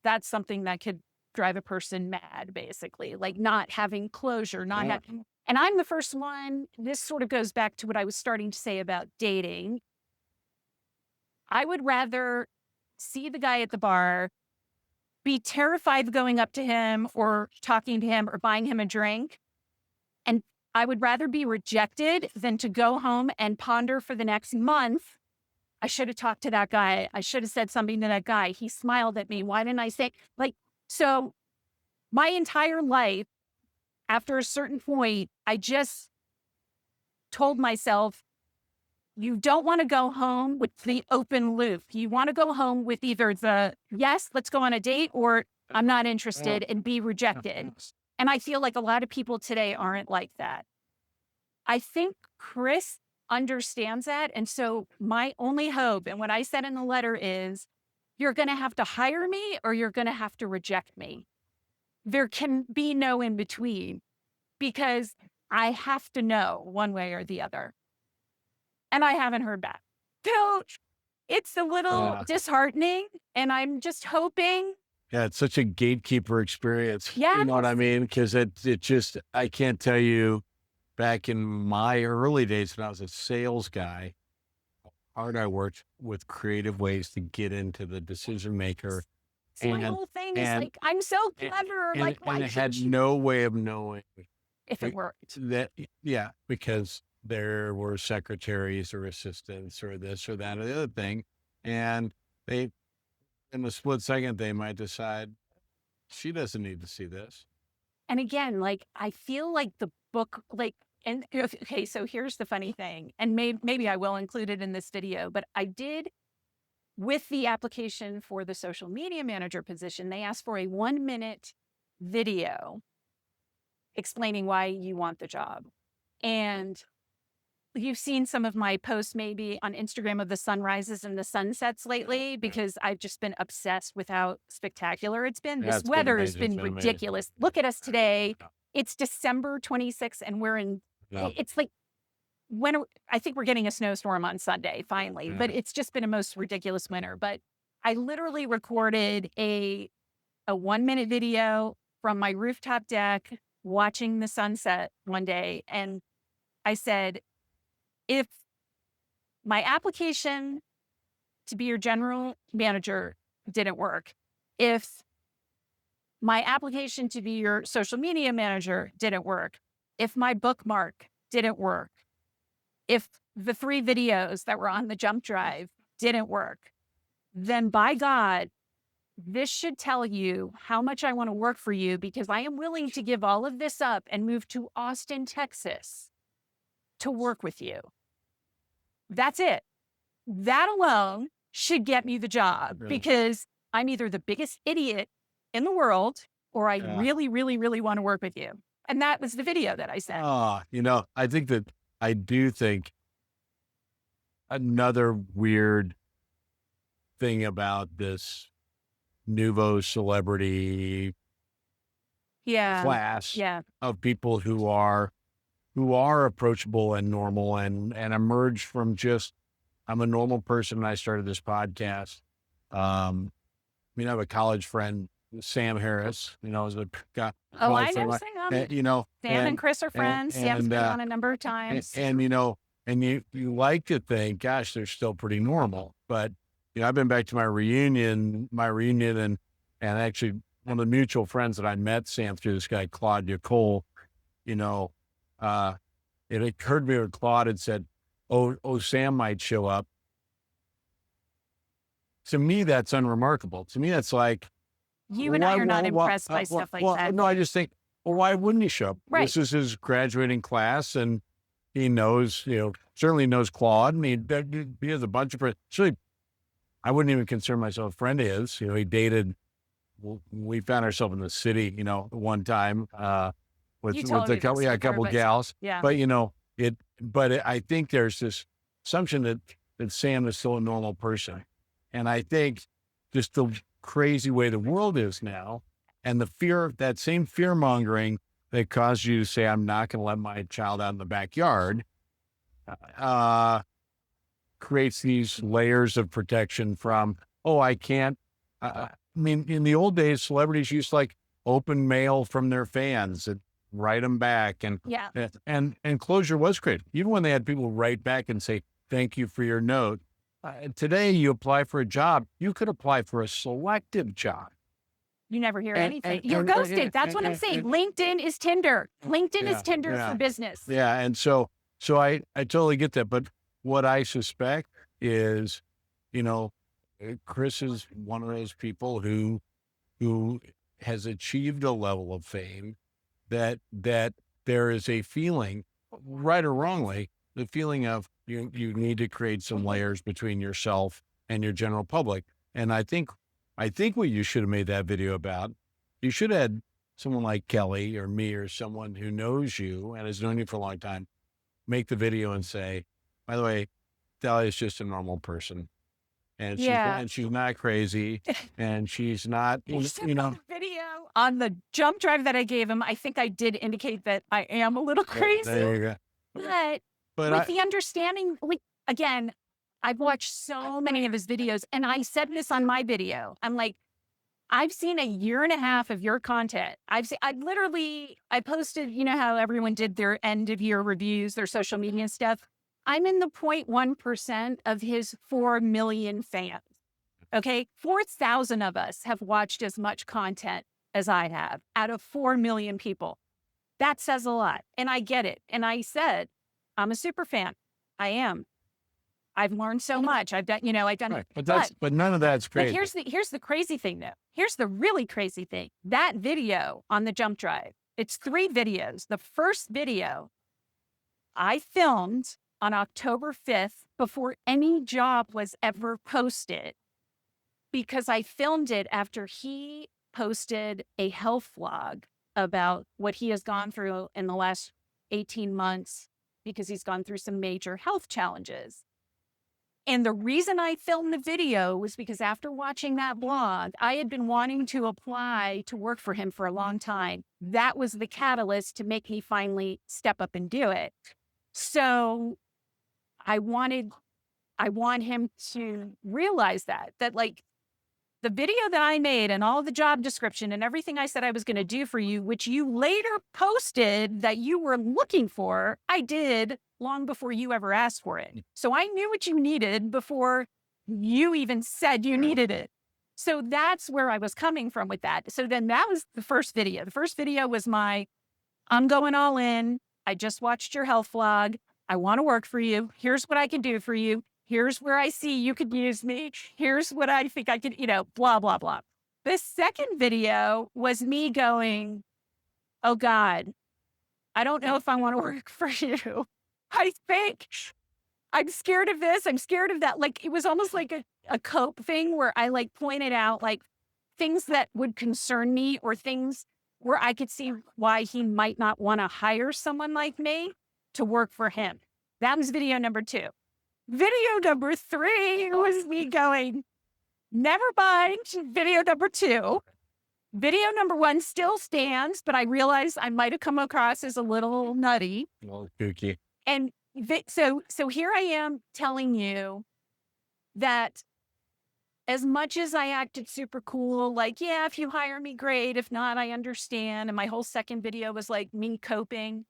that's something that could drive a person mad, basically, like not having closure, not Yeah. having. And I'm the first one. This sort of goes back to what I was starting to say about dating. I would rather see the guy at the bar, be terrified of going up to him or talking to him or buying him a drink. And I would rather be rejected than to go home and ponder for the next month. I should have talked to that guy. I should have said something to that guy. He smiled at me. Why didn't I say, like, so my entire life, after a certain point, I just told myself, you don't want to go home with the open loop. You want to go home with either the, yes, let's go on a date, or I'm not interested, and be rejected. And I feel like a lot of people today aren't like that. I think Chris understands that. And so my only hope, and what I said in the letter is, you're going to have to hire me or you're going to have to reject me. There can be no in between, because I have to know one way or the other. And I haven't heard back. So it's a little disheartening, and I'm just hoping. Yeah, it's such a gatekeeper experience. Yeah. You know what I mean? Because it just, I can't tell you, back in my early days when I was a sales guy, how hard I worked with creative ways to get into the decision maker. My whole thing is like, I'm so clever. Like, why and I had should you? no way of knowing If it worked. that. Yeah, because there were secretaries or assistants or this or that or the other thing. And they, in a split second, they might decide she doesn't need to see this. And again, like, I feel like the book, like, and okay, so here's the funny thing, and maybe I will include it in this video, but I did, with the application for the social media manager position, they asked for a 1-minute video explaining why you want the job. And you've seen some of my posts maybe on Instagram of the sunrises and the sunsets lately, because I've just been obsessed with how spectacular it's been. Yeah, This it's been weather has amazing. been It's been ridiculous. Look at us today. It's December 26th and we're in, it's like, I think we're getting a snowstorm on Sunday finally, but it's just been a most ridiculous winter. But I literally recorded a 1-minute video from my rooftop deck watching the sunset one day. And I said, if my application to be your general manager didn't work, if my application to be your social media manager didn't work, if my bookmark didn't work, if the 3 videos that were on the jump drive didn't work, then by God, this should tell you how much I want to work for you, because I am willing to give all of this up and move to Austin, Texas to work with you. That's it. That alone should get me the job, because I'm either the biggest idiot in the world or I really, really, really want to work with you. And that was the video that I sent. I do think another weird thing about this nouveau celebrity class of people who are approachable and normal and emerge from just, I'm a normal person and I started this podcast. I have a college friend, Sam Harris, is a guy. Oh, I know Sam. Sam and Chris are friends. Sam's been on a number of times. And you like to think, gosh, they're still pretty normal. But, I've been back to my reunion and actually one of the mutual friends that I met Sam through, this guy, Claudia Cole, it occurred to me when Claude had said, oh, Sam might show up. To me, that's unremarkable. To me, that's like, you and I are not impressed by stuff like that. No, I just think, well, why wouldn't he show up? Right. This is his graduating class, and he knows, certainly knows Claude. I mean, he has a bunch of friends. Actually, I wouldn't even consider myself a friend of his. He dated, we found ourselves in the city, one time with a couple gals. Yeah. But I think there's this assumption that Sam is still a normal person. And I think just the crazy way the world is now, and the fear, that same fear mongering that caused you to say, I'm not going to let my child out in the backyard, creates these layers of protection from, oh, I can't. I mean, in the old days, celebrities used to like open mail from their fans and write them back, and Yeah. and closure was great. Even when they had people write back and say thank you for your note. Today, you apply for a job, you could apply for a selective job. You never hear And anything. and You're and ghosted. That's what I'm and saying. and LinkedIn is Tinder. LinkedIn is yeah, Tinder yeah, for business. yeah, and so I totally get that, but what I suspect is, you know, Chris is one of those people who has achieved a level of fame that there is a feeling, right or wrongly, the feeling of you need to create some layers between yourself and your general public. And I think what you should have made that video about, you should have had someone like Kelly or me or someone who knows you and has known you for a long time, make the video and say, by the way, Dahlia is just a normal person. Yeah. And she's not crazy, and she's not, you know, Video on the jump drive that I gave him, I think I did indicate that I am a little crazy. there you go. But But with the understanding, like, again, I've watched so many of his videos, and I said this on my video. I'm like, I've seen a year and a half of your content. I posted, you know how everyone did their end of year reviews, their social media stuff. I'm in the 0.1% of his 4 million fans. Okay. 4,000 of us have watched as much content as I have out of 4 million people. That says a lot. And I get it. And I said, I'm a super fan. I am. I've learned so much. I've done, I've done right, it. but none of that's But crazy. here's the crazy thing though. Here's the really crazy thing. That video on the jump drive, it's 3 videos. The first video I filmed on October 5th before any job was ever posted, because I filmed it after he posted a health vlog about what he has gone through in the last 18 months, because he's gone through some major health challenges. And the reason I filmed the video was because after watching that blog, I had been wanting to apply to work for him for a long time. That was the catalyst to make me finally step up and do it. So I want him to realize that like the video that I made and all the job description and everything I said I was going to do for you, which you later posted that you were looking for, I did long before you ever asked for it. So I knew what you needed before you even said you needed it. So that's where I was coming from with that. So then that was the first video. The first video was I'm going all in. I just watched your health vlog. I want to work for you. Here's what I can do for you. Here's where I see you could use me. Here's what I think I could, blah, blah, blah. The second video was me going, oh God, I don't know if I want to work for you. I think I'm scared of this. I'm scared of that. Like, it was almost like a cope thing where I like pointed out like things that would concern me, or things where I could see why he might not want to hire someone like me to work for him. That was video number 2. Video number 3 was me going, never mind. Video number 2. Video number 1 still stands, but I realized I might have come across as a little nutty. A little kooky. And so here I am telling you that as much as I acted super cool, like, yeah, if you hire me, great. If not, I understand. And my whole second video was like me coping.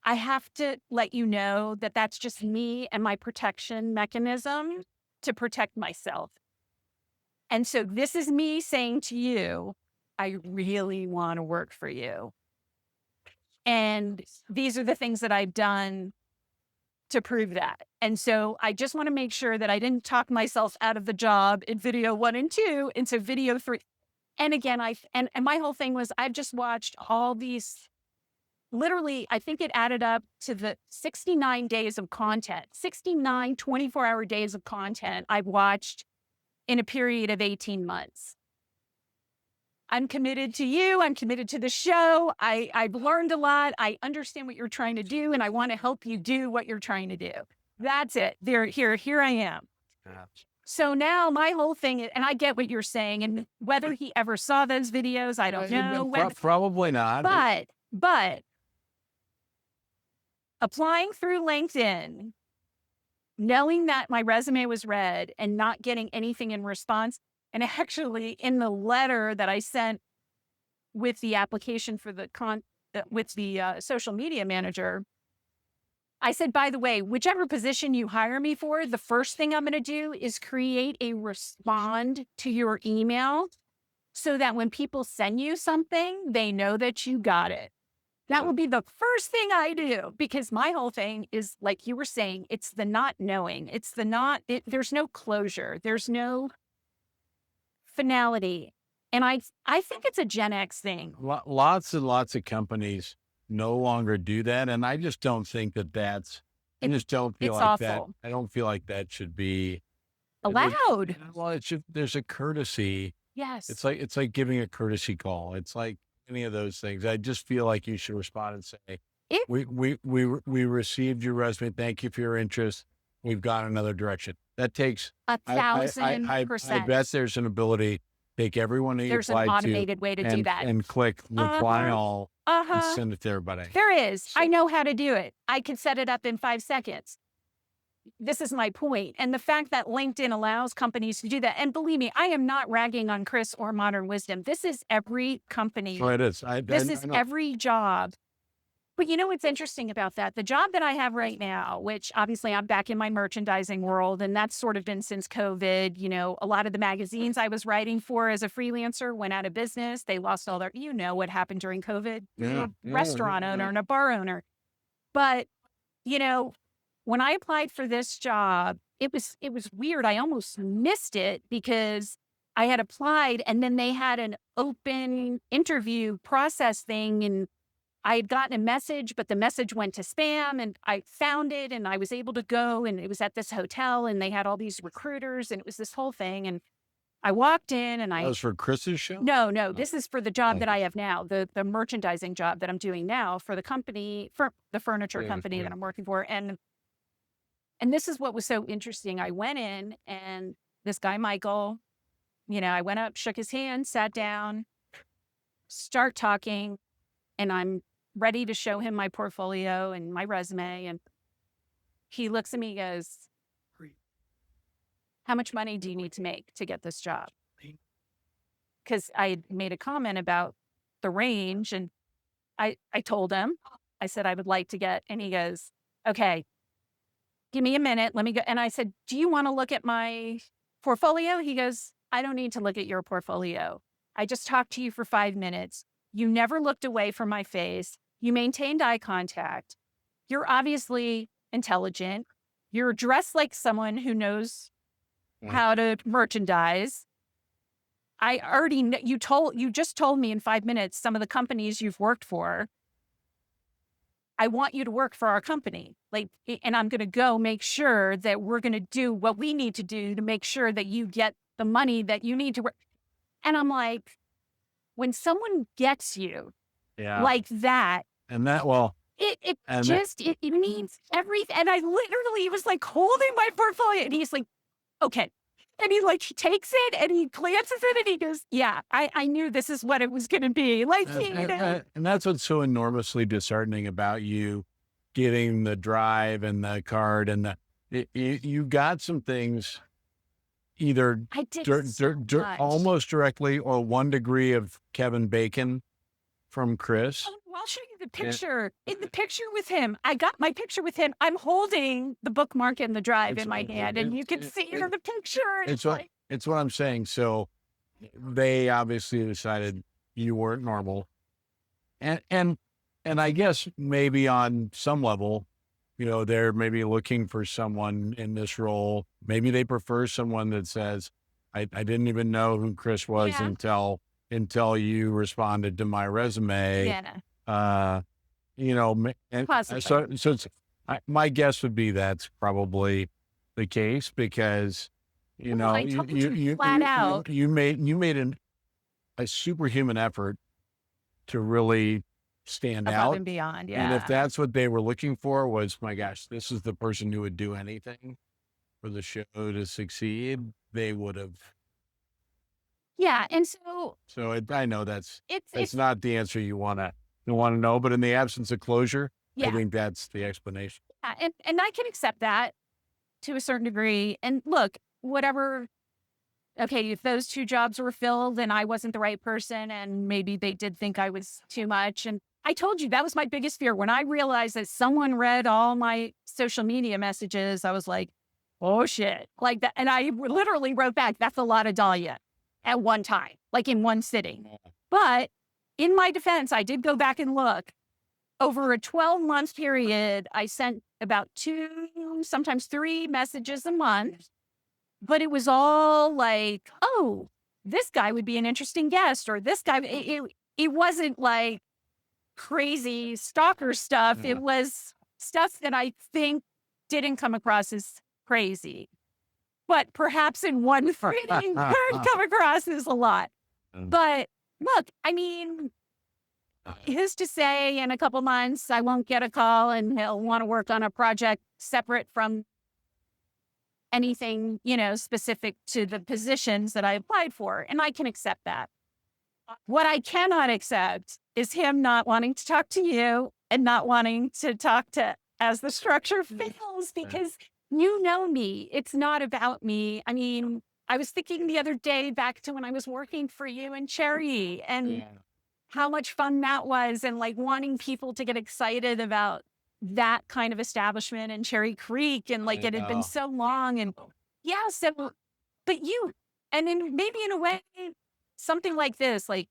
I have to let you know that that's just me and my protection mechanism to protect myself. And so this is me saying to you, I really want to work for you. And these are the things that I've done to prove that. And so I just want to make sure that I didn't talk myself out of the job in video 1 and 2 into video 3. And again, and my whole thing was I've just watched all these, literally, I think it added up to the 69 days of content, 69 24-hour days of content I've watched in a period of 18 months. I'm committed to you. I'm committed to the show. I've learned a lot. I understand what you're trying to do, and I want to help you do what you're trying to do. That's it. Here I am. So now my whole thing is, and I get what you're saying, and whether he ever saw those videos, I don't know. Probably not. But applying through LinkedIn knowing that my resume was read and not getting anything in response. And actually, in the letter that I sent with the application for with the social media manager, I said, by the way, whichever position you hire me for, the first thing I'm going to do is create a respond to your email so that when people send you something, they know that you got it. That will be the first thing I do, because my whole thing is, like you were saying, it's the not knowing. It's the there's no closure. There's no finality. And I think it's a Gen X thing. Lots and lots of companies no longer do that. And I just don't think I just don't feel It's like that. awful. I don't feel like that should be Allowed. Well, there's a courtesy. Yes. It's like giving a courtesy call. It's like any of those things. I just feel like you should respond and say, we received your resume. Thank you for your interest. We've gone another direction. That takes 1,000%. I bet there's an ability. Take everyone that you There's an applied automated way to do that. and click reply all and send it to everybody. There is. I know how to do it. I can set it up in 5 seconds. This is my point. And the fact that LinkedIn allows companies to do that. And believe me, I am not ragging on Chris or Modern Wisdom. This is every company. Oh, it is. This is every job. But you know what's interesting about that? The job that I have right now, which obviously I'm back in my merchandising world, and that's sort of been since COVID. You know, a lot of the magazines I was writing for as a freelancer went out of business. They lost all their, you know, what happened during COVID. Yeah. Restaurant owner and a bar owner. But, you know, when I applied for this job, it was weird. I almost missed it because I had applied and then they had an open interview process thing, and I had gotten a message, but the message went to spam, and I found it and I was able to go, and it was at this hotel and they had all these recruiters and it was this whole thing. And I walked in and That was for Chris's show? No, this is for the job that I have now, the merchandising job that I'm doing now for the company, for the furniture company that I'm working for. And this is what was so interesting. I went in and this guy, Michael, you know, I went up, shook his hand, sat down, start talking, and I'm ready to show him my portfolio and my resume. And he looks at me and goes, how much money do you need to make to get this job? Because I had made a comment about the range, and I told him, I said, I would like to get, and he goes, okay, give me a minute. Let me go. And I said, do you want to look at my portfolio? He goes, I don't need to look at your portfolio. I just talked to you for 5 minutes. You never looked away from my face. You maintained eye contact. You're obviously intelligent. You're dressed like someone who knows how to merchandise. I already know, you just told me in 5 minutes some of the companies you've worked for. I want you to work for our company. And I'm going to go make sure that we're going to do what we need to do to make sure that you get the money that you need to work. And I'm like, when someone gets you like that, and that, it means everything. And I literally was like holding my portfolio, and he's like, okay. And he takes it and he glances at it and he goes, yeah, I knew this is what it was going to be. And that's what's so enormously disheartening about you getting the drive and the card and you got some things either almost directly or 1 degree of Kevin Bacon from Chris. Oh, I'll show you the picture. In the picture with him, I got my picture with him. I'm holding the bookmark and the drive in my hand, and you can see it in the picture. It's what I'm saying. So they obviously decided you weren't normal, and I guess maybe on some level, you know, they're maybe looking for someone in this role. Maybe they prefer someone that says, I didn't even know who Chris was until you responded to my resume. You know, and so my guess would be that's probably the case because, you know, you made a superhuman effort to really stand out and beyond. And if that's what they were looking for was, my gosh, this is the person who would do anything for the show to succeed, they would have. Yeah. And I know it's not the answer you want to know, but in the absence of closure, I think that's the explanation. Yeah, and I can accept that. to a certain degree. And look, whatever, okay, if those 2 jobs were filled and I wasn't the right person and maybe they did think I was too much. And I told you that was my biggest fear. When I realized that someone read all my social media messages, I was like, oh shit, like that. And I literally wrote back, that's a lot of Dahlia at one time, like in one sitting. But in my defense, I did go back and look. Over a 12-month period, I sent about 2, sometimes 3 messages a month, but it was all like, oh, this guy would be an interesting guest, or this guy, it wasn't like crazy stalker stuff. It was stuff that I think didn't come across as crazy, but perhaps in one reading could come across as a lot. But look, I mean, who's to say in a couple months I won't get a call and he'll want to work on a project separate from anything, specific to the positions that I applied for. And I can accept that. What I cannot accept is him not wanting to talk to you and not wanting to talk to as the structure fails, because you know me. It's not about me. I mean, I was thinking the other day back to when I was working for you and Cherry and how much fun that was, and like wanting people to get excited about that kind of establishment in Cherry Creek. And like it had been so long. And so, but maybe in a way, something like this, like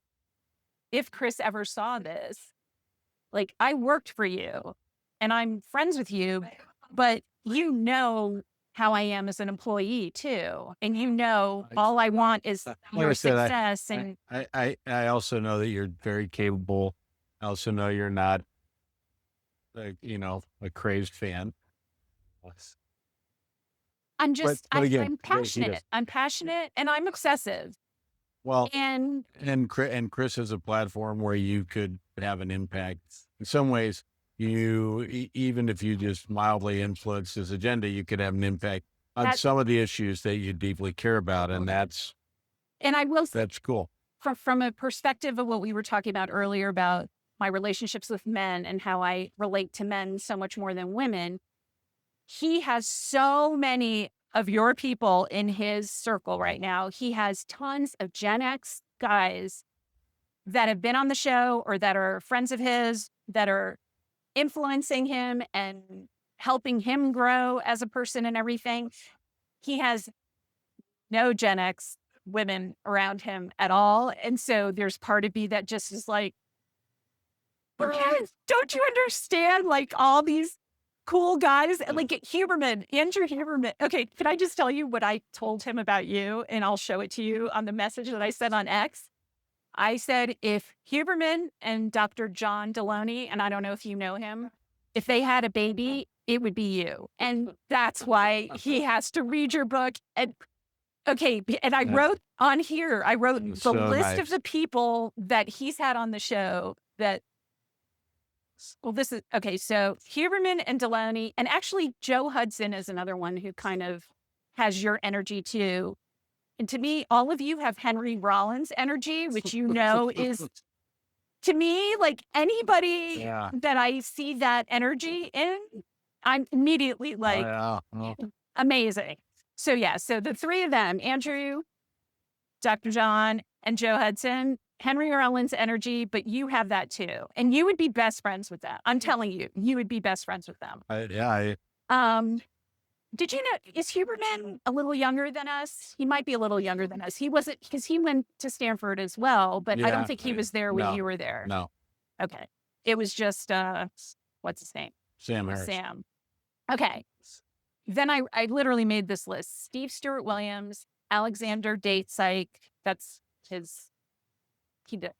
if Chris ever saw this, like I worked for you and I'm friends with you, but how I am as an employee too. And all I want is your success. And I also know that you're very capable. I also know you're not, a crazed fan. I'm just, But again, I'm passionate. I'm passionate and I'm obsessive. Well, and Chris has a platform where you could have an impact. In some ways, even if you just mildly influence his agenda, you could have an impact on some of the issues that you deeply care about. And that's cool. From a perspective of what we were talking about earlier about my relationships with men and how I relate to men so much more than women, he has so many of your people in his circle right now. He has tons of Gen X guys that have been on the show or that are friends of his that are influencing him and helping him grow as a person and everything. He has no Gen X women around him at all. And so there's part of me that just is like, don't you understand? Like all these cool guys, like Andrew Huberman. Okay, can I just tell you what I told him about you? And I'll show it to you on the message that I sent on X. I said, if Huberman and Dr. John Deloney, and I don't know if you know him, if they had a baby, it would be you. And that's why he has to read your book. And I wrote on here, the list of the people that he's had on the show that, this is, okay, so Huberman and Deloney, and actually Joe Hudson is another one who kind of has your energy too. And to me, all of you have Henry Rollins energy, which is, to me, like anybody that I see that energy in, I'm immediately like, amazing. So so the 3 of them, Andrew, Dr. John, and Joe Hudson, Henry Rollins energy, but you have that too. And you would be best friends with them. I'm telling you, you would be best friends with them. Did you know, is Huberman a little younger than us? He might be a little younger than us. He wasn't, because he went to Stanford as well, but I don't think he was there when you were there. No. Okay. It was just, what's his name? Sam Harris. Sam. Okay. Then I literally made this list. Steve Stewart Williams, Alexander Datesyke, that's his,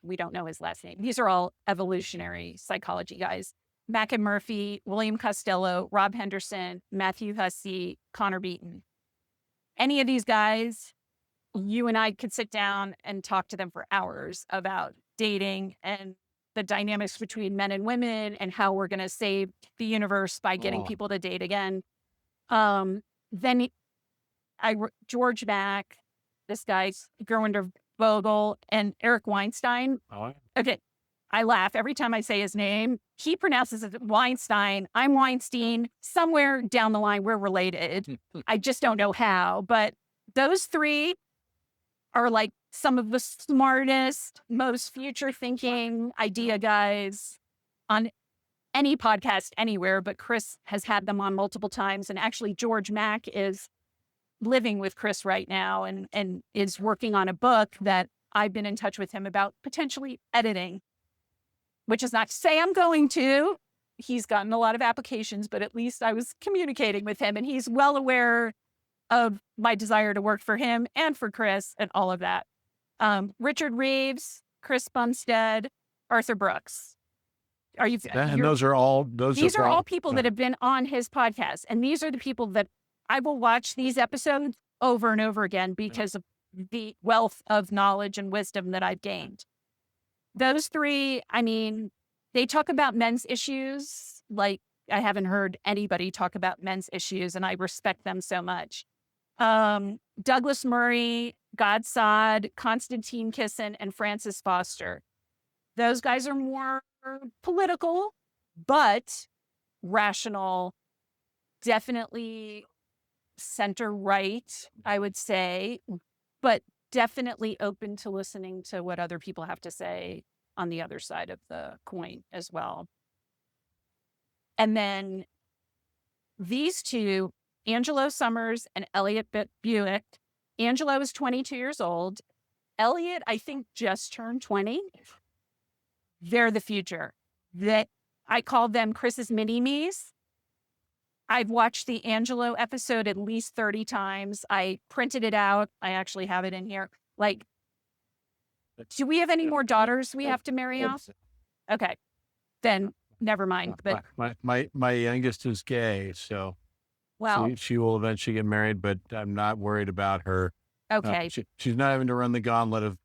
we don't know his last name. These are all evolutionary psychology guys. Mac and Murphy, William Costello, Rob Henderson, Matthew Hussey, Connor Beaton. Any of these guys, you and I could sit down and talk to them for hours about dating and the dynamics between men and women and how we're going to save the universe by getting people to date again. Then George Mack, this guy, Gerwinder Vogel, and Eric Weinstein. Okay. I laugh every time I say his name. He pronounces it Weinstein. I'm Weinstein. Somewhere down the line, we're related. I just don't know how. But those three are like some of the smartest, most future thinking idea guys on any podcast anywhere. But Chris has had them on multiple times. And actually, George Mack is living with Chris right now and is working on a book that I've been in touch with him about potentially editing, which is not to say I'm going to. He's gotten a lot of applications, but at least I was communicating with him and he's well aware of my desire to work for him and for Chris and all of that. Richard Reeves, Chris Bumstead, Arthur Brooks. And these are all people that have been on his podcast. And these are the people that I will watch these episodes over and over again because of the wealth of knowledge and wisdom that I've gained. Those three, I mean, they talk about men's issues like I haven't heard anybody talk about men's issues, and I respect them so much. Douglas Murray, Godsod, Konstantin Kisin, and Francis Foster. Those guys are more political, but rational, definitely center right, I would say, but definitely open to listening to what other people have to say on the other side of the coin as well. And then these two, Angelo Summers and Elliot Buick. Angelo is 22 years old. Elliot, I think, just turned 20. They're the future. I call them Chris's mini-me's. I've watched the Angelo episode at least 30 times. I printed it out. I actually have it in here. Like, do we have any more daughters we have to marry off? Okay, then never mind. But my youngest is gay, so well, she will eventually get married, but I'm not worried about her. Okay, she's not having to run the gauntlet of.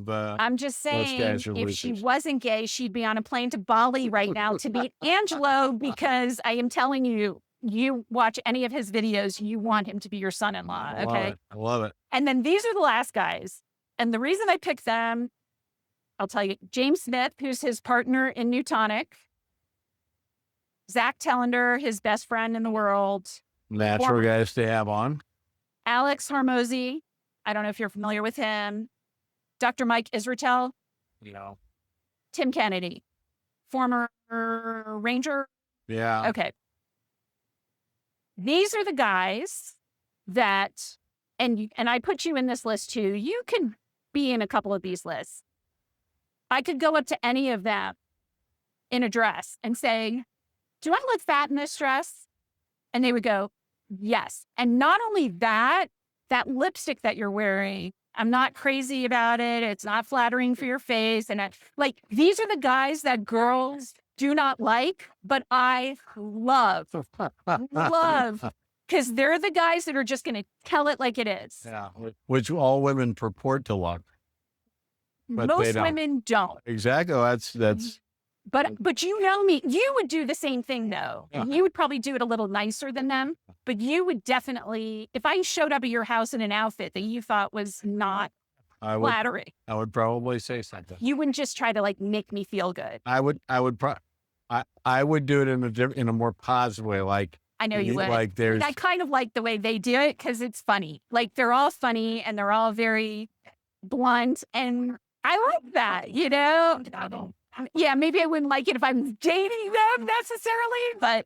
I'm just saying, if she wasn't gay, she'd be on a plane to Bali right now to meet Angelo, because I am telling you, you watch any of his videos, you want him to be your son-in-law. Okay. I love it. And then these are the last guys. And the reason I picked them, I'll tell you, James Smith, who's his partner in Newtonic, Zach Tellender, his best friend in the world. Natural guys to have on. Alex Hormozy. I don't know if you're familiar with him. Dr. Mike Israetel. No. Tim Kennedy, former Ranger. Yeah. Okay. These are the guys that, and I put you in this list too. You can be in a couple of these lists. I could go up to any of them in a dress and say, do I look fat in this dress? And they would go, yes. And not only that, that lipstick that you're wearing, I'm not crazy about it. It's not flattering for your face. And these are the guys that girls do not like, but I love, because they're the guys that are just going to tell it like it is. Yeah, which all women purport to love. But most women don't. Exactly. That's. But you know me, you would do the same thing though. Yeah. You would probably do it a little nicer than them, but you would definitely, if I showed up at your house in an outfit that you thought was not flattering, I would probably say something. You wouldn't just try to like make me feel good. I would do it in a more positive way. Like, I know you would. Like I kind of like the way they do it because it's funny. Like they're all funny and they're all very blunt, and I like that. You know. Yeah, maybe I wouldn't like it if I'm dating them necessarily, but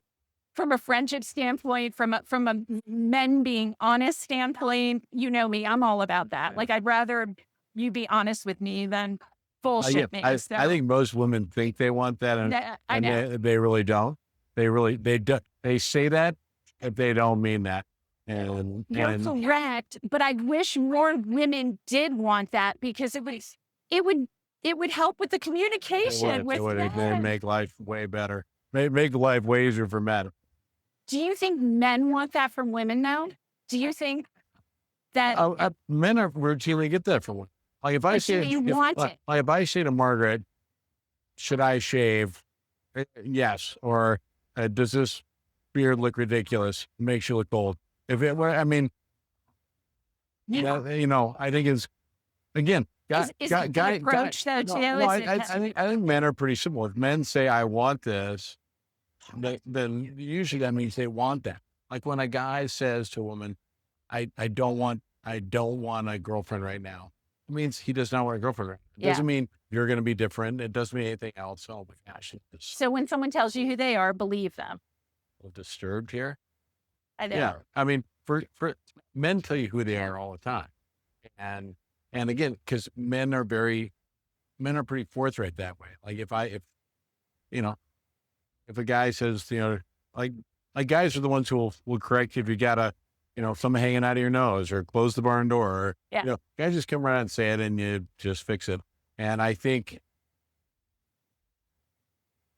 from a friendship standpoint, from a men being honest standpoint, you know me, I'm all about that. Like I'd rather you be honest with me than bullshit me. I think most women think they want that, and they really don't. They say that if they don't mean that. And you're correct, but I wish more women did want that because it would help with the communication with men. It would make life way better. Make life way easier for men. Do you think men want that from women now? Do you think that men are routinely get that from women? Like if I say if I say to Margaret, should I shave? Yes. Or does this beard look ridiculous? Makes you look old. I think it's, again, Is it the approach though too? No, I think men are pretty simple. If men say, I want this, then usually that means they want that. Like when a guy says to a woman, I don't want a girlfriend right now. It means he does not want a girlfriend. Right now. It doesn't mean you're going to be different. It doesn't mean anything else. Oh my gosh. So when someone tells you who they are, believe them. A little disturbed here. I know. Yeah. I mean, for men tell you who they are all the time. And again, because men are pretty forthright that way. Like if a guy says, like guys are the ones who will correct you if you got something hanging out of your nose or close the barn door or, guys just come around and say it and you just fix it. And I think,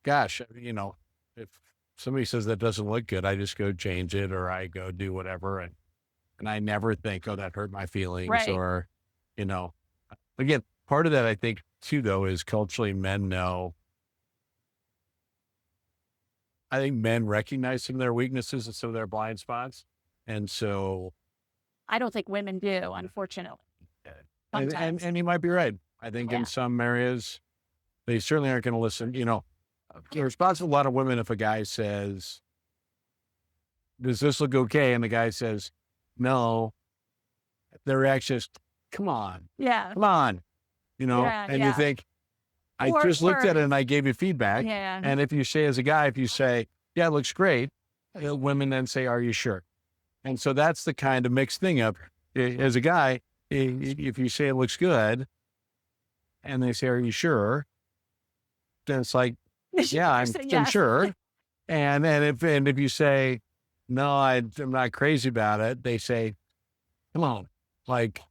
gosh, if somebody says that doesn't look good, I just go change it or I go do whatever. And I never think, oh, that hurt my feelings or, again, part of that I think too, though, is culturally men know. I think men recognize some of their weaknesses and some of their blind spots. And so I don't think women do, unfortunately. And you might be right. I think in some areas, they certainly aren't going to listen. The response of a lot of women, if a guy says, does this look okay? And the guy says, no, their reaction is, come on. Yeah. Come on. You think, I just looked at it and I gave you feedback. Yeah. And if you say as a guy, if you say, yeah, it looks great, women then say, are you sure? And so that's the kind of mixed thing of, as a guy, if you say it looks good and they say, are you sure? Then it's like, yeah, I'm sure. And if you say, no, I'm not crazy about it, they say, come on, like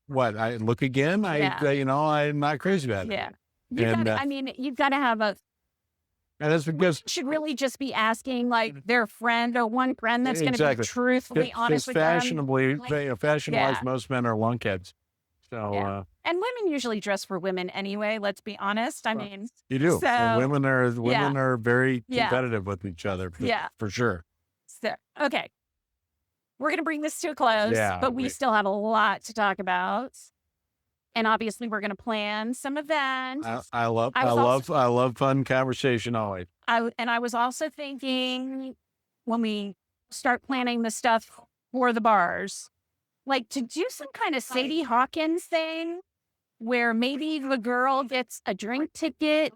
what? I look again. I'm not crazy about it. Yeah. You've got to have and that's because should really just be asking like their friend or one friend that's going to be truthfully honest with fashionably, fashion-wise, most men are lunkheads. So, and women usually dress for women anyway. Let's be honest. I mean, you do. So, women are very competitive with each other. For sure. So, okay, we're going to bring this to a close, but we still have a lot to talk about. And obviously we're going to plan some events. I love fun conversation always. I was also thinking when we start planning the stuff for the bars, like to do some kind of Sadie Hawkins thing where maybe the girl gets a drink ticket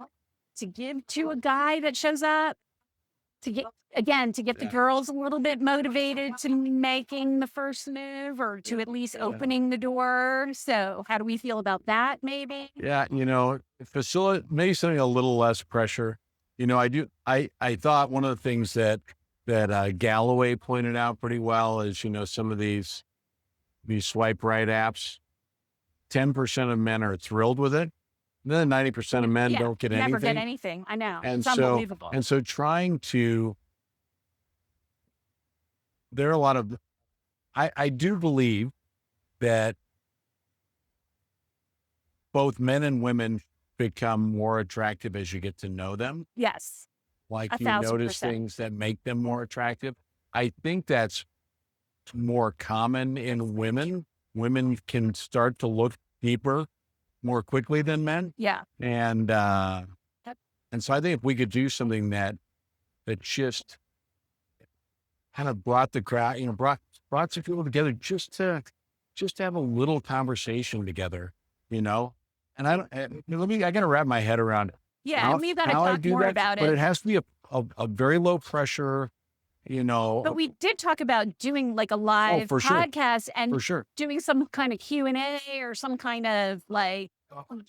to give to a guy that shows up to get the girls a little bit motivated to making the first move or to at least opening the door. So how do we feel about that? Maybe? Yeah. Facilitate maybe something a little less pressure. I thought one of the things that Galloway pointed out pretty well is, some of these swipe right apps, 10% of men are thrilled with it. Then 90% of men don't get anything. Never get anything. I know. And it's unbelievable. And so there are a lot of, I do believe that both men and women become more attractive as you get to know them. Yes. Like you notice things that make them more attractive. I think that's more common in women. Women can start to look deeper more quickly than men. Yeah. And so I think if we could do something that just kind of brought the crowd, brought some people together just to have a little conversation together, And I got to wrap my head around it. Yeah. And we've got to talk more about it. But it has to be a very low pressure, But we did talk about doing like a live podcast and doing some kind of Q&A or some kind of like,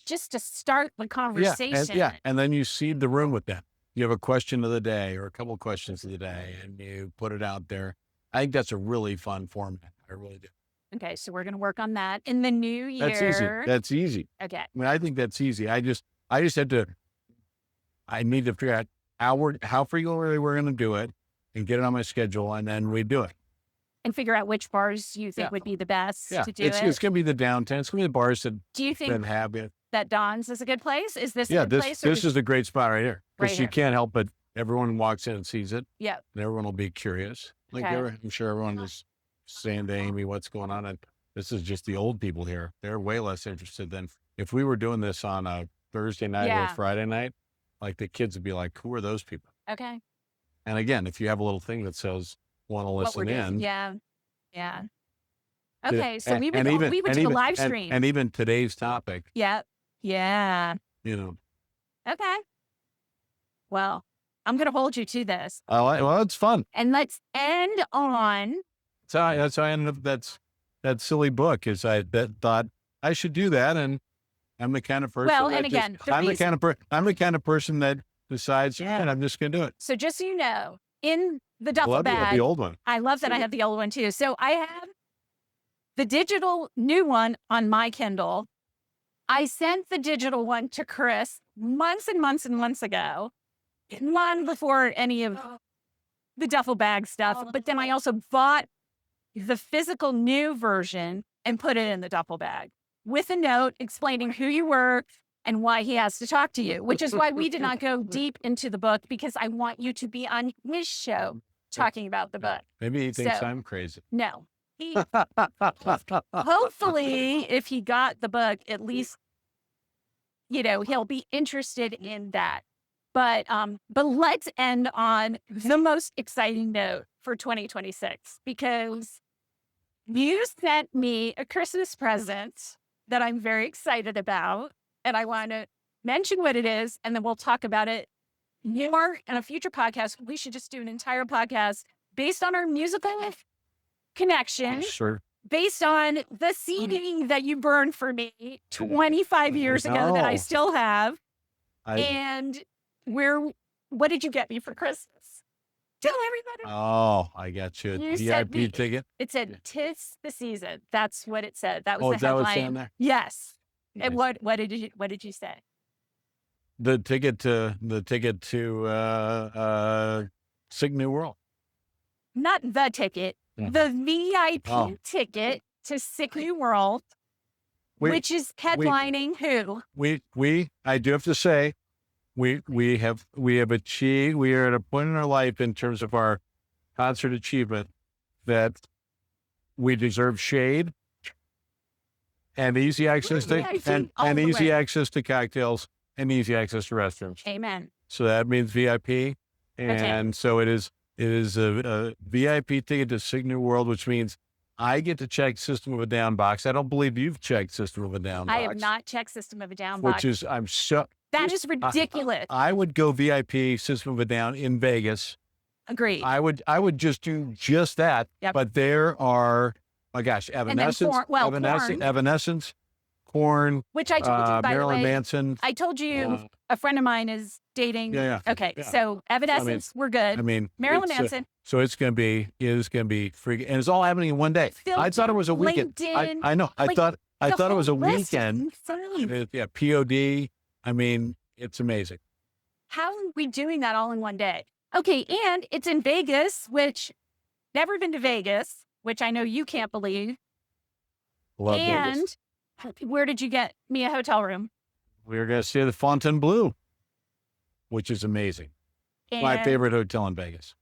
just to start the conversation. And then you seed the room with that. You have a question of the day or a couple of questions of the day and you put it out there. I think that's a really fun format. I really do. Okay. So we're going to work on that in the new year. That's easy. Okay. I mean, I think that's easy. I need to figure out how frequently we're going to do it and get it on my schedule, and then we do it. And figure out which bars you think would be the best to do it. It's going to be the downtown. It's going to be the bars that do you think have it. That Don's is a good place? Is this a good place? This is a great spot right here. Because you can't help but everyone walks in and sees it. Yeah. And everyone will be curious. I'm sure everyone is saying to Amy, what's going on? And this is just the old people here. They're way less interested than if we were doing this on a Thursday night or a Yeah. Friday night, like the kids would be like, who are those people? Okay. And again, if you have a little thing that says, want to What we're listen doing. in. Yeah. Yeah. to- Okay. So we would, and even, we would and do a even, live stream. and even today's topic, Yep. Yeah. you know, Okay. Well, I'm going to hold you to this. well, it's fun. And let's end on. That's how I ended up, that silly book is thought I should do that. And I'm the kind of person Well, that and again, I'm the kind of person that decides, and I'm just going to do it. So just so you know, in the duffel Love bag, the old one. I love that I have the old one too. So I have the digital new one on my Kindle. I sent the digital one to Chris months and months and months ago, long before any of the duffel bag stuff. But then I also bought the physical new version and put it in the duffel bag with a note explaining who you were and why he has to talk to you, which is why we did not go deep into the book, because I want you to be on his show talking about the book. Maybe he thinks So- I'm crazy. No. He, hopefully, if he got the book, at least, he'll be interested in that. But let's end on the most exciting note for 2026, because you sent me a Christmas present that I'm very excited about, and I want to mention what it is, and then we'll talk about it more in a future podcast. We should just do an entire podcast based on our musical connection, Sure. based on the CD that you burned for me 25 years ago that I No. still have. I, And what did you get me for Christmas? Tell everybody. oh, I got you a You said VIP me. ticket. It said, "'Tis the season." That's what it said. That was Oh, the is that what's headline. in there? Yes. Nice. And what did you say? The ticket to Sig New World. Not the ticket, Yeah. the VIP Oh. ticket to Sick New World, We- which is headlining who? I do have to say, we have achieved, we are at a point in our life in terms of our concert achievement that we deserve shade and easy access to, VIP all and the easy way. access to cocktails and easy access to restrooms. Amen. So that means VIP. And so it is a VIP ticket to Sig New World, which means I get to check System of a Down box. I don't believe you've checked System of a Down box. I have not checked System of a Down Which box. is, That is ridiculous. I would go VIP System of a Down in Vegas. Agreed. I would just do just that. Yep. But there are, my gosh, Evanescence, Korn. Evanescence, Korn, Which I told you, by Marilyn the way. Manson. I told you a friend of mine is dating. Yeah. Okay. Yeah. So Evanescence, we're good. I mean, Marilyn it's, Manson. So it is going to be freaking, and it's all happening in one day. I thought it was a weekend. LinkedIn, I know. I thought it was a weekend. Insane. Yeah. POD. I mean, it's amazing. How are we doing that all in one day? Okay. And it's in Vegas, which never been to Vegas, which I know you can't believe. Love and Vegas. where did you get me a hotel room? We're going to see the Fontainebleau, which is amazing. My And favorite hotel in Vegas.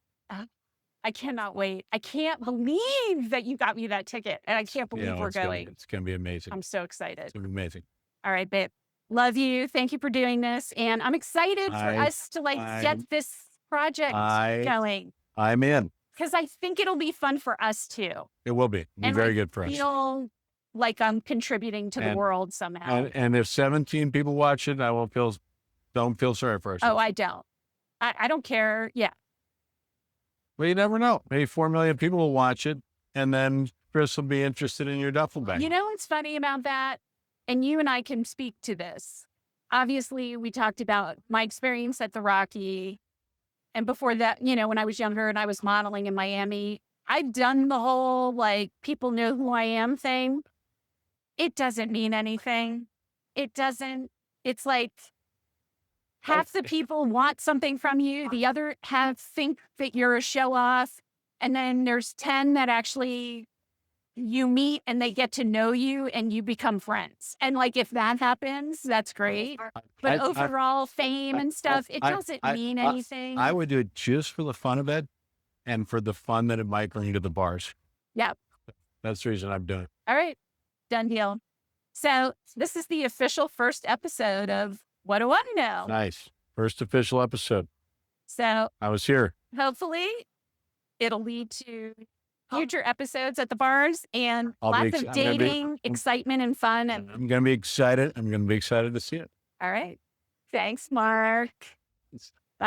I cannot wait. I can't believe that you got me that ticket. And I can't believe we're going. It's going to be amazing. I'm so excited. It's going to be amazing. All right, babe. Love you. Thank you for doing this. And I'm excited for us to get this project going. I'm in. Because I think it'll be fun for us too. It will be. It'll be very good for us. Feel like I'm contributing to the world somehow. And if 17 people watch it, don't feel sorry for ourselves. Oh, I don't. I don't care. Yeah. Well, you never know. Maybe 4 million people will watch it, and then Chris will be interested in your duffel bag. You know what's funny about that? And you and I can speak to this. Obviously, we talked about my experience at the Rocky. And before that, when I was younger and I was modeling in Miami, I'd done the whole, people know who I am thing. It doesn't mean anything. It doesn't. It's like half the people want something from you. The other half think that you're a show off. And then there's 10 that actually you meet and they get to know you and you become friends. And if that happens, that's great. But overall fame and stuff, it doesn't mean anything. I would do it just for the fun of it and for the fun that it might bring to the bars. Yep. That's the reason I'm doing it. All right. Done deal. So this is the official first episode of What Do I Know? Nice. First official episode. So I was here. hopefully it'll lead to future episodes at the bars and I'll be lots of ex- I'm gonna be- dating, excitement, and fun. And I'm going to be excited. I'm going to be excited to see it. all right. Thanks, Mark.